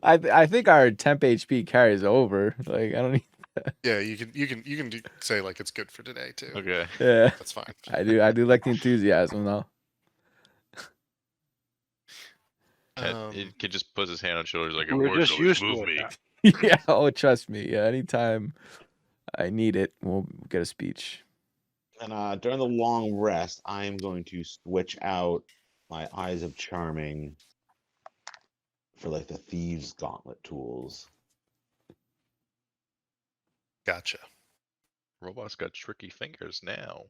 I think our temp HP carries over. Like I don't need. Yeah, you can say like it's good for today too. Okay. Yeah, That's fine. I do like the enthusiasm though. He can just put his hand on shoulders like We're just used to move it. me. Yeah, oh trust me. Yeah, anytime I need it, we'll get a speech. And during the long rest, I am going to switch out my Eyes of Charming for like the Thieves Gauntlet tools. Gotcha. Robot's got tricky fingers now.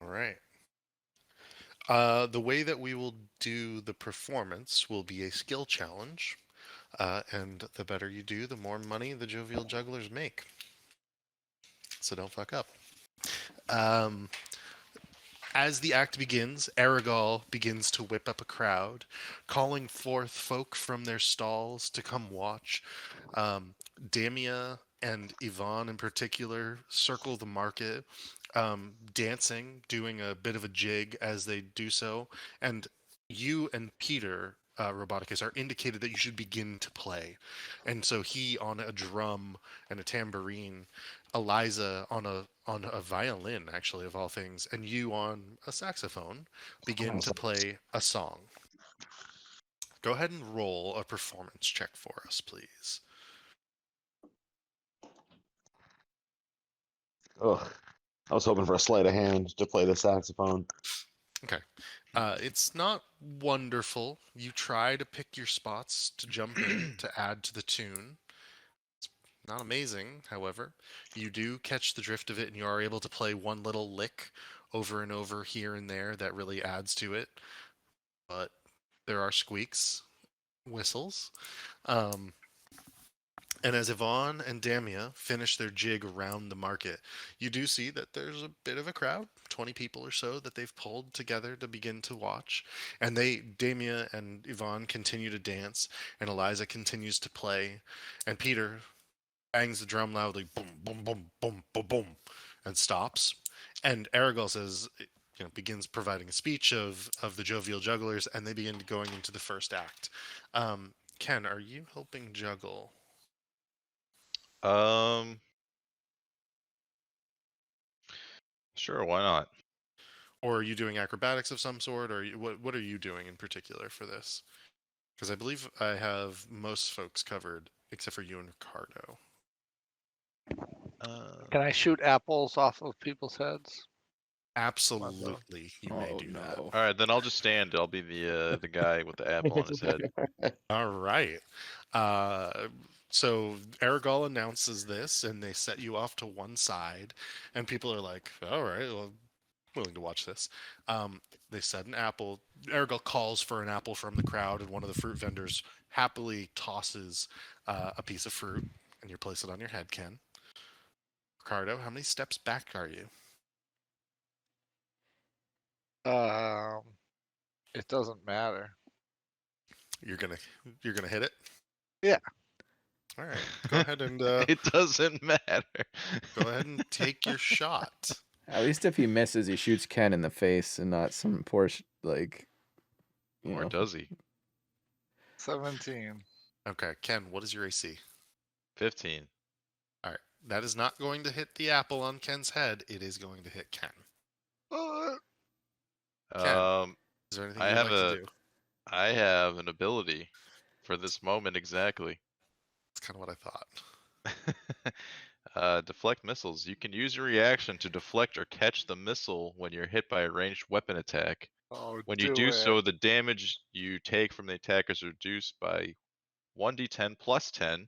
All right. The way that we will do the performance will be a skill challenge. And the better you do, the more money the jovial jugglers make. So don't fuck up. As the act begins, Aragol begins to whip up a crowd, calling forth folk from their stalls to come watch. Damia and Yvonne, in particular, circle the market, dancing, doing a bit of a jig as they do so. And you and Peter, Roboticus, are indicated that you should begin to play. And so he on a drum and a tambourine, Eliza on a violin, actually, of all things, and you on a saxophone begin to play a song. Go ahead and roll a performance check for us, please. Ugh. I was hoping for a sleight of hand to play the saxophone. Okay. It's not wonderful. You try to pick your spots to jump in to add to the tune. It's not amazing, however. You do catch the drift of it, and you are able to play one little lick over and over here and there that really adds to it. But there are squeaks, whistles. And as Yvonne and Damia finish their jig around the market, you do see that there's a bit of a crowd, 20 people or so, that they've pulled together to begin to watch. And Damia and Yvonne continue to dance, and Eliza continues to play. And Peter bangs the drum loudly, boom, boom, boom, boom, boom, boom, and stops. And Aragol says, begins providing a speech of the jovial jugglers, and they begin going into the first act. Ken, are you helping juggle? Sure, why not? Or are you doing acrobatics of some sort, or what are you doing in particular for this? Because I believe I have most folks covered, except for you and Ricardo. Can I shoot apples off of people's heads? Absolutely, you may do that. All right, then I'll just stand. I'll be the guy with the apple on his head. All right. So Aragol announces this, and they set you off to one side, and people are like, "All right, well, willing to watch this." They set an apple. Aragol calls for an apple from the crowd, and one of the fruit vendors happily tosses a piece of fruit, and you place it on your head, Ken. Ricardo, how many steps back are you? It doesn't matter. You're gonna hit it? Yeah. All right. Go ahead and It doesn't matter. go ahead and take your shot. At least if he misses, he shoots Ken in the face and not some poor Or does he? 17. Okay, Ken, what is your AC? 15. All right. That is not going to hit the apple on Ken's head. It is going to hit Ken. Ken, is there anything you'd like to do? I have an ability for this moment exactly. That's kind of what I thought. Deflect missiles. You can use your reaction to deflect or catch the missile when you're hit by a ranged weapon attack. Oh, When you do so, the damage you take from the attack is reduced by 1d10 plus 10.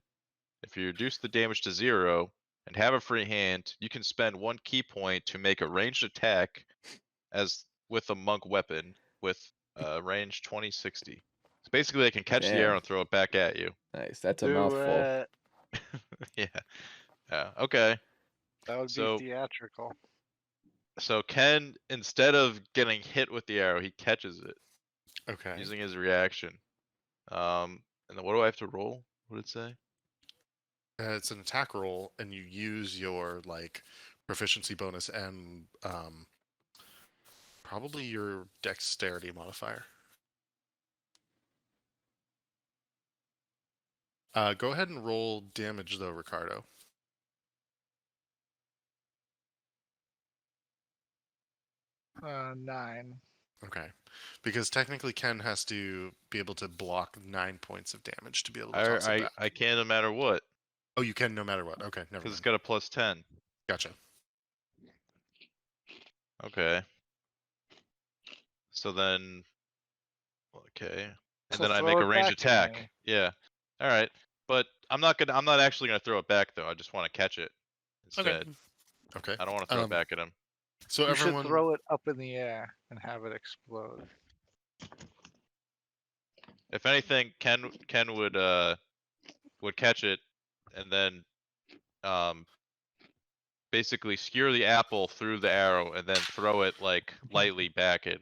If you reduce the damage to 0 and have a free hand, you can spend 1 key point to make a ranged attack as with a monk weapon with range 2060. So basically, I can catch the arrow and throw it back at you. Nice. That's a mouthful. Yeah. Yeah. Okay. That would be theatrical. So Ken, instead of getting hit with the arrow, he catches it. Okay. Using his reaction. And then what do I have to roll? What did it say? It's an attack roll, and you use your proficiency bonus and probably your dexterity modifier. Go ahead and roll damage though, Ricardo. Uh, 9. Okay. Because technically Ken has to be able to block 9 points of damage to be able to toss it back. I can no matter what. Oh, you can no matter what. Okay, never mind. Because it's got a plus 10. Gotcha. Okay. So then, okay, and So then I throw make a it range back at attack. me. Yeah. All right. But I'm not actually gonna throw it back though. I just want to catch it Okay. instead. Okay. I don't want to throw it back at him. So You should everyone, throw it up in the air and have it explode. If anything, Ken would catch it, and then basically skewer the apple through the arrow, and then throw it like lightly back at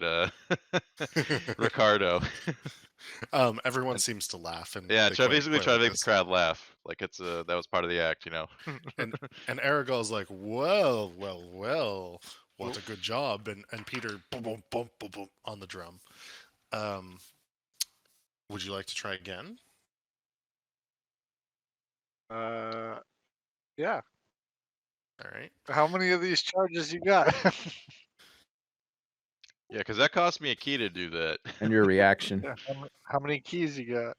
Ricardo. everyone And- seems to laugh, and Yeah, they basically quite try to like make the this. crowd laugh, like it's that was part of the act, you know. And Aragorn's like, well, well, well, what a good job, and Peter boom, boom, boom, boom, boom, on the drum. Would you like to try again? Yeah. All right. How many of these charges you got? Yeah, because that cost me a key to do that. And your reaction. Yeah, how many keys you got?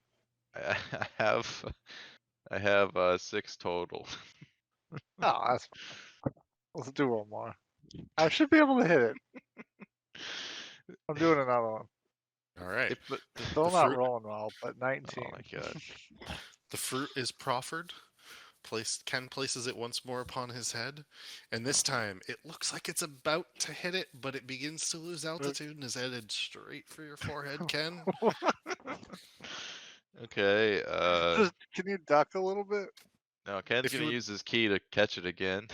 I have 6 total. Oh, that's fine. Let's do one more. I should be able to hit it. I'm doing another one. All right. But Still The not fruit- rolling well, but 19. oh my god. The fruit is proffered. Ken places it once more upon his head, and this time it looks like it's about to hit it, but it begins to lose altitude and is headed straight for your forehead, Ken. Okay, Just, can you duck a little bit? now Ken's If you gonna would- use his key to catch it again.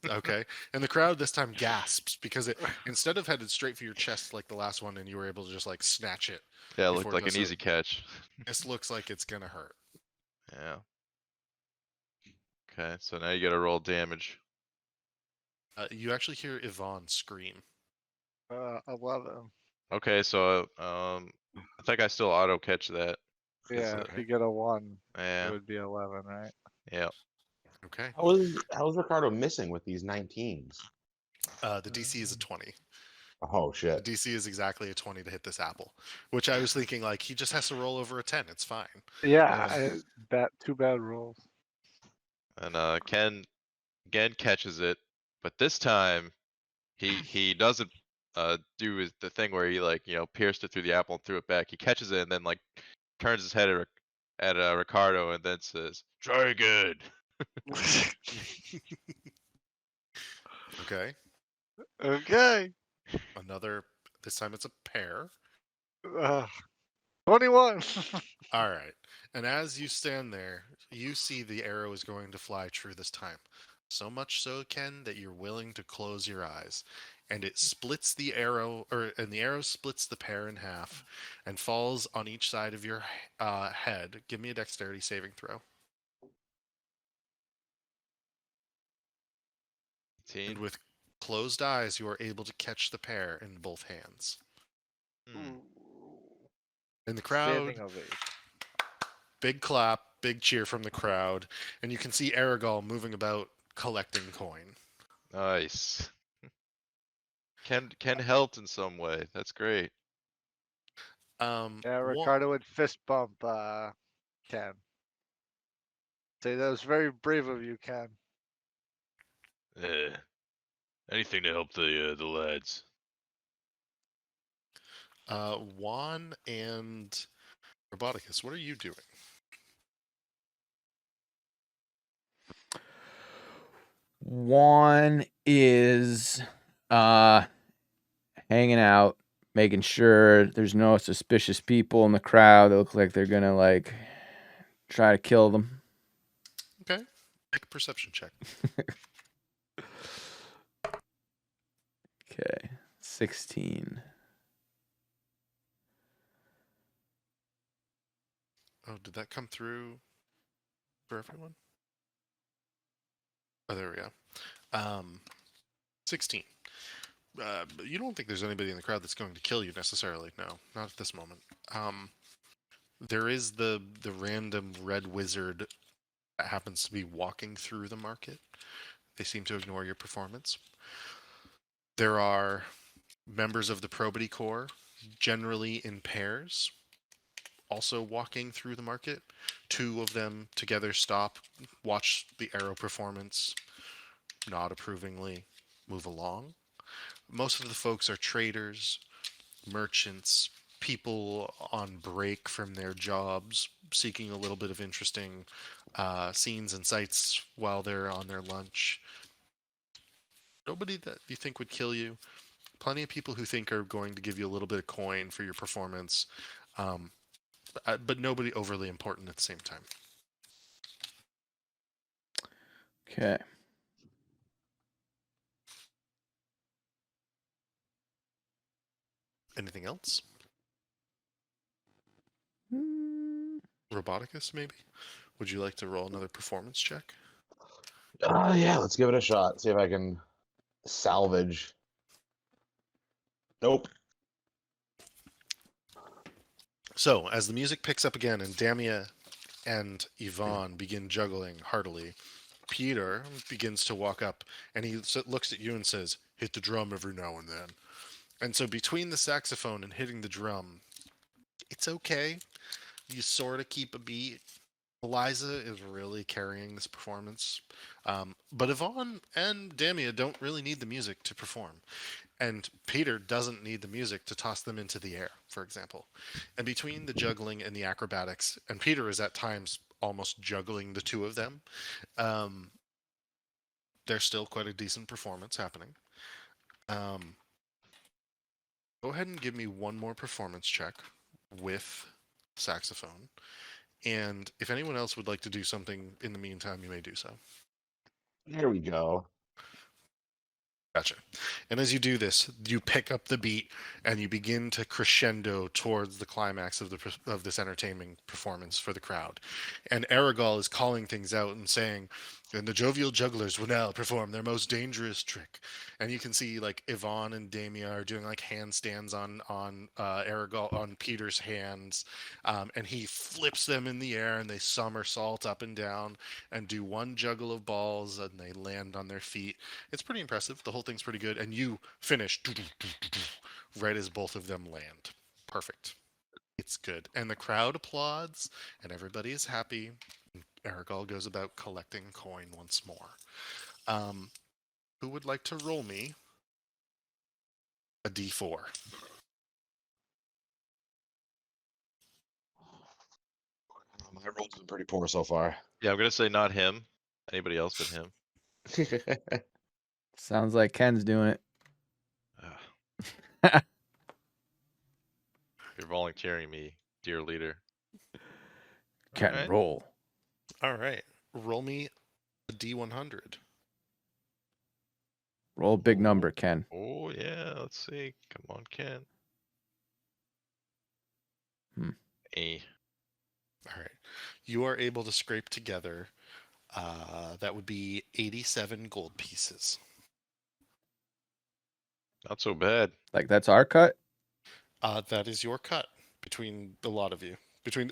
Okay. And the crowd this time gasps because it, instead of headed straight for your chest like the last one, and you were able to just like snatch it, Yeah, it before looked it like does an it. easy catch. This looks like it's gonna hurt. Yeah. Okay, so now you gotta roll damage. You actually hear Yvonne scream. 11. Okay, so I think I still auto catch that. Yeah, it- if you get a 1, it Yeah, would be 11, right? yeah. Okay. How's Ricardo missing with these 19s? The DC is a 20. Oh The shit. DC is exactly a 20 to hit this apple, which I was thinking like he just has to roll over a 10. It's fine. Yeah, two bad rolls. And Ken again catches it, but this time he doesn't do the thing where he like pierced it through the apple and threw it back. He catches it and then like turns his head at Ricardo and then says, "Try again." Okay. Okay. Another. This time it's a pair. 21. All right. And as you stand there, you see the arrow is going to fly true this time. So much so, Ken, that you're willing to close your eyes. And it splits the arrow, and the arrow splits the pear in half and falls on each side of your head. Give me a dexterity saving throw. 18. And with closed eyes, you are able to catch the pear in both hands. Hmm. In the crowd, Standing ovation. big clap, big cheer from the crowd, and you can see Aragorn moving about collecting coin. Nice. Ken helped in some way. That's great. Yeah, Wa- Ricardo would fist bump Ken. Say that was very brave of you, Ken. Anything to help the lads. Juan and Roboticus, what are you doing? Juan is hanging out, making sure there's no suspicious people in the crowd that look like they're gonna like try to kill them. Okay, make a perception check. Okay, 16. Oh, did that come through for everyone? Oh, there we go. 16. You don't think there's anybody in the crowd that's going to kill you necessarily? No, not at this moment. There is the random red wizard that happens to be walking through the market. They seem to ignore your performance. There are members of the probity corps, generally in pairs, also walking through the market. 2 of them together stop, watch the arrow performance, nod approvingly, move along. Most of the folks are traders, merchants, people on break from their jobs, seeking a little bit of interesting scenes and sights while they're on their lunch. Nobody that you think would kill you. Plenty of people who think are going to give you a little bit of coin for your performance, but nobody overly important at the same time. Okay. Anything else? Mm, Roboticus, maybe? Would you like to roll another performance check? Yeah, let's give it a shot. See if I can salvage. Nope. So, as the music picks up again and Damia and Yvonne begin juggling heartily, Peter begins to walk up and he looks at you and says, "Hit the drum every now and then." And so, between the saxophone and hitting the drum, it's okay. You sort of keep a beat. Eliza is really carrying this performance. But Yvonne and Damia don't really need the music to perform. And Peter doesn't need the music to toss them into the air, for example. And between the juggling and the acrobatics, and Peter is at times almost juggling the two of them, there's still quite a decent performance happening. Go ahead and give me one more performance check with saxophone. And if anyone else would like to do something in the meantime, you may do so. There we go. Gotcha. And as you do this, you pick up the beat and you begin to crescendo towards the climax of this entertaining performance for the crowd. And Aragol is calling things out and saying, "And the jovial jugglers will now perform their most dangerous trick." And you can see like Yvonne and Damia are doing like handstands on Aragol on Peter's hands, and he flips them in the air and they somersault up and down and do one juggle of balls and they land on their feet. It's pretty impressive. The whole thing's pretty good. And you finish right as both of them land. Perfect. It's good. And the crowd applauds and everybody is happy. Aragol goes about collecting coin once more. Who would like to roll me a d4? My roll's been pretty poor so far. Yeah, I'm gonna say not him. Anybody else but him. sounds like Ken's doing it. You're volunteering me, dear leader. Ken, Alright. roll. All right. Roll me a d100. Roll a big number, Ken. Oh yeah, let's see. Come on, Ken. Hmm. All right. You are able to scrape together, that would be 87 gold pieces. Not so bad. Like that's our cut? That is your cut between a lot of you.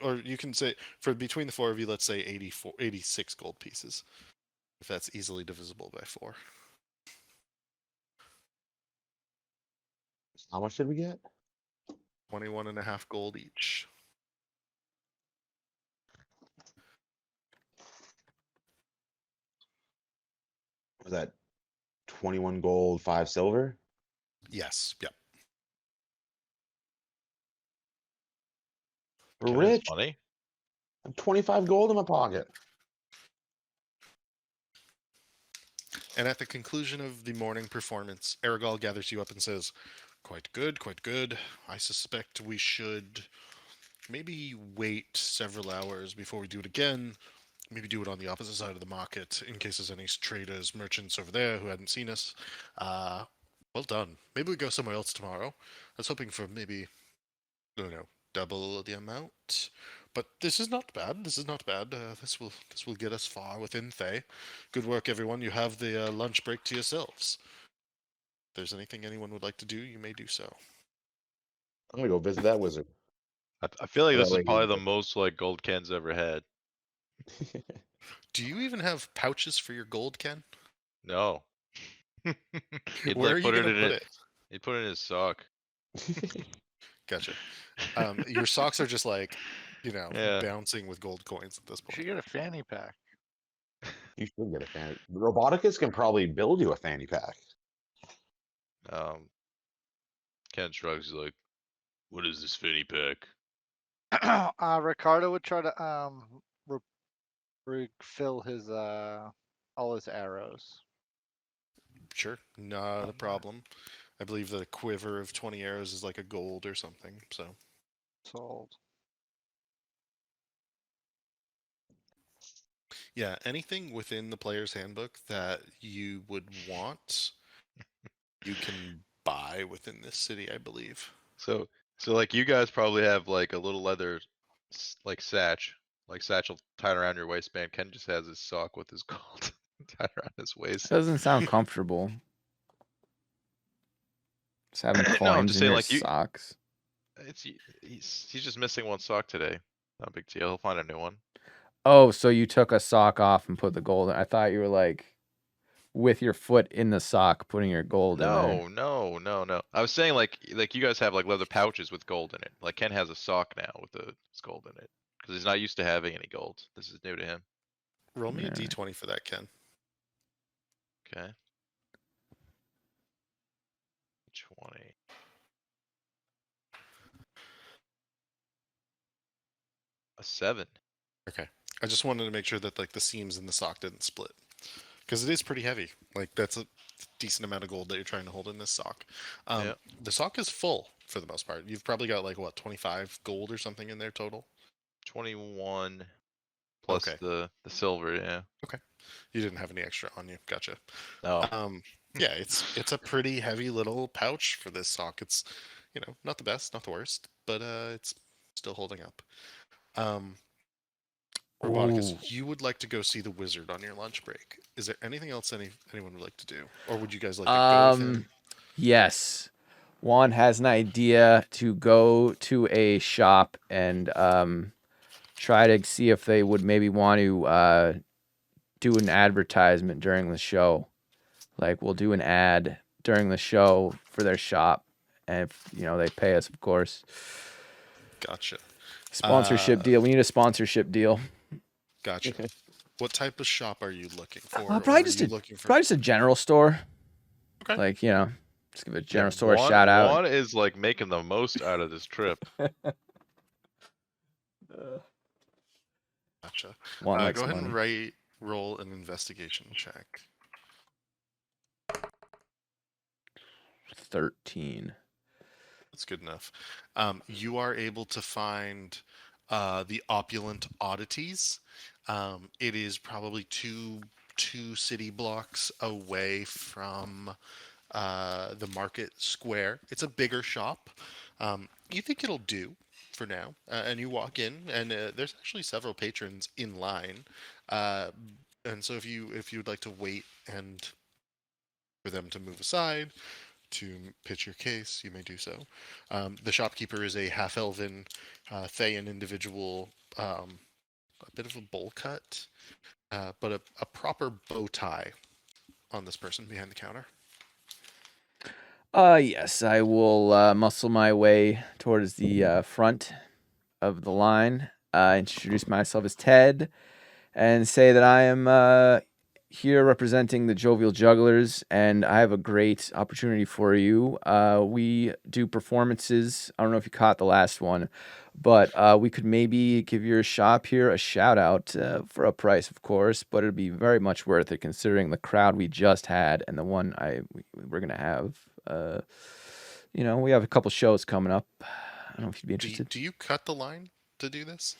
Or you can say, between the four of you, let's say 86 gold pieces. If that's easily divisible by 4. How much did we get? 21.5 gold each. Was that 21 gold, 5 silver? Yes. Yep. We're Ken is rich. funny. I have 25 gold in my pocket. And at the conclusion of the morning performance, Aragol gathers you up and says, "Quite good, quite good. I suspect we should maybe wait several hours before we do it again. Maybe do it on the opposite side of the market in case there's any traders, merchants over there who hadn't seen us. Well done. Maybe we go somewhere else tomorrow. I was hoping for maybe, I don't know, double the amount. But this is not bad. This is not bad. This will get us far within Thay. Good work, everyone. You have the lunch break to yourselves. If there's anything anyone would like to do, you may do so." I'm gonna go visit that wizard. I feel like That this is way probably he's the most like gold Ken's ever had. Do you even have pouches for your gold, Ken? No. He'd Where are like you put it going to in put it. it? He'd put it in his sock. Gotcha. Your socks are just like, Yeah. bouncing with gold coins at this You should point. get a fanny pack. You should get a fanny. Roboticus can probably build you a fanny pack. Ken shrugs. He's like, What is this fanny pack? Ricardo would try to refill his all his arrows. Sure, not a that. problem. I believe that a quiver of 20 arrows is like a gold or something. So Sold. yeah, anything within the player's handbook that you would want, you can buy within this city, I believe. So like you guys probably have like a little leather like satchel tied around your waistband. Ken just has his sock with his gold tied around his It waist. doesn't sound comfortable. Just having No, I'm coins just in saying your like you. socks. He's just missing one sock today. Not a big deal. He'll find a new one. Oh, so you took a sock off and put the gold in. I thought you were like with your foot in the sock, putting your gold in there. No. I was saying like you guys have like leather pouches with gold in it. Like Ken has a sock now with his gold in it because he's not used to having any gold. This is new to him. Roll me a Yeah. d20 for that, Ken. Okay. 20. A 7. Okay. I just wanted to make sure that like the seams in the sock didn't split. Because it is pretty heavy. Like that's a decent amount of gold that you're trying to hold in this sock. Yeah. The sock is full for the most part. You've probably got like what 25 gold or something in there total. 21 plus Okay. the silver. Yeah. You didn't have any extra on you. Gotcha. Oh. Yeah, it's a pretty heavy little pouch for this sock. It's not the best, not the worst, but it's still holding up. Roboticus, Ooh. you would like to go see the wizard on your lunch break. Is there anything else anyone would like to do? Or would you guys like to go with him? Yes. Juan has an idea to go to a shop and try to see if they would maybe want to do an advertisement during the show. Like we'll do an ad during the show for their shop, and if they pay us, of course. Gotcha. Sponsorship deal. We need a sponsorship deal. Gotcha. What type of shop are you looking for? Probably just a general store. Okay. Like just give a general store a shout out. Juan is like making the most out of this trip. Gotcha. Juan likes go ahead money. and roll an investigation check. 13. That's good enough. You are able to find the opulent oddities. It is probably two city blocks away from the market square. It's a bigger shop. You think it'll do for now, and you walk in, and there's actually several patrons in line. And so if you'd like to wait and for them to move aside to pitch your case, you may do so. The shopkeeper is a half-elven Thayan individual, a bit of a bowl cut, but a proper bow tie on this person behind the counter. Yes, I will muscle my way towards the front of the line, introduce myself as Ted, and say that I am here representing the Jovial Jugglers, and I have a great opportunity for you. We do performances. I don't know if you caught the last one, but we could maybe give your shop here a shout out for a price, of course, but it'd be very much worth it considering the crowd we just had and the one we're gonna have. We have a couple shows coming up. I don't know if you'd be interested. Do you cut the line to do this?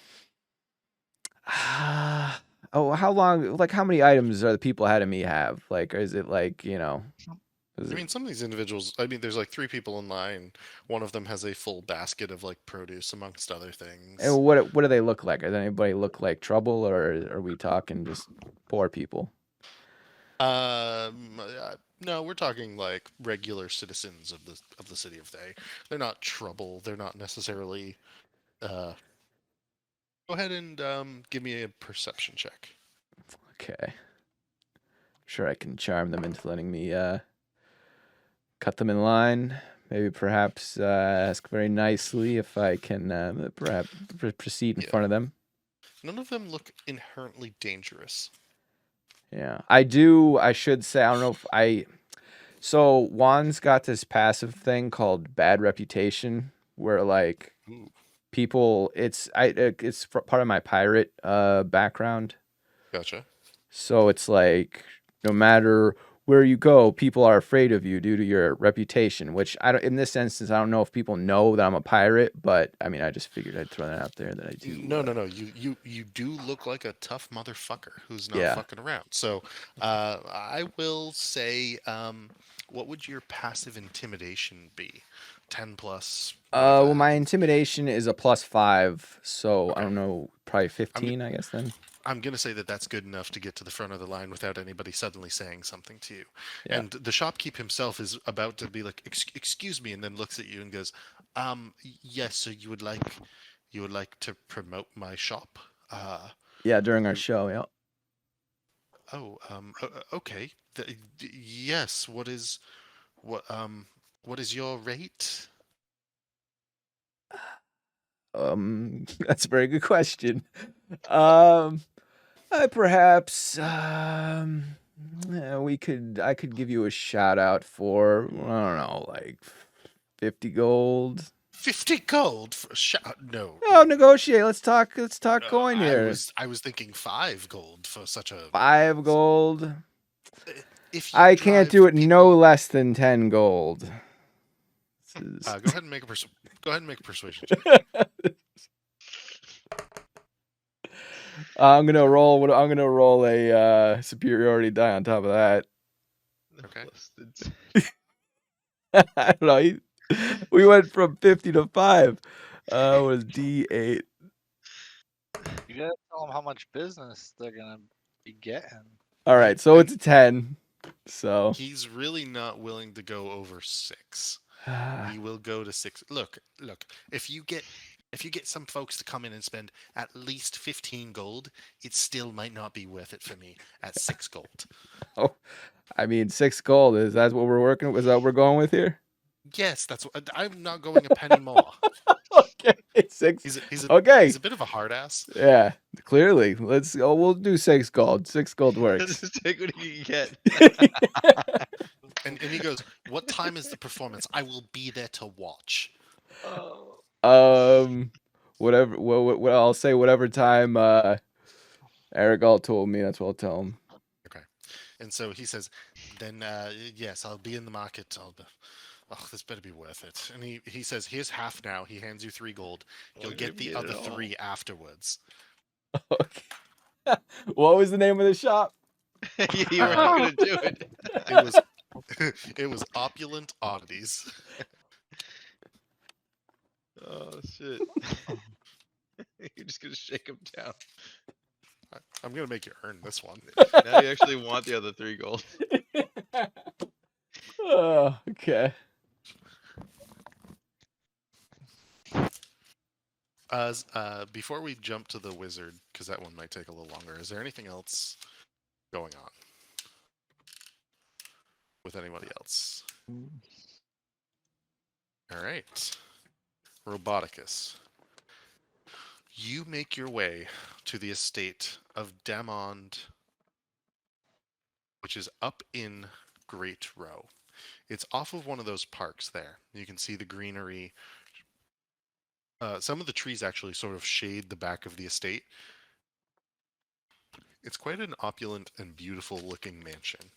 Oh, how long? Like, how many items are the people ahead of me have? Like, is it like I mean, some of these individuals. I mean, there's like 3 people in line. One of them has a full basket of like produce, amongst other things. And what do they look like? Does anybody look like trouble, or are we talking just poor people? No, we're talking like regular citizens of the city of Thay. They're not trouble. They're not necessarily. Go ahead and give me a perception check. Okay. Sure, I can charm them into letting me cut them in line. Maybe perhaps ask very nicely if I can perhaps proceed in front of them. None of them look inherently dangerous. Yeah, I do. I should say, I don't know if so Juan's got this passive thing called bad reputation, where like Ooh, people, it's part of my pirate background. gotcha. So it's like no matter where you go, people are afraid of you due to your reputation. Which I don't. In this instance, I don't know if people know that I'm a pirate, but I mean, I just figured I'd throw that out there that I do. No. You do look like a tough motherfucker who's not Yeah. fucking around. So, I will say, what would your passive intimidation be? 10 plus. What does Well, that my have? intimidation is a +5, so I Okay. don't know, probably I'm 15, I guess then. I'm gonna say that that's good enough to get to the front of the line without anybody suddenly saying something to you. Yeah. And the shopkeep himself is about to be like, "Excuse me," and then looks at you and goes, yes. So you would like to promote my shop? Yeah, during our You show. Yeah. okay. Yes. What is your rate? That's a very good question. Perhaps I could give you a shout out for, I don't know, like 50 gold. 50 gold for a shot? No. Oh, negotiate. Let's talk coin I here. was thinking 5 gold for such a 5 gold. If you I can't drive do it no people, less than 10 gold. This go ahead and make a persuasion check. I'm gonna roll a superiority die on top of that. Okay. Less than I don't know. We went from 50 to 5. Was D8. You gotta tell them how much business they're gonna be getting. All right, so it's a 10. So He's really not willing to go over 6. He will go to 6. Look. If you get some folks to come in and spend at least 15 gold, it still might not be worth it for me at 6 gold. oh, I mean 6 gold, is that what we're working with? Is that what we're going with here? Yes, that's what I'm not going a penny more. Okay, 6. Okay. He's a bit of a hard ass. Yeah, clearly. We'll do 6 gold. 6 gold works. Just take what you can get. And he goes, "What time is the performance? I will be there to watch." Whatever. Well, I'll say whatever time Aragalt told me. That's what I'll tell him. Okay. And so he says, "Then yes, I'll be in the market. Oh, this better be worth it." And he says, "Here's half now." He hands you 3 gold. You'll get the other 3 afterwards. Okay. What was the name of the shop? You were not gonna do it. It was Opulent Oddities. Oh shit! You're just gonna shake him down. I'm gonna make you earn this one. Now you actually want the other 3 gold. Oh, okay. Before we jump to the wizard, because that one might take a little longer, is there anything else going on with anybody else? All right, Roboticus. You make your way to the estate of Damond, which is up in Great Row. It's off of one of those parks there. You can see the greenery. Some of the trees actually sort of shade the back of the estate. It's quite an opulent and beautiful looking mansion.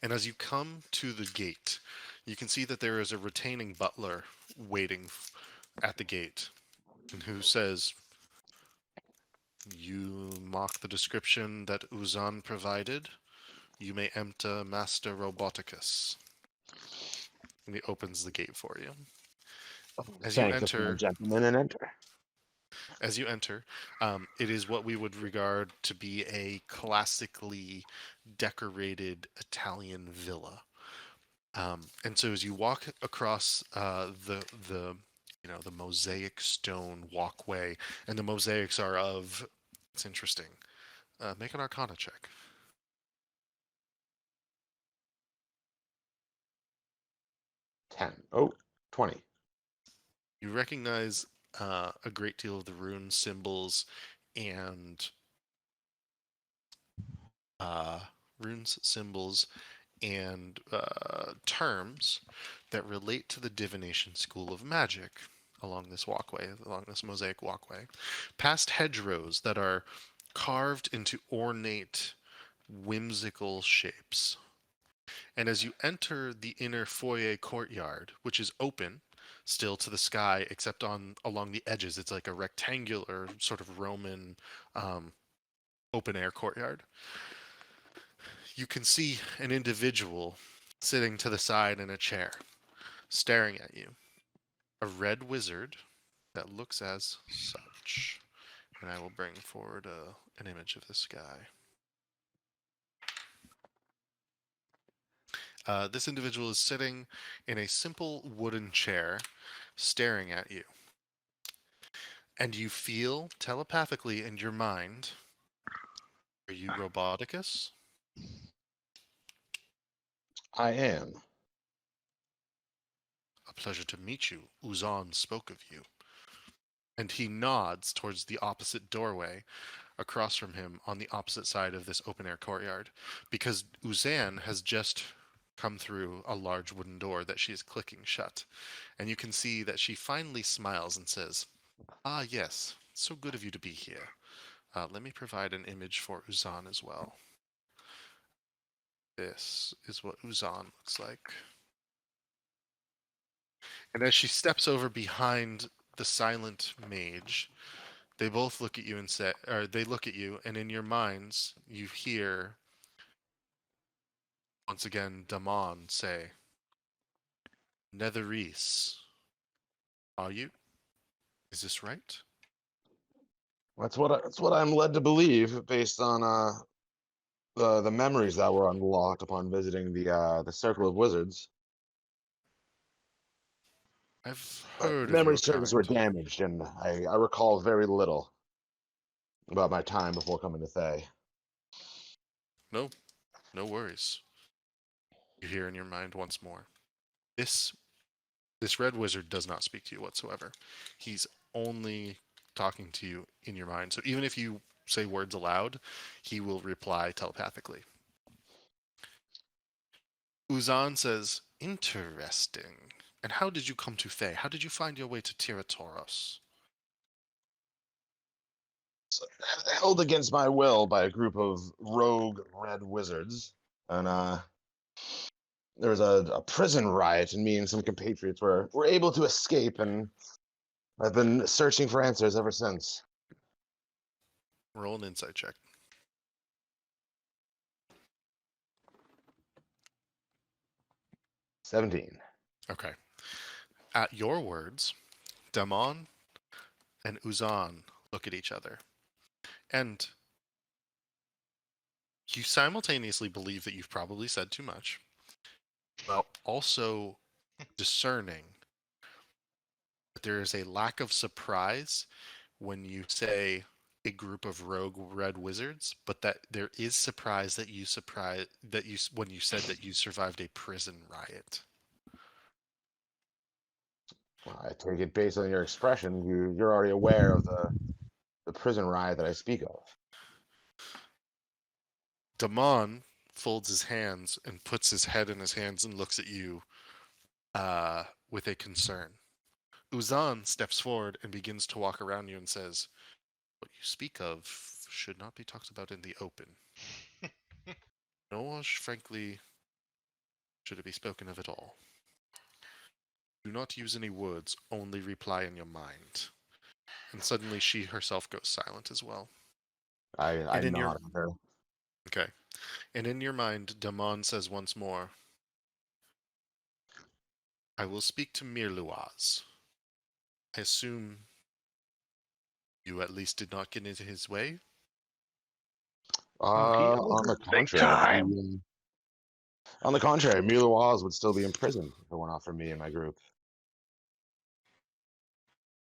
And as you come to the gate, you can see that there is a retaining butler waiting at the gate, and who says, "You mark the description that Uzan provided. You may enter Master Roboticus." And he opens the gate for you. As you enter, gentlemen, and enter. As you enter, it is what we would regard to be a classically decorated Italian villa. And so as you walk across the mosaic stone walkway, and the mosaics are of, it's interesting. Make an Arcana check. 10. Oh, 20. You recognize a great deal of the rune symbols and and terms that relate to the divination school of magic along this walkway, along this mosaic walkway, past hedgerows that are carved into ornate, whimsical shapes. And as you enter the inner foyer courtyard, which is open still to the sky, except along the edges, it's like a rectangular sort of Roman open air courtyard. You can see an individual sitting to the side in a chair, staring at you. A red wizard that looks as such. And I will bring forward an image of this guy. This individual is sitting in a simple wooden chair, staring at you. And you feel telepathically in your mind, are you Roboticus? I am. A pleasure to meet you. Uzan spoke of you. And he nods towards the opposite doorway across from him on the opposite side of this open air courtyard, because Uzan has just come through a large wooden door that she is clicking shut. And you can see that she finally smiles and says, "Ah, yes, so good of you to be here. Let me provide an image for Uzan as well." This is what Uzan looks like. And as she steps over behind the silent mage, they both look at you and say, or they look at you, and in your minds, you hear once again Damon say, "Netherese, are you? Is this right?" That's what I'm led to believe based on the memories that were unlocked upon visiting the Circle of Wizards. I've But heard of memory your circuits were kind. damaged, and I recall very little about my time before coming to Thay. No, no worries. You hear in your mind once more. This red wizard does not speak to you whatsoever. He's only talking to you in your mind. So even if you say words aloud, he will reply telepathically. Uzan says, "Interesting. And how did you come to Thay? How did you find your way to Tiratoros?" Held against my will by a group of rogue red wizards, and there was a prison riot, and me and some compatriots were able to escape, and I've been searching for answers ever since. Roll an insight check. 17. Okay. At your words, Damon and Uzan look at each other. And you simultaneously believe that you've probably said too much, while also discerning that there is a lack of surprise when you say a group of rogue red wizards, but that there is surprise that you when you said that you survived a prison riot. I take it based on your expression, you're already aware of the prison riot that I speak of. Damon folds his hands and puts his head in his hands and looks at you with a concern. Uzan steps forward and begins to walk around you and says, "What you speak of should not be talked about in the open. Nor, frankly, should it be spoken of at all. Do not use any words, only reply in your mind." And suddenly she herself goes silent as well. I And in your nod at her. okay. And in your mind, Damon says once more, "I will speak to Mirluaz. I assume you at least did not get into his way?" On the Big contrary, time. on the contrary, Mila Waz would still be in prison if it were not for me and my group.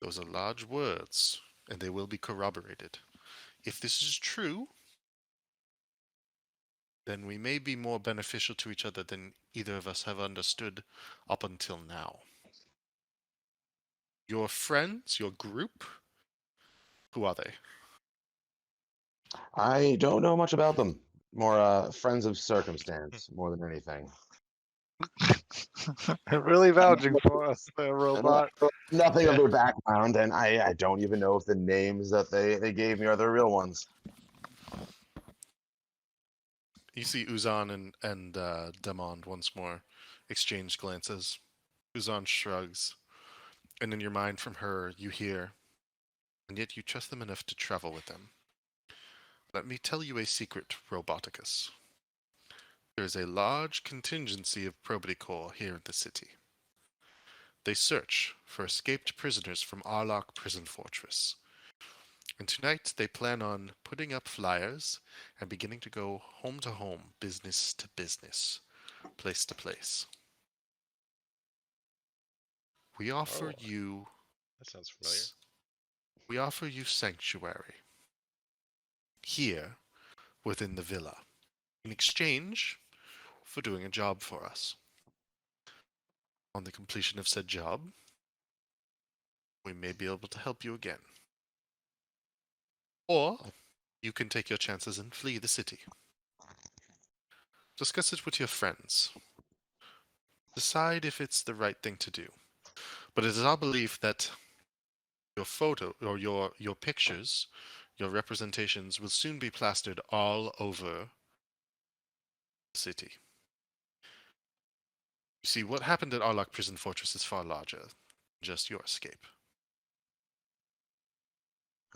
Those are large words, and they will be corroborated. If this is true, then we may be more beneficial to each other than either of us have understood up until now. Your friends, your group, who are they? I don't know much about them. more friends of circumstance more than anything. Really vouching for us, the robot. Nothing of Yeah. their background, and I don't even know if the names that they gave me are the real ones. You see Uzan and Demond once more exchange glances. Uzan shrugs, and in your mind from her you hear, and yet you trust them enough to travel with them. Let me tell you a secret, Roboticus. There is a large contingency of probity corps here in the city. They search for escaped prisoners from Arlock Prison Fortress. And tonight they plan on putting up flyers and beginning to go home to home, business to business, place to place. We offer Oh, you that sounds familiar. we offer you sanctuary here within the villa in exchange for doing a job for us. On the completion of said job, we may be able to help you again. Or you can take your chances and flee the city. Discuss it with your friends. Decide if it's the right thing to do. But it is our belief that your photo or your pictures, your representations will soon be plastered all over the city. You see, what happened at Arlock Prison Fortress is far larger than just your escape.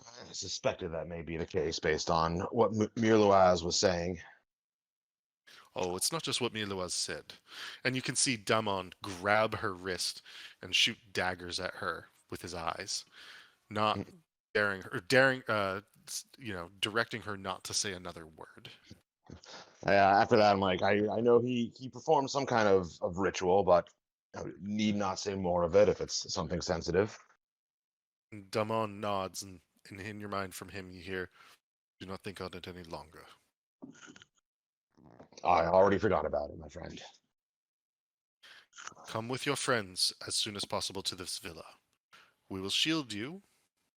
I suspected that may be the case based on what Mirloaz was saying. Oh, it's not just what Miloaz said. And you can see Damon grab her wrist and shoot daggers at her with his eyes, not directing her not to say another word. After that, I'm like, I know he performed some kind of ritual, but need not say more of it if it's something sensitive. And Damon nods, and in your mind from him you hear, do not think on it any longer. I already forgot about it, my friend. Come with your friends as soon as possible to this villa. We will shield you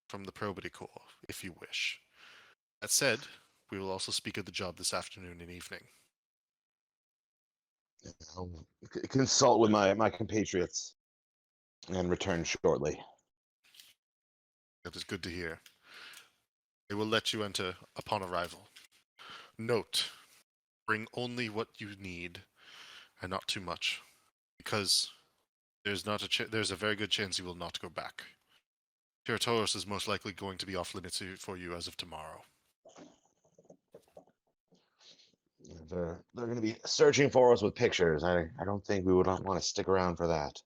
from the probity corps, if you wish. That said, we will also speak of the job this afternoon and evening. I'll consult with my compatriots and return shortly. That is good to hear. They will let you enter upon arrival. Note, bring only what you need, and not too much, because there's a very good chance you will not go back. Tiratoros is most likely going to be off limits for you as of tomorrow. They're going to be searching for us with pictures. I don't think we would want to stick around for that.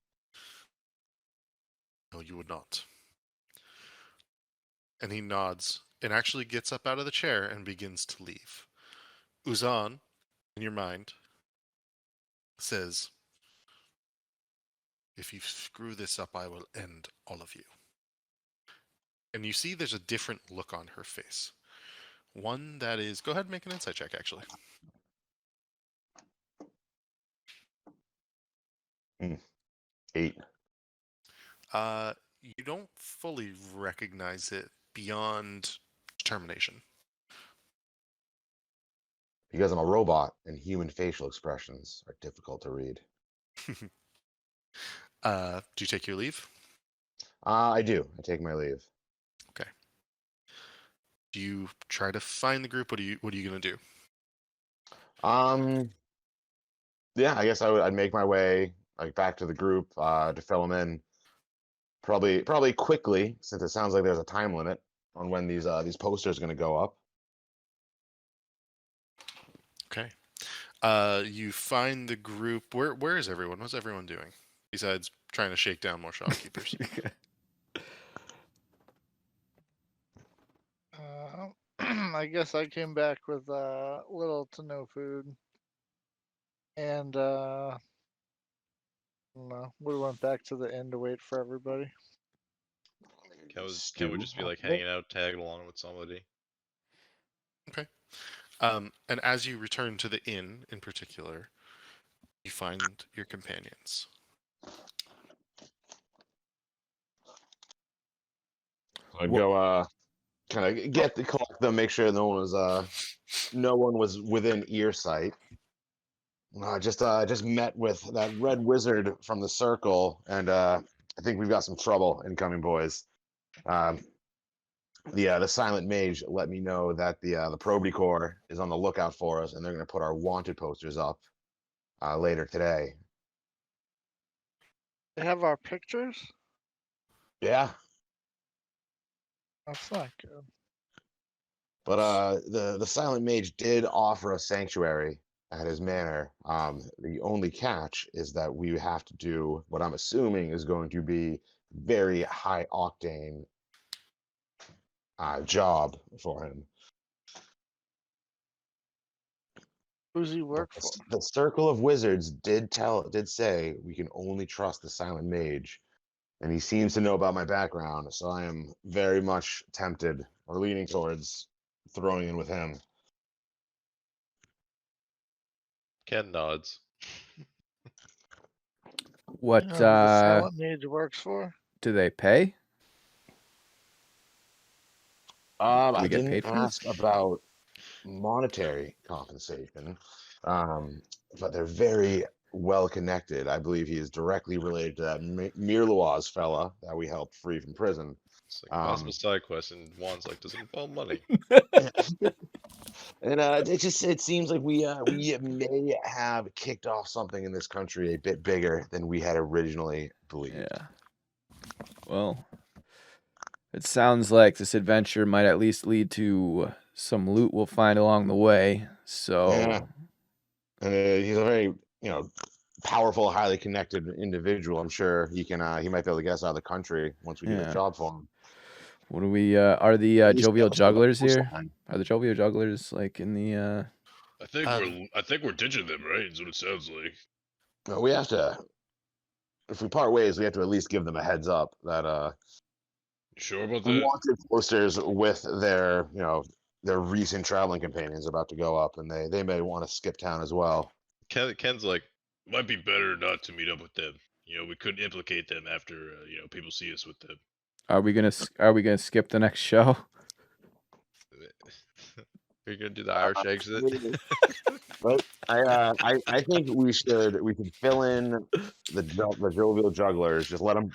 No, you would not. And he nods and actually gets up out of the chair and begins to leave. Uzan, in your mind, says, if you screw this up, I will end all of you. And you see there's a different look on her face. One that is... Go ahead and make an insight check, actually. 8. You don't fully recognize it beyond determination. Because I'm a robot and human facial expressions are difficult to read. Do you take your leave? I do. I take my leave. Okay. Do you try to find the group? What are you gonna do? Yeah, I guess I'd make my way back to the group to fill them in. Probably quickly, since it sounds like there's a time limit on when these posters are going to go up. Okay. You find the group. Where is everyone? What's everyone doing besides trying to shake down more shopkeepers? I guess I came back with little to no food, and I don't know. We went back to the inn to wait for everybody. Can we just be like hanging out, tagging along with somebody? Okay. And as you return to the inn, in particular, you find your companions. I'd go kind of collect them, make sure no one was within earsight. Just met with that red wizard from the circle, and I think we've got some trouble incoming, boys. The silent mage let me know that the probity corps is on the lookout for us, and they're going to put our wanted posters up later today. They have our pictures? Yeah, That's not good. but the silent mage did offer a sanctuary at his manor. The only catch is that we have to do what I'm assuming is going to be very high octane job for him. Who's he work for? The Circle of Wizards did say we can only trust the silent mage, and he seems to know about my background, so I am very much tempted or leaning towards throwing in with him. Ken nods. What The silent mage works for? do they pay? I we get didn't paid for this? ask about monetary compensation, but they're very well connected. I believe he is directly related to that Mirloaz fella that we helped free from prison. It's like possible side quest, and Juan's like, does it involve money? And it seems like we may have kicked off something in this country a bit bigger than we had originally believed. Yeah. Well, it sounds like this adventure might at least lead to some loot we'll find along the way. So, Yeah. And he's a very powerful, highly connected individual. I'm sure he might be able to get us out of the country once we do the job for him. what do we? Are the jovial jugglers here? Coastline. Are the jovial jugglers like in the? I think we're ditching them, right? Is what it sounds like. No, we have to. If we part ways, we have to at least give them a heads up that You sure about the that? wanted posters with their their recent traveling companions about to go up, and they may want to skip town as well. Ken's like, Might be better not to meet up with them. We couldn't implicate them after people see us with them. Are we gonna skip the next show? you're gonna do the Irish exit. But I think we should fill in the jovial jugglers. Just let them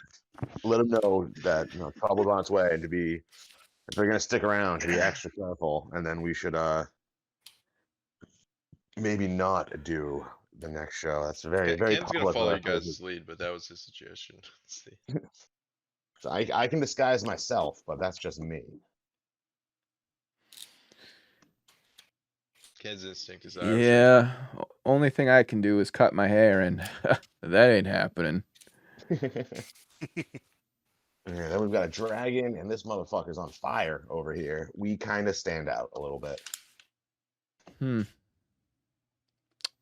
know that trouble's on its way, and if they're gonna stick around, to be extra careful. And then we should maybe not do the next show. That's very Ken's public. gonna follow you guys' lead, but that was his suggestion. Let's see. So I can disguise myself, but that's just me. Ken's instinct is Irish. Yeah. Only thing I can do is cut my hair, and that ain't happening. Yeah, then we've got a dragon, and this motherfucker's on fire over here. We kind of stand out a little bit.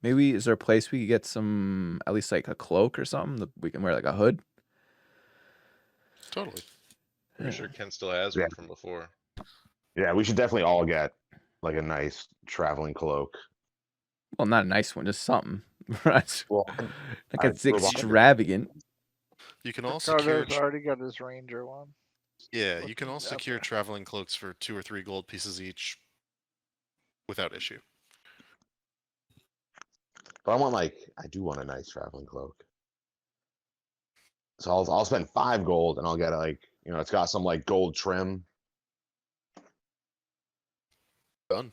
Maybe is there a place we could get some, at least like a cloak or something that we can wear, like a hood? Totally. Pretty sure Ken still has one from before. Yeah, we should definitely all get like a nice traveling cloak. Well, not a nice one, just something. Right? Well, like it's extravagant. You can all Carter's secure. already got his ranger one. Yeah, you can all secure traveling cloaks for 2 or 3 gold pieces each, without issue. But I do want a nice traveling cloak. So I'll spend 5 gold, and I'll get it's got some like gold trim. Done.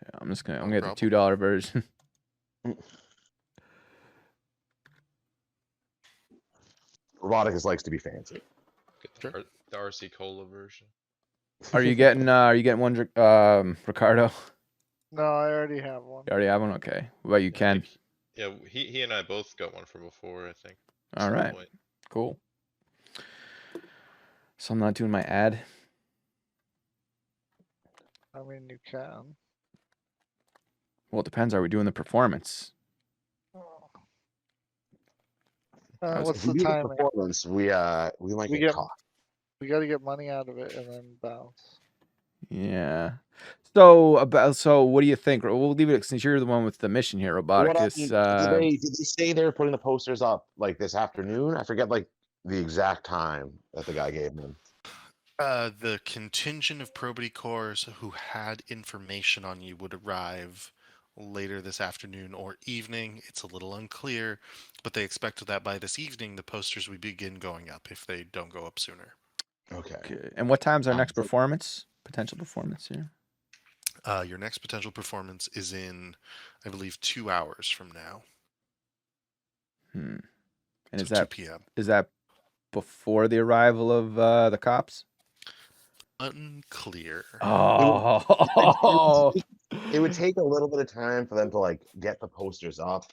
Yeah, I'm gonna get the $2 version. Roboticus likes to be fancy. Get the RC Cola version. Are you getting one, Ricardo? No, I already have one. You already have one? Okay. What about you, Ken? Yeah, he and I both got one from before, I think. All right. Cool. So I'm not doing my ad. I mean, you can. Well, it depends. Are we doing the performance? What's If we the do timing? performance, we might get caught. We got to get money out of it and then bounce. Yeah. So what do you think? We'll leave it since you're the one with the mission here, Roboticus. Did they say they were putting the posters up like this afternoon? I forget the exact time that the guy gave them. The contingent of probity cores who had information on you would arrive later this afternoon or evening. It's a little unclear, but they expect that by this evening the posters will begin going up if they don't go up sooner. Okay. Okay. And what time's our next So- performance? Potential performance here. Your next potential performance is in, I believe, 2 hours from now. And So is that 2 p.m. is that before the arrival of the cops? Unclear. Oh, It would take a little bit of time for them to like get the posters up,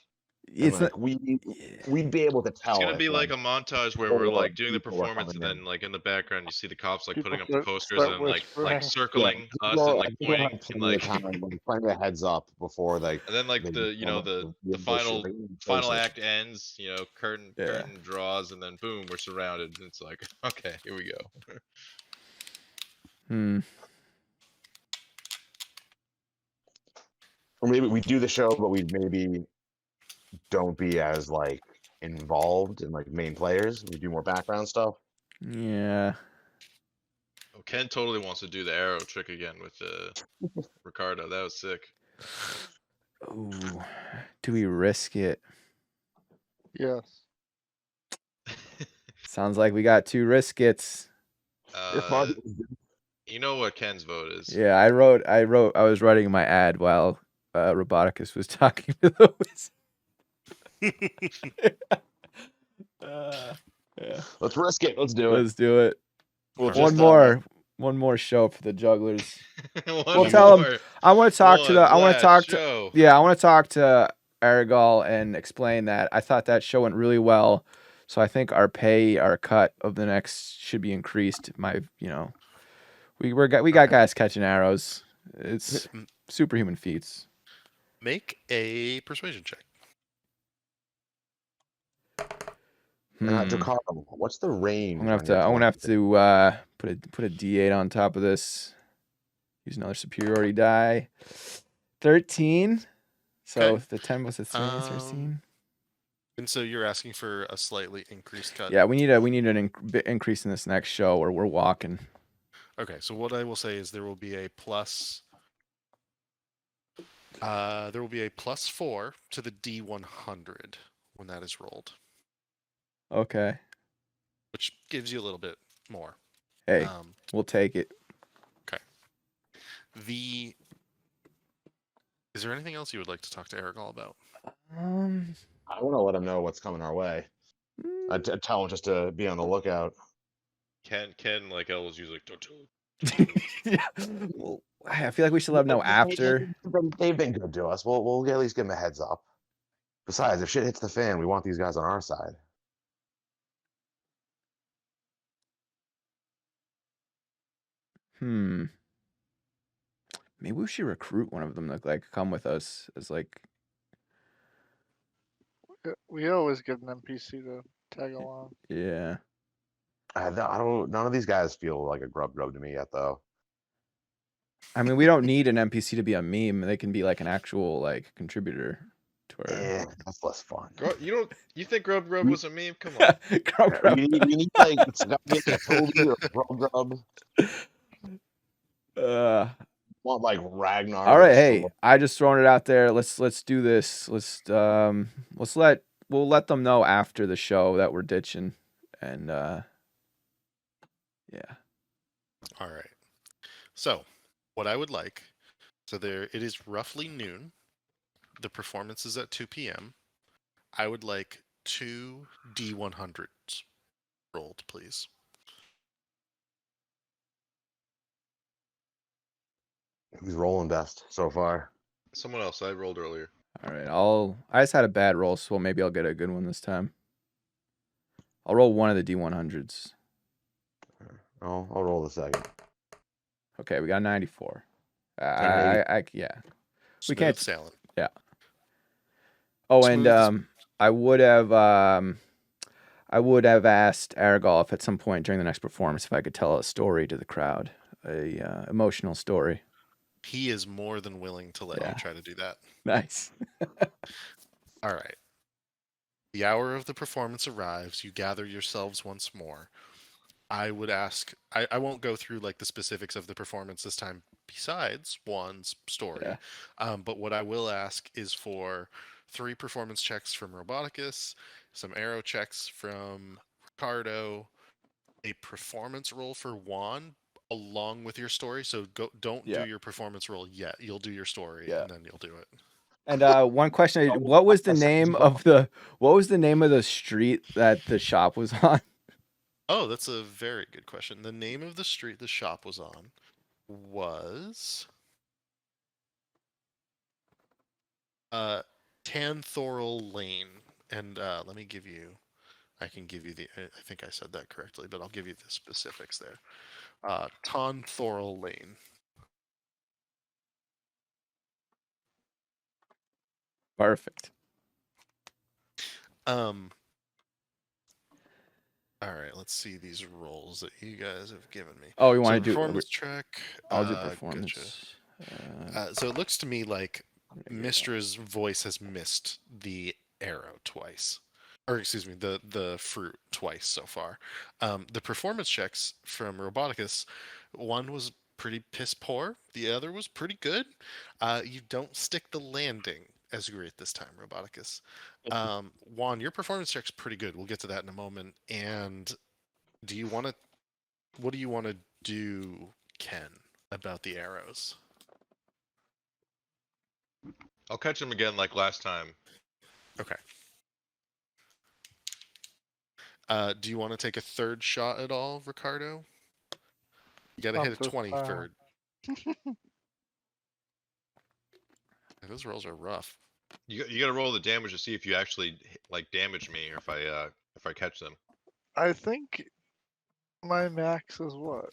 and it's like we'd be able to tell. It's gonna if, be like a montage where more we're like doing the people were performance, and coming in. then like in the background you see the cops like People putting up the posters start and like whispering. circling us People- and I like think we'll pointing have and plenty like of time, like, plenty of heads up before like. and then like they the film it, the the final shooting final places. act ends, curtain draws, and then boom, we're surrounded. And it's like, okay, here we go. Or maybe we do the show, but we maybe don't be as like involved in like main players. We do more background stuff. yeah. Oh, Ken totally wants to do the arrow trick again with Ricardo. That was sick. Ooh, do we risk it? Yes. Sounds like we got 2 riskets. You know what Ken's vote is. Yeah, I was writing my ad while Roboticus was talking to the wizard. Yeah. Let's risk it. Let's do it. Let's do it. We'll One more show for the jugglers. One We'll tell more. them. I want to talk to the. I want to talk to. show. Yeah, I want to talk to Aragal and explain that I thought that show went really well. So I think our cut of the next should be increased. We got guys catching arrows. It's superhuman feats. Make a persuasion check. Ricardo, what's the range? I'm gonna have to put a D8 on top of this. Use another superiority die. 13. So Okay. the 10 plus the 3 is 13. And so you're asking for a slightly increased cut. Yeah, we need an increase in this next show, or we're walking. Okay, so what I will say is there will be a plus. There will be a +4 to the D100 when that is rolled, Okay. which gives you a little bit more. Hey, we'll take it. Okay. Is there anything else you would like to talk to Aragal about? I want to let him know what's coming our way. I tell him just to be on the lookout. Ken like elbows usually Yeah. Well, I feel like we should let them know after. They've been good to us. We'll at least give them a heads up. Besides, if shit hits the fan, we want these guys on our side. Maybe we should recruit one of them to like come with us as like. We always get an NPC to tag along. Yeah. I don't. None of these guys feel like a grub to me yet, though. I mean, we don't need an NPC to be a meme. They can be like an actual like contributor to our. Yeah, that's less fun. You think Grub was a meme? Come on. Grub. We need like Toby or Grub. Want like Ragnar. All right, hey, I just thrown it out there. Let's do this. We'll let them know after the show that we're ditching, and yeah. All right. So, what I would like, it is roughly noon. The performance is at 2 p.m. I would like 2 D100s rolled, please. Who's rolling best so far? Someone else. I rolled earlier. All right, I just had a bad roll, so maybe I'll get a good one this time. I'll roll one of the D100s. I'll roll the second. Okay, we got 94. Okay. Yeah. Smooth can't- sailing. Yeah. Oh, Smooth. and I would have asked Aragal if at some point during the next performance if I could tell a story to the crowd, a emotional story. He is more than willing to let you try to do that. Nice. All right. The hour of the performance arrives. You gather yourselves once more. I would ask. I won't go through like the specifics of the performance this time. Besides Juan's story, Yeah. but what I will ask is for 3 performance checks from Roboticus, some arrow checks from Ricardo, a performance roll for Juan along with your story. So don't do your performance roll yet. You'll do your story and then you'll do it. And one question: what was the name of the street that the shop was on? Oh, that's a very good question. The name of the street the shop was on was Tanthorol Lane. And let me give you. I can give you the. I think I said that correctly, but I'll give you the specifics there. Tanthorol Lane. Perfect. All right, let's see these rolls that you guys have given me. Oh, you want to do performance track? I'll do performance. Gotcha. So it looks to me like Mistra's voice has missed the arrow twice, or excuse me, the fruit twice so far. The performance checks from Roboticus, one was pretty piss poor, the other was pretty good. You don't stick the landing as great this time, Roboticus. Juan, your performance check's pretty good. We'll get to that in a moment. And do you want to? What do you want to do, Ken, about the arrows? I'll catch him again like last time. Okay. Do you want to take a third shot at all, Ricardo? You gotta hit a 20 for. Those rolls are rough. You gotta roll the damage to see if you actually like damage me, or if I catch them. I think my max is what?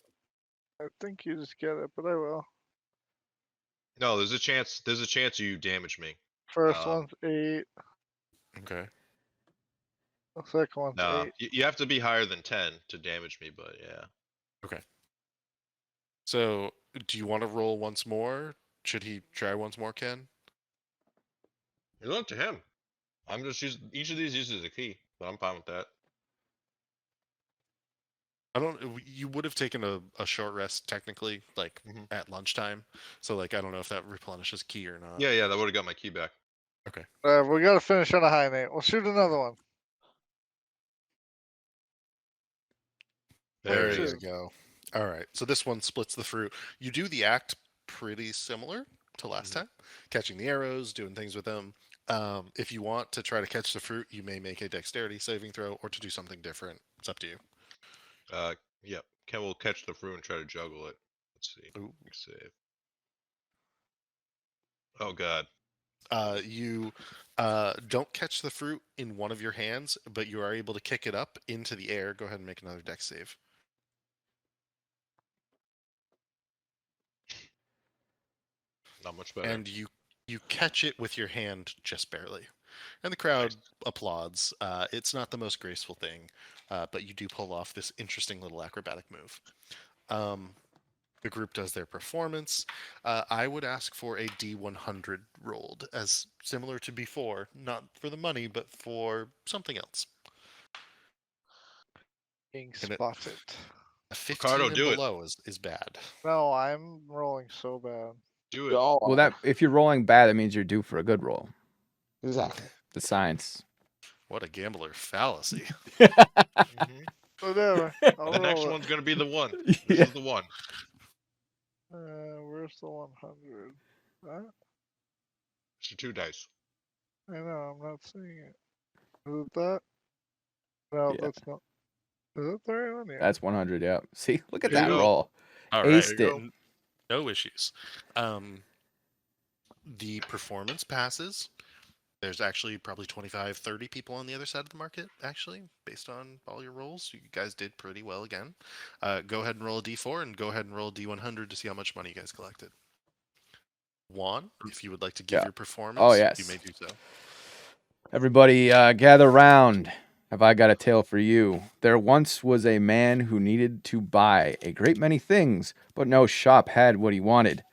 I think you just get it, but I will. No, there's a chance. There's a chance you damage me. First one's 8. Okay. The second one's No, 8. you have to be higher than 10 to damage me, but yeah. Okay. So, do you want to roll once more? Should he try once more, Ken? It's up to him. I'm just using each of these uses a key, but I'm fine with that. I don't. You would have taken a short rest technically, like at lunchtime. So, like, I don't know if that replenishes key or not. Yeah, that would have got my key back. Okay. We gotta finish on a high, Nate. We'll shoot another one. There you go. All right. So this one splits the fruit. You do the act pretty similar to last time, catching the arrows, doing things with them. If you want to try to catch the fruit, you may make a dexterity saving throw, or to do something different. It's up to you. Yep. Ken will catch the fruit and try to juggle it. Let's see. Ooh. Save. Oh god. You don't catch the fruit in one of your hands, but you are able to kick it up into the air. Go ahead and make another dex save. Not much better. And you catch it with your hand just barely. And the crowd applauds. It's not the most graceful thing, but you do pull off this interesting little acrobatic move. The group does their performance. I would ask for a D100 rolled, as similar to before, not for the money, but for something else. Being spotted. A 15 and below is bad. No, I'm rolling so bad. Do it. Well, that if you're rolling bad, that means you're due for a good roll. Exactly. The science. What a gambler fallacy. Whatever. The next one's gonna be the one. This is the one. Where's the 100? Huh? It's your 2 dice. I know, I'm not seeing it. Is it that? No, that's not. Is it the right one? Yeah. That's 100, yeah. See, look at There that you go. roll. All Aced right. it. No issues. The performance passes. There's actually probably 25, 30 people on the other side of the market, actually, based on all your rolls. You guys did pretty well again. Go ahead and roll a D4 and go ahead and roll a D100 to see how much money you guys collected. Juan, if you would like to give your performance, you may do so. Everybody gather round. Have I got a tale for you? There once was a man who needed to buy a great many things, but no shop had what he wanted.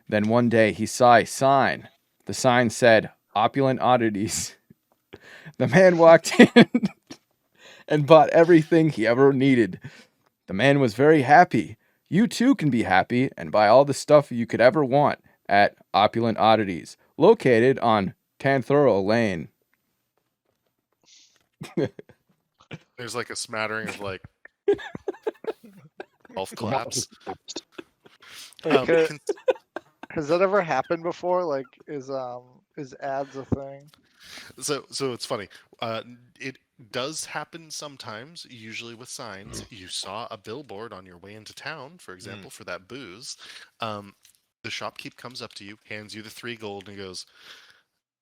Then one day he saw a sign. The sign said, "Opulent oddities." The man walked in and bought everything he ever needed. The man was very happy. You too can be happy and buy all the stuff you could ever want at Opulent Oddities, located on Tanthoro Lane. There's like a smattering of like golf claps. Okay. Can- Has that ever happened before? Like, is ads a thing? So it's funny. It does happen sometimes, usually with signs. You saw a billboard on your way into town, for example, for that booze. The shopkeep comes up to you, hands you the 3 gold, and goes,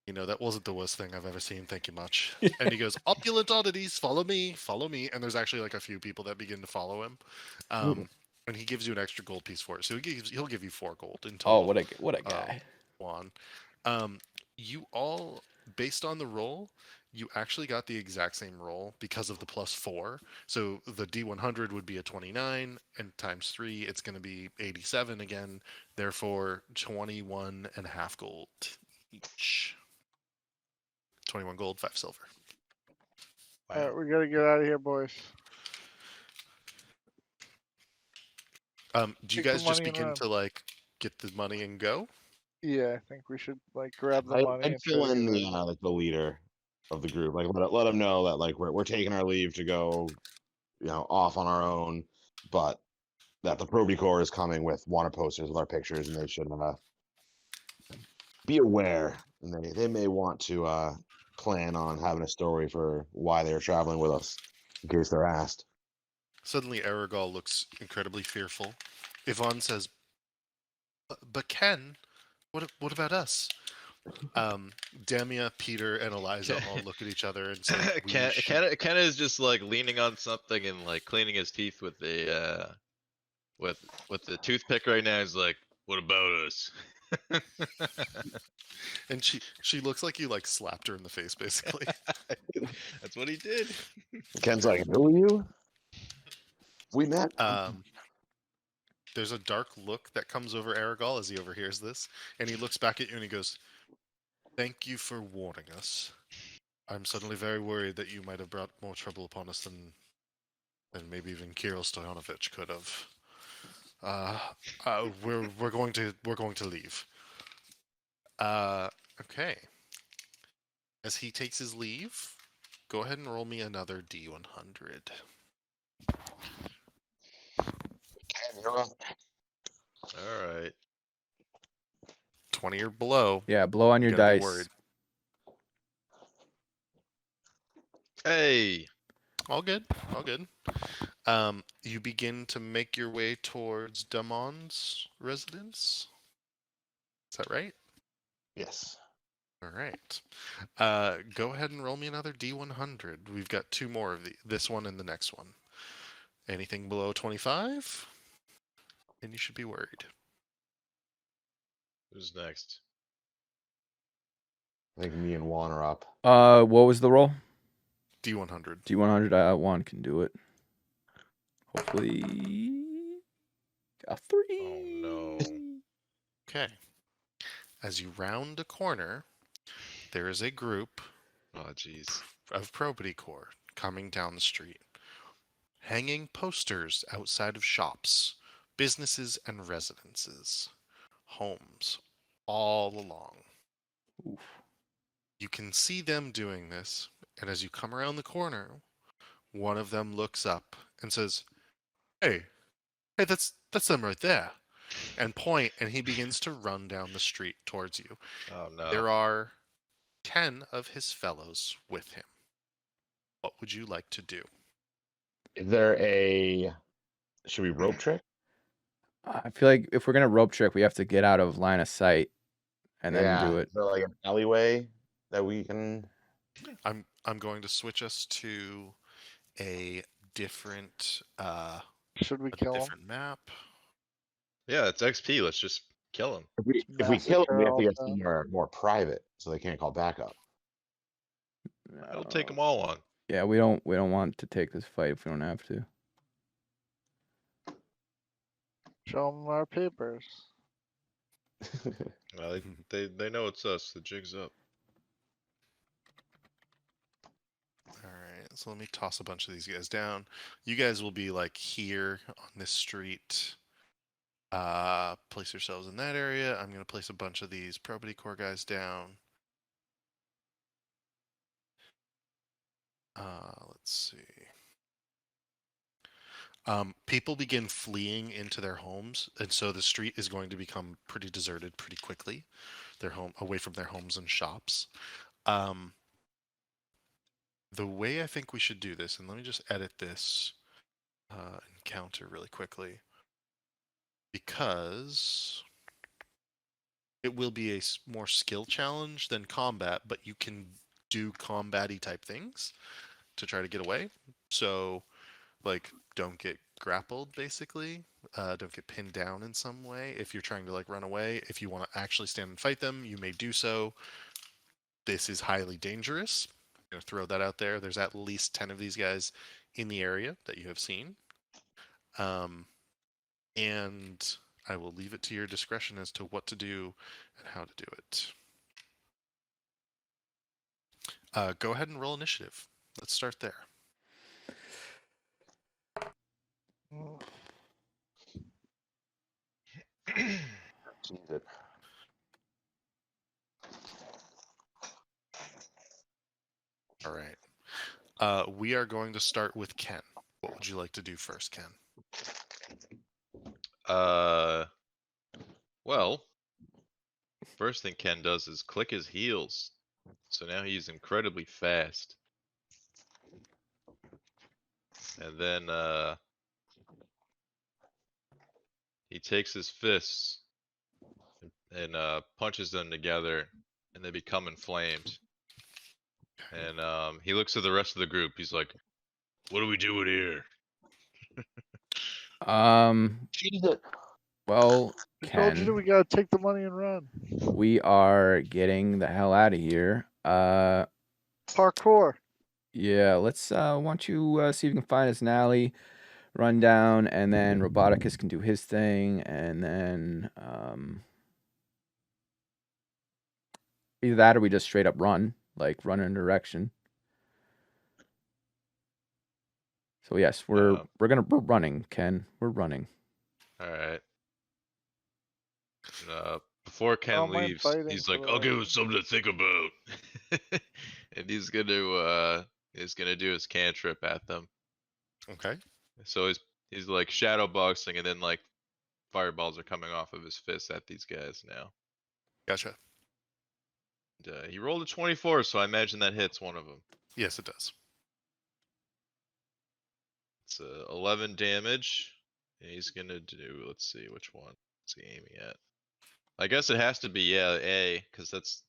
"You know, that wasn't the worst thing I've ever seen. Thank you much." And he goes, "Opulent Oddities, follow me, follow me." And there's actually like a few people that begin to follow him. And he gives you an extra gold piece for it. So he'll give you 4 gold in Oh, total. what a guy. Juan. You all, based on the roll, you actually got the exact same roll because of the +4. So the D100 would be a 29, and times 3, it's going to be 87 again. Therefore, 21.5 gold each. 21 gold, 5 silver. All right, we gotta get out of here, boys. Do you Take the guys just money and begin run. to like get the money and go? Yeah, I think we should like grab the I, money I'd and try fill to in get the out of like the leader of the group, like let them know that like we're taking our leave to go, off on our own, but that the Proby Corps is coming with wanted posters with our pictures, and they should be aware, and they may want to plan on having a story for why they're traveling with us, in case they're asked. Suddenly, Aragol looks incredibly fearful. Yvonne says, "But Ken, what about us?" Demia, Peter, and Eliza all look at each other and say, Ken is just like leaning on something and like cleaning his teeth with the with the toothpick right now. He's like, "What about us?" And she looks like you like slapped her in the face, basically. That's what he did. Ken's like, "Who are you? We met." There's a dark look that comes over Aragol as he overhears this, and he looks back at you and he goes, "Thank you for warning us. I'm suddenly very worried that you might have brought more trouble upon us than maybe even Kirill Stoyanovich could have. We're going to leave." Okay. As he takes his leave, go ahead and roll me another D100. All right. 20 or below. Yeah, blow on You your gotta be dice. worried. Hey. All good. All good. You begin to make your way towards Damon's residence. Is that right? Yes. All right. Go ahead and roll me another D100. We've got 2 more of this one and the next one. Anything below 25, and you should be worried. Who's next? I think me and Juan are up. What was the roll? D100. D100. Juan can do it. Hopefully, a 3. Oh no. Okay. As you round a corner, there is a group Oh jeez. of Probity Corps coming down the street, hanging posters outside of shops, businesses and residences, homes, all along. Oof. You can see them doing this, and as you come around the corner, one of them looks up and says, Hey, that's them right there," and point, and he begins to run down the street towards you. Oh no. There are 10 of his fellows with him. What would you like to do? Is there a? Should we rope trick? I feel like if we're gonna rope trick, we have to get out of line of sight and then do it. Is there like an alleyway that we can? I'm going to switch us to a different Should we kill him? different map. Yeah, it's XP. Let's just kill him. If we kill them, we have to Massacre get all somewhere more private, so they can't call backup. It'll take them all on. Yeah, we don't want to take this fight if we don't have to. Show them our papers. Well, they know it's us. The jig's up. All right. So let me toss a bunch of these guys down. You guys will be like here on this street. Place yourselves in that area. I'm going to place a bunch of these probity core guys down. Let's see. People begin fleeing into their homes, and so the street is going to become pretty deserted pretty quickly. Their home away from their homes and shops. The way I think we should do this, and let me just edit this encounter really quickly, because it will be a more skill challenge than combat, but you can do combat-y type things to try to get away. So, like, don't get grappled, basically. Don't get pinned down in some way. If you're trying to, like, run away, if you want to actually stand and fight them, you may do so. This is highly dangerous. I'm going to throw that out there. There's at least 10 of these guys in the area that you have seen. And I will leave it to your discretion as to what to do and how to do it. Go ahead and roll initiative. Let's start there. Jesus. All right. We are going to start with Ken. What would you like to do first, Ken? Well, first thing Ken does is click his heels. So now he's incredibly fast. And then, he takes his fists and punches them together and they become inflamed. And he looks at the rest of the group. He's like, "What are we doing here?" Jesus. Well, I told you Ken, we gotta take the money and run. we are getting the hell out of here. Parkour. Yeah, let's why don't you see if you can find us an alley, run down, and then Roboticus can do his thing, and then either that or we just straight up run, like run in a direction. So yes, we're running, Ken. We're running. All right. Before Ken don't mind leaves, fighting he's for like, the "I'll give him right. something to think about," and he's gonna do his cantrip at them. Okay. So he's like shadow boxing, and then like fireballs are coming off of his fists at these guys now. Gotcha. And, he rolled a 24, so I imagine that hits one of them. Yes, it does. It's 11 damage, and he's gonna do. Let's see, which one is he aiming at? I guess it has to be, yeah, A, because that's,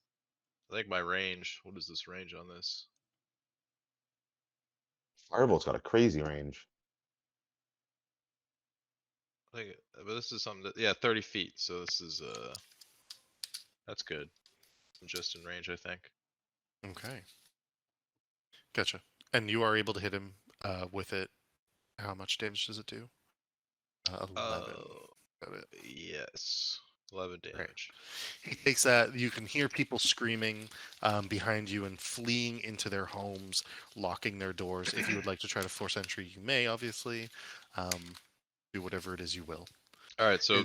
I think, my range. What is this range on this? Fireball's got a crazy range. I think, but this is something that, yeah, 30 feet. So this is, that's good. I'm just in range, I think. Okay. Gotcha. And you are able to hit him with it. How much damage does it do? 11. Got it. Yes. 11 damage. He takes that. You can hear people screaming behind you and fleeing into their homes, locking their doors. If you would like to try to force entry, you may, obviously. Do whatever it is you will. All right, so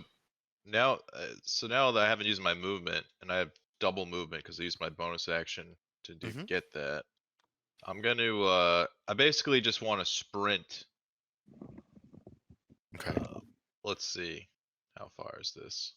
now that I haven't used my movement, and I have double movement because I used my bonus action to get that, I'm gonna, I basically just want to sprint. Okay. Let's see. How far is this?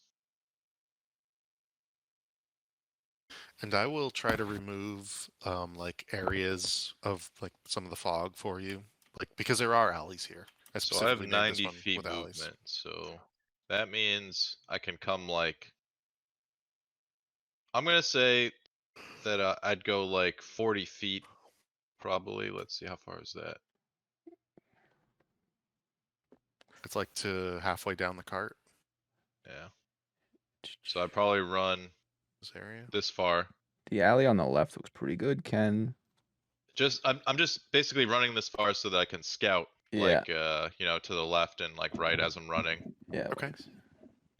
And I will try to remove like areas of like some of the fog for you, like because there are alleys here. So I have specifically named this 90 one feet with alleys. movement, so that means I can come like, I'm gonna say that I'd go like 40 feet, probably. Let's see, how far is that? It's like to halfway down the cart. Yeah. So I'd probably run This area. this far. The alley on the left looks pretty good, Ken. I'm just basically running this far so that I can scout, Yeah. like you know, to the left and like right as I'm running. Yeah. Okay.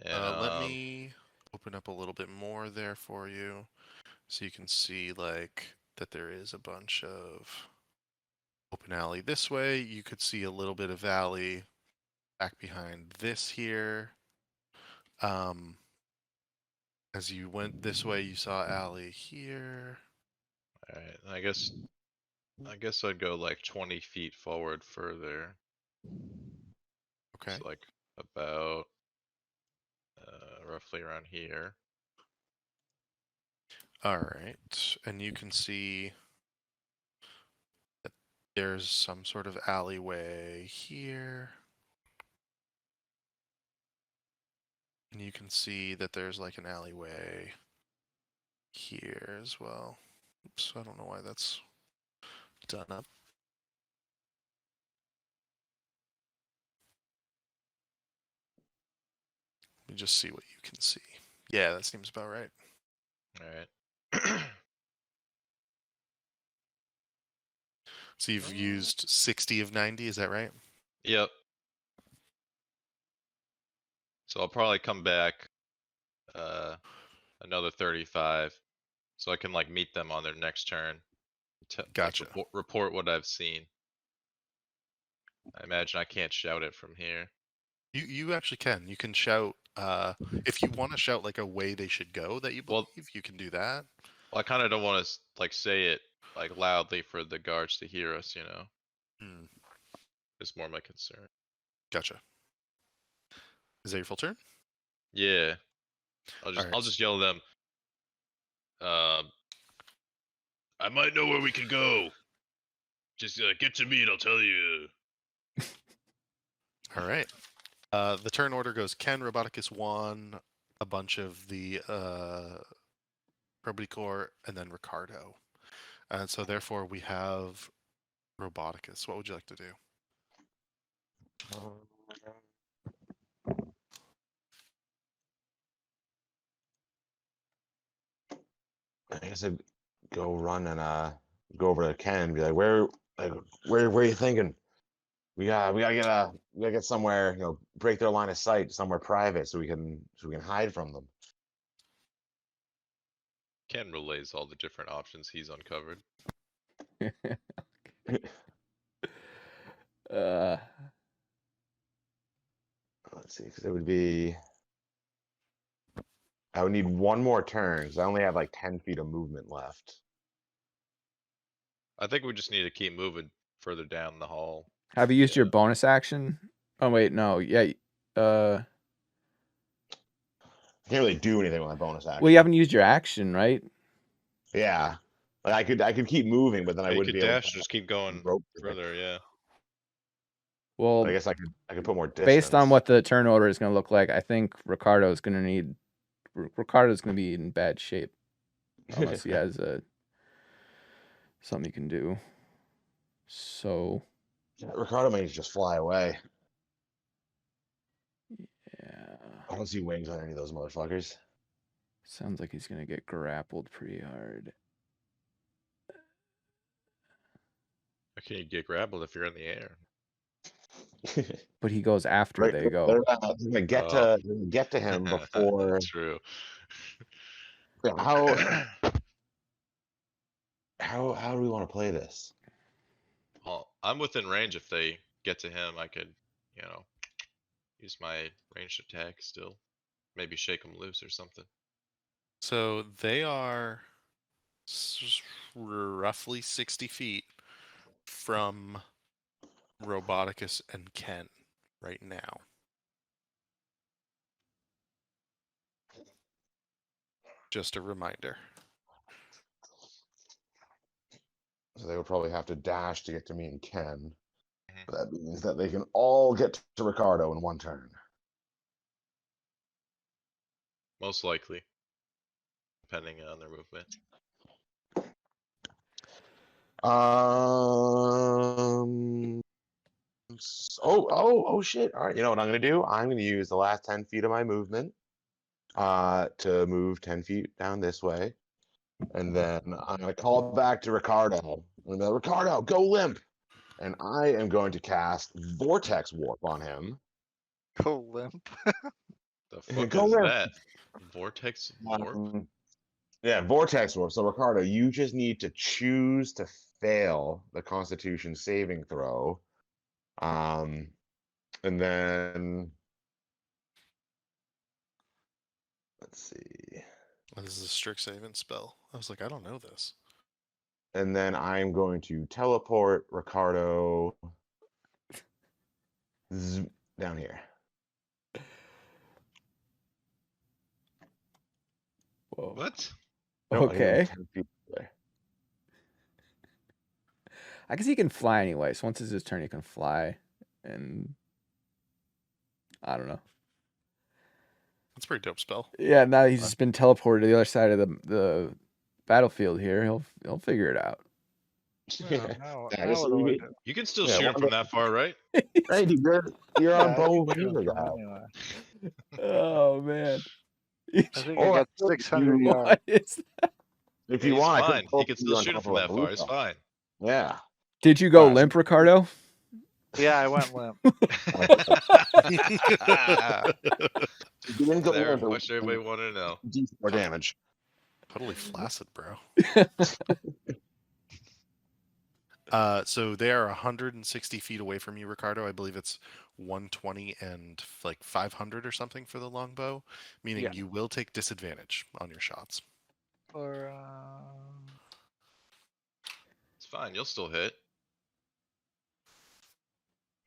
And Let me open up a little bit more there for you, so you can see like that there is a bunch of open alley this way. You could see a little bit of alley back behind this here. As you went this way, you saw alley here. Alright, I guess I'd go like 20 feet forward further. Okay. It's like about roughly around here. All right. And you can see that there's some sort of alleyway here. And you can see that there's like an alleyway here as well. Oops, I don't know why that's done up. Let me just see what you can see. Yeah, that seems about right. Alright. So you've used 60 of 90, is that right? Yep. So I'll probably come back another 35, so I can like meet them on their next turn. Gotcha. Like, report what I've seen. I imagine I can't shout it from here. You actually can. You can shout if you want to shout like a way they should go that you believe, Well, you can do that. Well, I kind of don't want to like say it like loudly for the guards to hear us. Hmm. It's more my concern. Gotcha. Is that your full turn? Yeah. I'll Alright. just yell at them. I might know where we can go. Just get to me and I'll tell you. All right. The turn order goes Ken, Roboticus 1, a bunch of the Probity Core, and then Ricardo. And so therefore we have Roboticus. What would you like to do? I guess I'd go run and go over to Ken and be like, where are you thinking? We gotta get somewhere, break their line of sight, somewhere private so we can hide from them. Ken relays all the different options he's uncovered. Let's see, because it would be. I would need one more turn because I only have like 10 feet of movement left. I think we just need to keep moving further down the hall. Have you used your bonus action? Oh wait, no. Yeah. I can't really do anything with my bonus action. Well, you haven't used your action, right? Yeah, like I could keep moving, but then I You wouldn't could be able dash to and just keep going rope further. Yeah. Well, I guess I could put more distance. based on what the turn order is going to look like, I think Ricardo's going to need. Ricardo's going to be in bad shape unless he has something he can do. So. Ricardo may just fly away. Yeah. I don't see wings on any of those motherfuckers. Sounds like he's going to get grappled pretty hard. How can you get grappled if you're in the air? But he goes after they go. They're gonna get to him before. True. How do we want to play this? Well, I'm within range. If they get to him, I could, use my ranged attack still. Maybe shake them loose or something. So they are roughly 60 feet from Roboticus and Ken right now. Just a reminder. So they would probably have to dash to get to me and Ken. Mhm. But that means that they can all get to Ricardo in one turn. Most likely. Depending on their movement. Oh shit. All right. You know what I'm gonna do? I'm gonna use the last 10 feet of my movement to move 10 feet down this way. And then I'm gonna call back to Ricardo. I'm gonna, Ricardo, go limp. And I am going to cast Vortex Warp on him. Go limp. The fuck Go is limp. that? Vortex warp? Yeah, vortex warp. So Ricardo, you just need to choose to fail the Constitution saving throw. And then let's see. This is a strict saving spell. I was like, I don't know this. And then I'm going to teleport Ricardo down here. Whoa. What? No, I can move Okay. 10 feet away. I guess he can fly anyway. So once it's his turn, he can fly, and I don't know. That's a pretty dope spell. Yeah, now he's just been teleported to the other side of the battlefield here. He'll figure it out. Yeah, Now just what so do I you do? You can still Yeah, shoot him one from that far, right? right, you're on Yeah, I both can shoot of from guy. anywhere. Oh man. I think I Oh, got I 600 you- yards. What is that? If Yeah, you he's want, I fine. could He pull can you still on shoot him top from of a that far. He's blue fine. Yeah. Did you go Alright, limp, so- Ricardo? Yeah, I went limp. You didn't go There, limp, question everybody wanted to know. more damage. Totally flaccid, bro. So they are 160 feet away from you, Ricardo. I believe it's 120 and like 500 or something for the longbow, meaning Yeah. you will take disadvantage on your shots. Or It's fine. You'll still hit.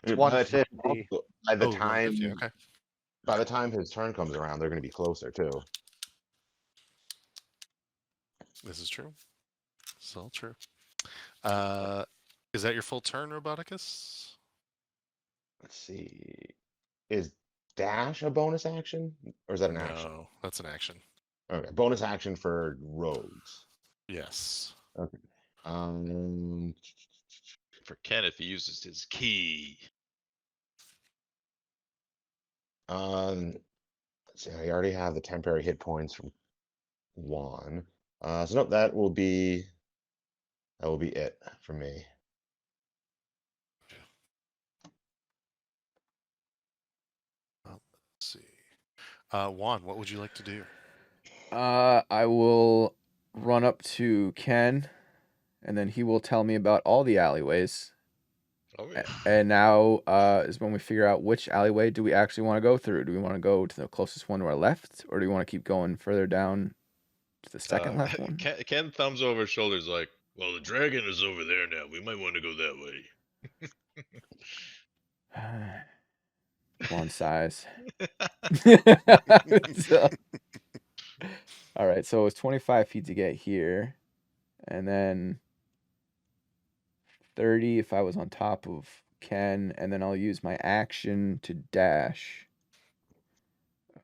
Dude, 150. By the Oh, time 150. Okay. by the time his turn comes around, they're going to be closer too. This is true. This is all true. Is that your full turn, Roboticus? Let's see. Is dash a bonus action, or is that an action? No, that's an action. Okay, bonus action for rogues. Yes. Okay. Um. For Ken, if he uses his key. Let's see. I already have the temporary hit points from Juan. So nope, that will be it for me. Let's see. Juan, what would you like to do? I will run up to Ken, and then he will tell me about all the alleyways. Oh yeah. And now is when we figure out which alleyway do we actually want to go through. Do we want to go to the closest one to our left, or do we want to keep going further down to the second left one? Ken thumbs over his shoulders like, well, the dragon is over there now. We might want to go that way. One size. All right, so it's 25 feet to get here, and then 30 if I was on top of Ken, and then I'll use my action to dash.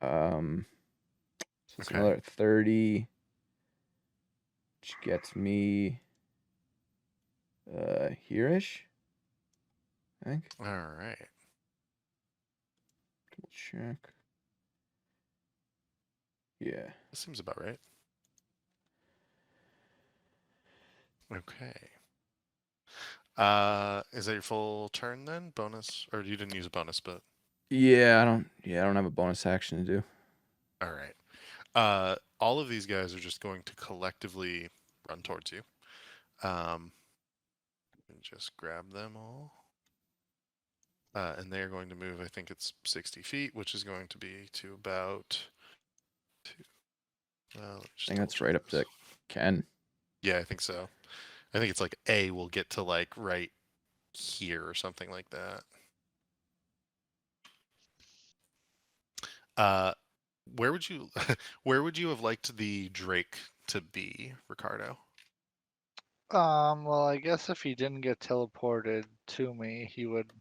So it's Okay. another 30, which gets me here-ish, I think. All right. Double check. Yeah. That seems about right. Okay. Is that your full turn then? Bonus, or you didn't use a bonus, but Yeah, I don't have a bonus action to do. all right. All of these guys are just going to collectively run towards you. And just grab them all. And they are going to move, I think it's 60 feet, which is going to be to about two. Well, I think that's right up to Ken. Yeah, I think so. I think it's like A will get to like right here or something like that. Where would you where would you have liked the Drake to be, Ricardo? Well, I guess if he didn't get teleported to me, he would,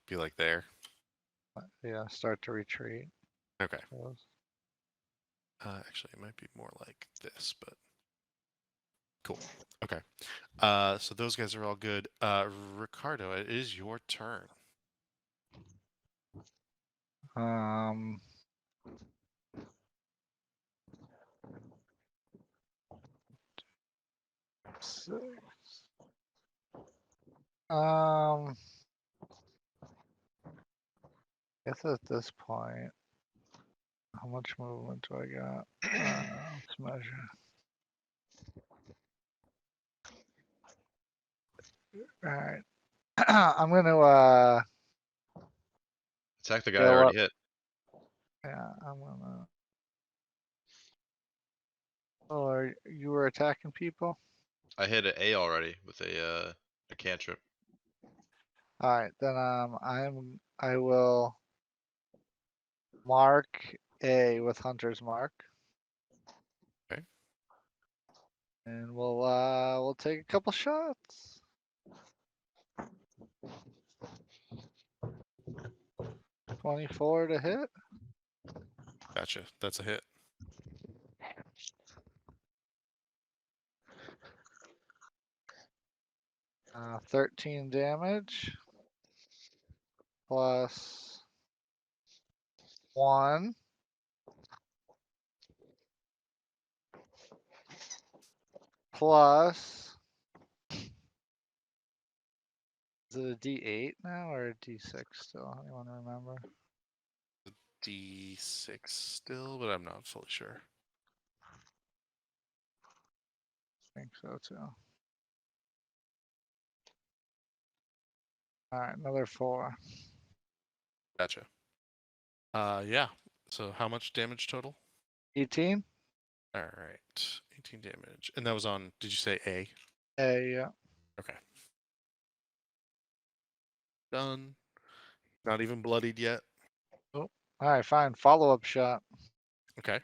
Be like there. yeah, start to retreat. Okay. So, Actually, it might be more like this, but cool. Okay. So those guys are all good. Ricardo, it is your turn. Um, six. Guess at this point, how much movement do I got? Let's measure. All right. I'm gonna Attack the guy I heal already up. hit. Yeah, I'm gonna. Oh, you were attacking people? I hit an A already with a cantrip. All right, then I will mark A with Hunter's Mark. Okay. And we'll take a couple shots. 24 to hit. Gotcha. That's a hit. 13 damage plus 1 plus. Is it a D8 now or a D6 still? Anyone remember? D6 still, but I'm not fully sure. I think so too. All right, another 4. Gotcha. Yeah. So how much damage total? 18. All right. 18 damage. And that was on, did you say A? Yeah. Okay. Done. Not even bloodied yet. Oh, all right, fine. Follow-up shot. Okay.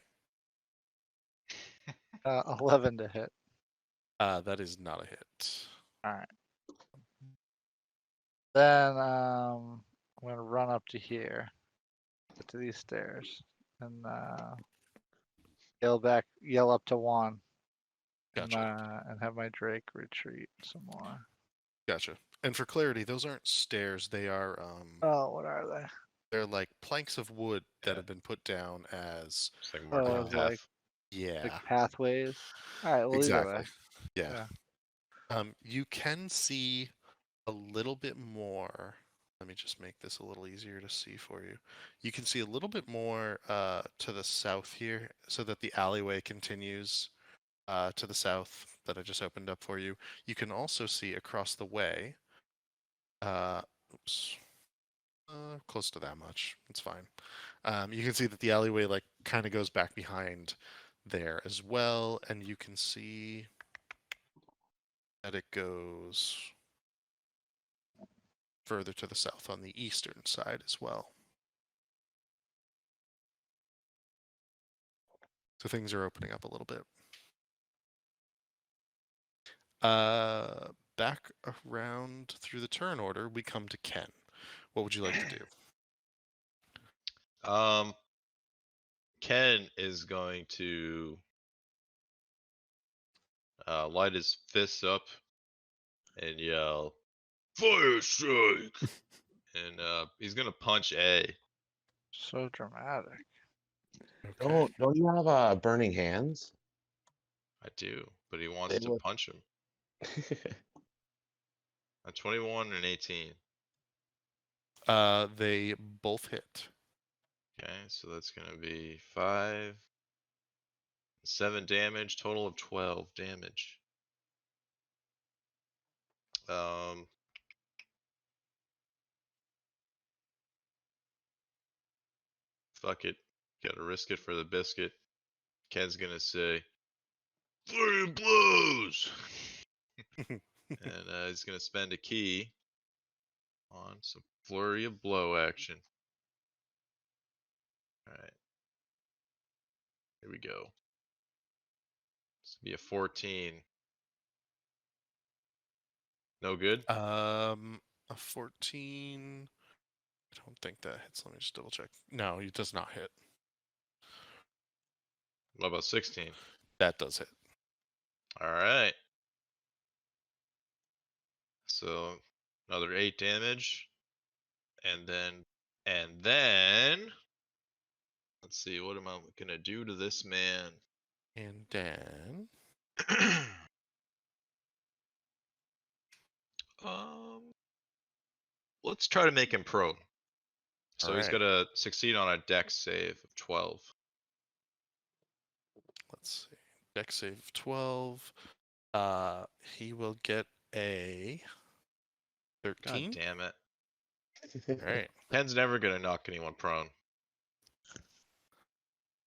11 to hit. That is not a hit. All right. Then I'm gonna run up to here, to these stairs, and yell up to Juan, Gotcha. and have my Drake retreat some more. Gotcha. And for clarity, those aren't stairs. They are Oh, what are they? they're like planks of wood that Yeah. have been put down as It's like marking a Oh, path. like yeah. pathways. All right, well either Exactly. way. Yeah. Yeah. You can see a little bit more. Let me just make this a little easier to see for you. You can see a little bit more to the south here, so that the alleyway continues to the south that I just opened up for you. You can also see across the way. Oops. Close to that much. It's fine. You can see that the alleyway like kind of goes back behind there as well, and you can see that it goes further to the south on the eastern side as well. So things are opening up a little bit. Back around through the turn order, we come to Ken. What would you like to do? Ken is going to light his fists up and yell, "Fire strike!" and he's gonna punch A. So dramatic. Okay. Don't you have burning hands? I do, but he wants They to look- punch him. A 21 and 18. They both hit. Okay, so that's gonna be 5, 7 damage, total of 12 damage. Fuck it. Gotta risk it for the biscuit. Ken's gonna say, "Flurry of blows!" and he's gonna spend a key on some flurry of blow action. Alright. Here we go. This will be a 14. No good? A 14. I don't think that hits. Let me just double check. No, it does not hit. What about 16? That does hit. Alright. So another 8 damage. And then let's see, what am I gonna do to this man? And then Let's try to make him prone. So he's Alright. gonna succeed on a dex save of 12. Let's see. Dex save 12. He will get a God 13. damn it. All right. Ken's never gonna knock anyone prone.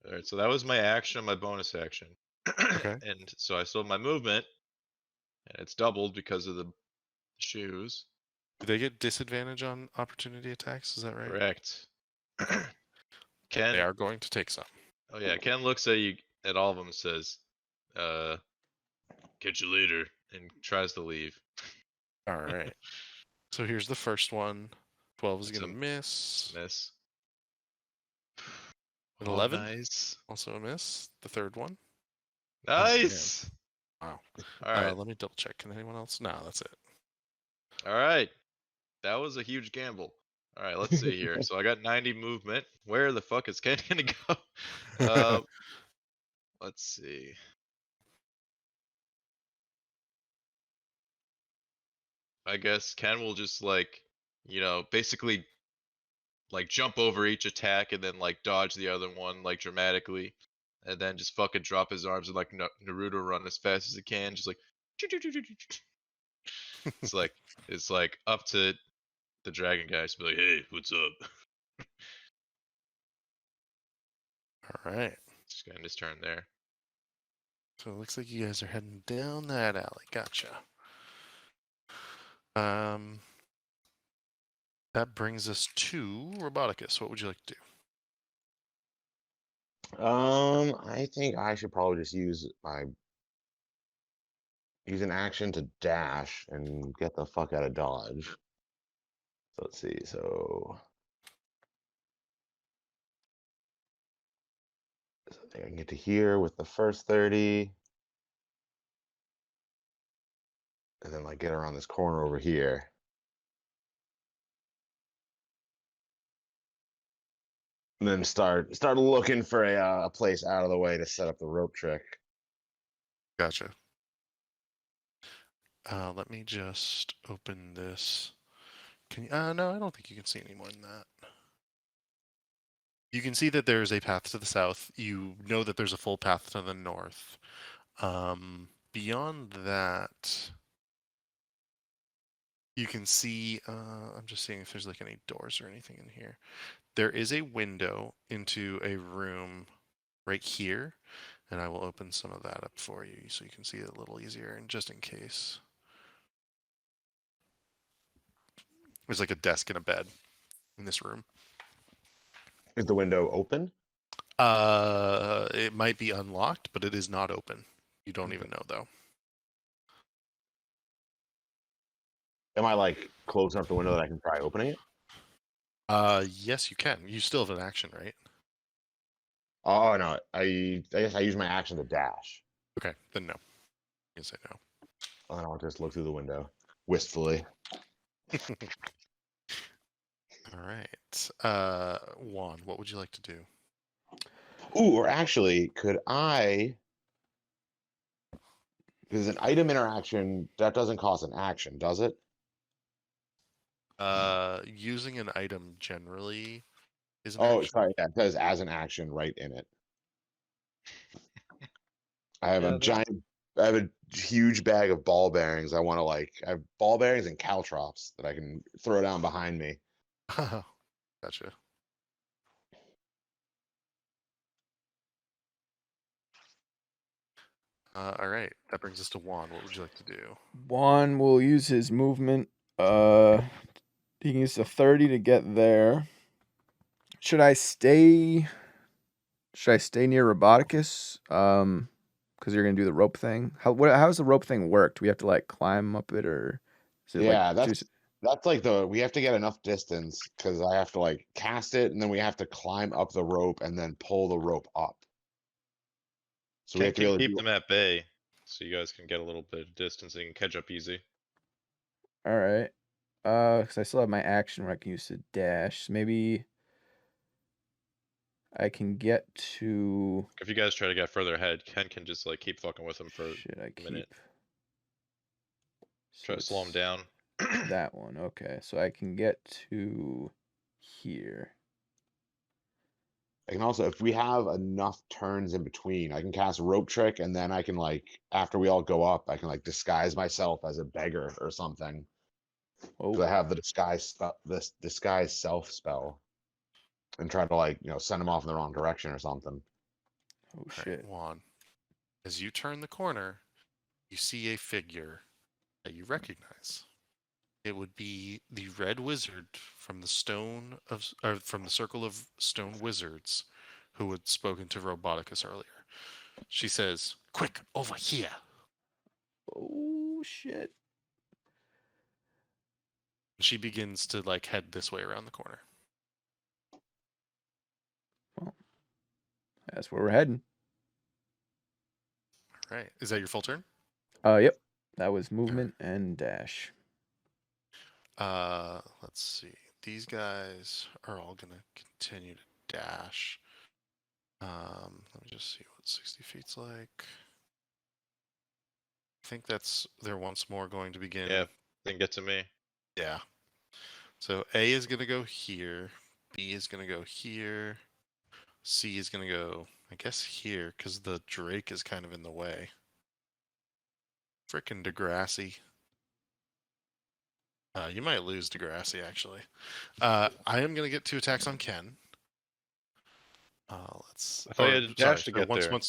Alright, so that was my action, my bonus action. Okay. And so I still have my movement, and it's doubled because of the shoes. Do they get disadvantage on opportunity attacks? Is that right? Correct. Okay. Ken, They are going to take some. oh yeah, Ken looks at you at all of them and says, catch you later, and tries to leave. All right. So here's the first one. 12 is It's going to a miss. miss. An Oh, 11, nice. also a miss. The third one. Nice. Wow. Alright. Let me double check. Can anyone else? No, that's it. Alright. That was a huge gamble. Alright, let's see here. So I got 90 movement. Where the fuck is Ken gonna go? Let's see. I guess Ken will just like, basically like jump over each attack and then like dodge the other one like dramatically, and then just fucking drop his arms and like Naruto run as fast as he can, just like. It's like it's like up to the dragon guys to be like, hey, what's up? All right. Just gonna end his turn there. So it looks like you guys are heading down that alley. Gotcha. That brings us to Roboticus. What would you like to do? I think I should probably just use an action to dash and get the fuck out of Dodge. So let's see. So I think I can get to here with the first 30. And then like get around this corner over here. And then start looking for a place out of the way to set up the rope trick. Gotcha. Let me just open this. Can you? No, I don't think you can see any more than that. You can see that there's a path to the south. You know that there's a full path to the north. Beyond that, you can see. I'm just seeing if there's like any doors or anything in here. There is a window into a room right here, and I will open some of that up for you so you can see it a little easier. And just in case, there's like a desk and a bed in this room. Is the window open? It might be unlocked, but it is not open. You don't even know though. Am I like close enough the window that I can try opening it? Yes, you can. You still have an action, right? Oh no, I guess I use my action to dash. Okay, then no. You can say no. And I'll just look through the window wistfully. All right. Juan, what would you like to do? Ooh, or actually, could I? Because an item interaction that doesn't cost an action, does it? Using an item generally is an Oh, action. sorry, yeah, it says as an action right in it. I have Yeah, a giant. I have a huge bag of ball bearings. I want to I have ball bearings and caltrops that I can throw down behind me. Gotcha. All right. That brings us to Juan. What would you like to do? Juan will use his movement. He can use the 30 to get there. Should I stay near Roboticus? Because you're gonna do the rope thing. How's the rope thing work? Do we have to like climb up it, or is it Yeah, like that's like we have to get enough distance because I have to like cast it and then we have to climb up the rope and then pull the rope up. So we Ken have to be can able to keep do. them at bay, so you guys can get a little bit of distance and you can catch up easy. All right. Because I still have my action where I can use the dash. So maybe I can get to. If you guys try to get further ahead, Ken can just like keep fucking with him for Should I a minute. keep? Try to slow him it's down. That one. Okay, so I can get to here. I can also, if we have enough turns in between, I can cast rope trick, and then I can like, after we all go up, I can like disguise myself as a beggar or something. Because Oh, I have the this disguise self spell, and try to like send them off in the wrong direction or something. oh All right, shit. Juan. As you turn the corner, you see a figure that you recognize. It would be the red wizard from the from the circle of stone wizards, who had spoken to Roboticus earlier. She says, "Quick, over here!" Oh shit. She begins to like head this way around the corner. Well, that's where we're heading. All right, is that your full turn? Yep. That was movement and dash. Let's see. These guys are all gonna continue to dash. Let me just see what 60 feet's like. I think they're once more going to begin. Yeah, didn't get to me. Yeah. So A is gonna go here. B is gonna go here. C is gonna go, I guess, here, because the Drake is kind of in the way. Frickin' Degrassi. You might lose Degrassi, actually. I am gonna get 2 attacks on Ken. Let's. I thought you had to dash to sorry, get there.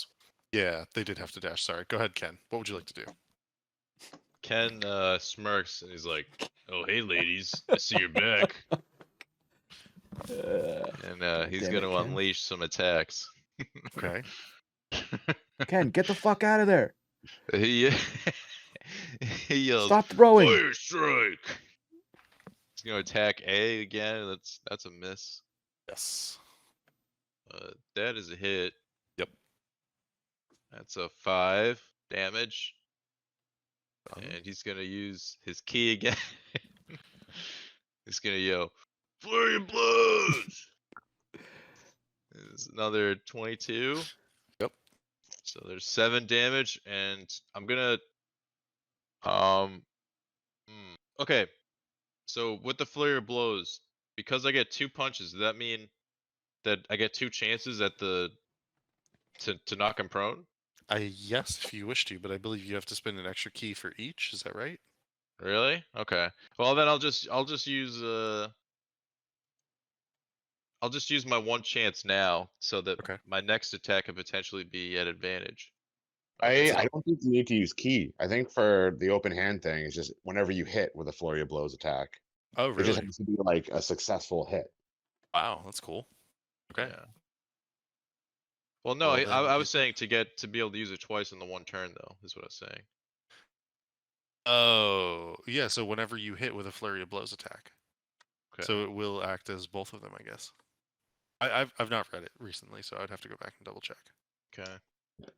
Yeah, they did have to dash. Sorry. Go ahead, Ken. What would you like to do? Ken smirks and he's like, "Oh, hey, ladies, I see you're back." And he's damn going it, to Ken. unleash some attacks. Okay. Ken, get the fuck out of there. he he yells, Stop throwing. Fire strike! he's going to attack A again. That's a miss. Yes. That is a hit. Yep. That's a 5 damage. Done. And he's going to use his key again. He's going to yell, Flurry of blows! There's another 22. Yep. So there's 7 damage, and I'm gonna okay. So with the flurry of blows, because I get 2 punches, does that mean that I get 2 chances at the to knock him prone? Yes, if you wish to, but I believe you have to spend an extra key for each. Is that right? Really? Okay. Well then I'll just use my 1 chance now, so that Okay. my next attack could potentially be at advantage. I don't think you need to use key. I think for the open hand thing, it's just whenever you hit with a flurry of blows attack, Oh, it just really? has to be like a successful hit. Wow, that's cool. Okay. Yeah. Well, no, Well, I, then I was saying to be able to use it twice in the 1 turn, though, is what I was saying. Oh, yeah. So whenever you hit with a flurry of blows attack, Okay. so it will act as both of them, I guess. I've not read it recently, so I'd have to go back and double check. Okay.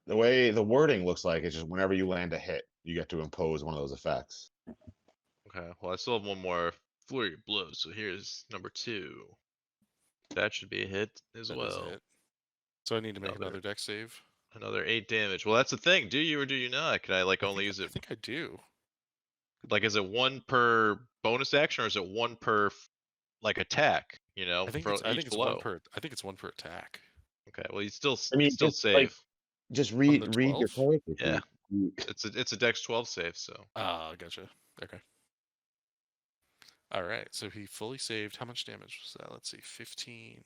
The way the wording looks like, it's just whenever you land a hit, you get to impose one of those effects. Okay. Well, I still have 1 more flurry of blows, so here's number 2. That should be a hit as That is well. it. So I need to make Another- another deck save. Another 8 damage. Well, that's the thing. Do you or do you not? Can I like only use I it? think I do. Like, is it 1 per bonus action, or is it 1 per like attack? I think for it's each blow. I think it's 1 per attack. Okay. Well, you still I mean, still it's like- save. Just the read your 12? character Yeah. sheet. It's a Dex 12 save. So Ah, gotcha. Okay. All right. So he fully saved. How much damage was that? Let's see. 15,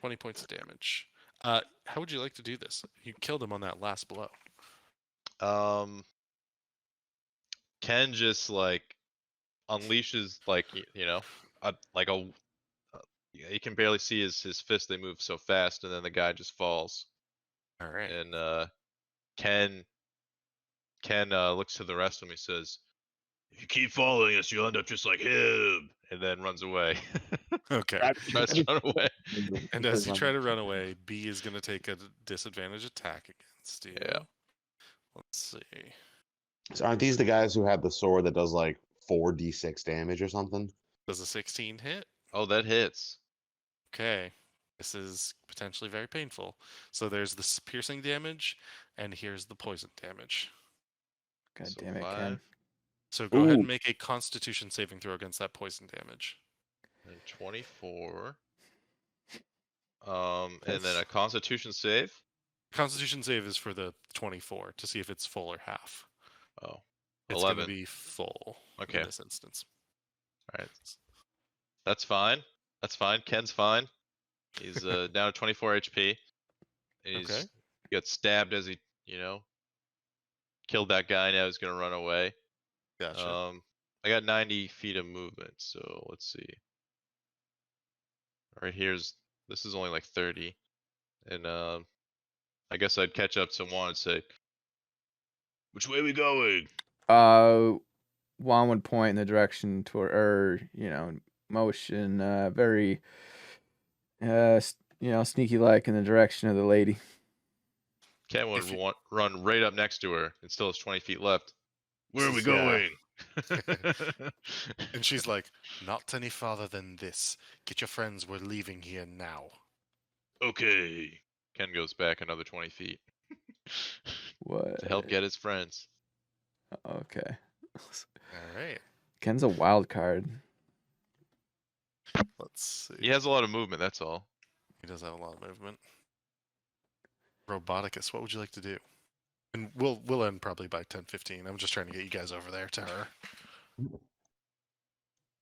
20 points of damage. How would you like to do this? You killed him on that last blow. Ken just like unleashes like like a yeah, you can barely see his fist. They move so fast, and then the guy just falls. All right. And Ken looks to the rest of them. He says, "If you keep following us, you'll end up just like him," and then runs away. Okay. Tries to run away. And as you try to run away, B is going to take a disadvantage attack against you. Yeah. Let's see. So aren't these the guys who have the sword that does like 4d6 damage or something? Does a 16 hit? Oh, that hits. Okay. This is potentially very painful. So there's the piercing damage, and here's the poison damage. God So damn it, 5 Ken. So go ahead Ooh. and make a Constitution saving throw against that poison damage. and 24. And then Yes. a Constitution save. Constitution save is for the 24 to see if it's full or half. Oh, It's going 11. to be full Okay. in this instance. All right. That's fine. That's fine. Ken's fine. He's down to 24 HP. He's Okay. got stabbed as he, killed that guy. Now he's gonna run away. Gotcha. I got 90 feet of movement, so let's see. Right this is only like 30, and I guess I'd catch up to Juan and say, Which way we going? Juan would point in the direction toward, or motion, very, sneaky like in the direction of the lady. Ken would run right up next to her and still has 20 feet left. Where are we Yeah. going? And she's like, not any farther than this. Get your friends. We're leaving here now. Okay. Ken goes back another 20 feet What? to help get his friends. Okay. All right. Ken's a wild card. Let's see. He has a lot of movement, that's all. He does have a lot of movement. Roboticus, what would you like to do? And we'll end probably by 10:15. I'm just trying to get you guys over there to her.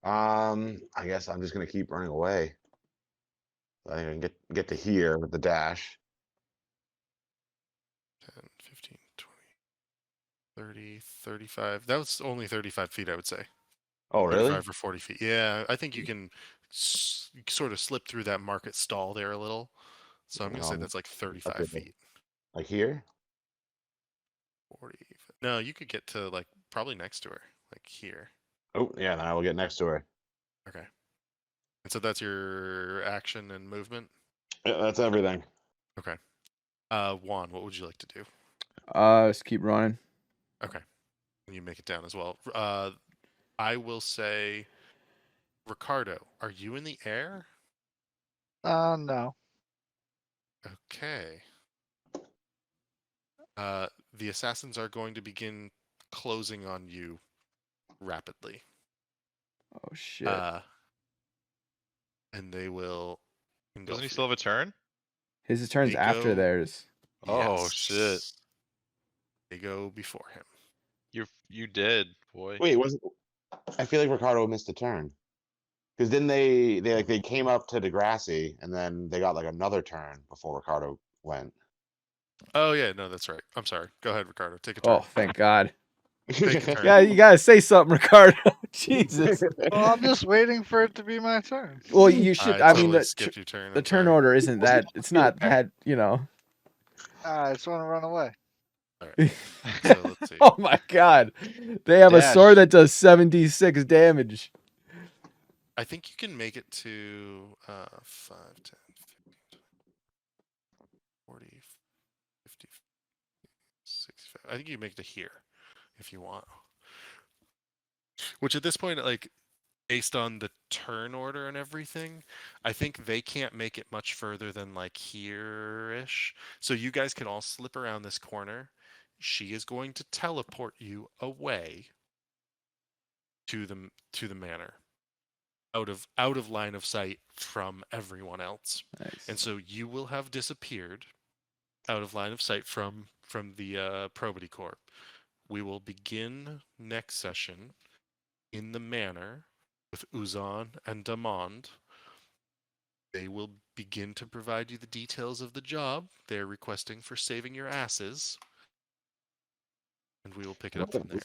I guess I'm just gonna keep running away. I think I can get to here with the dash. 10, 15, 20, 30, 35. That was only 35 feet, I would say. Oh, really? 35 or 40 feet. Yeah, I think you can sort of slip through that market stall there a little. So I'm going to say that's like 35 feet. Like here? 40. No, you could get to like probably next to her, like here. Oh, yeah, then I will get next to her. Okay. And so that's your action and movement? Yeah, that's everything. Okay. Juan, what would you like to do? Just keep running. Okay. You make it down as well. I will say, Ricardo, are you in the air? No. Okay. The assassins are going to begin closing on you rapidly. Oh shit. And they will. Doesn't he still have a turn? His turn's they after go- theirs. Oh, shit. They go before him. You did, boy. Wait, I feel like Ricardo missed a turn. Because then they came up to Degrassi and then they got like another turn before Ricardo went. Oh yeah, no, that's right. I'm sorry. Go ahead, Ricardo. Take a turn. Oh, thank God. Take a turn. Yeah, you gotta say something, Ricardo. Jesus. Well, I'm just waiting for it to be my turn. Well, you should. I I mean, totally the skipped your turn. the I'm turn sorry. order isn't that. It's not that. I just want to run away. All right. So let's see. Oh my God. They have a sword Dash. that does 7d6 damage. I think you can make it to 5, 10, 15, 20, 40, 50, 65. I think you can make it to here if you want. Which at this point, like, based on the turn order and everything, I think they can't make it much further than like here-ish. So you guys can all slip around this corner. She is going to teleport you away to the manor. Out of line of sight from everyone else. Nice. And so you will have disappeared out of line of sight from the probity corp. We will begin next session in the manor with Uzan and Damond. They will begin to provide you the details of the job they're requesting for saving your asses. And we will pick it up from there.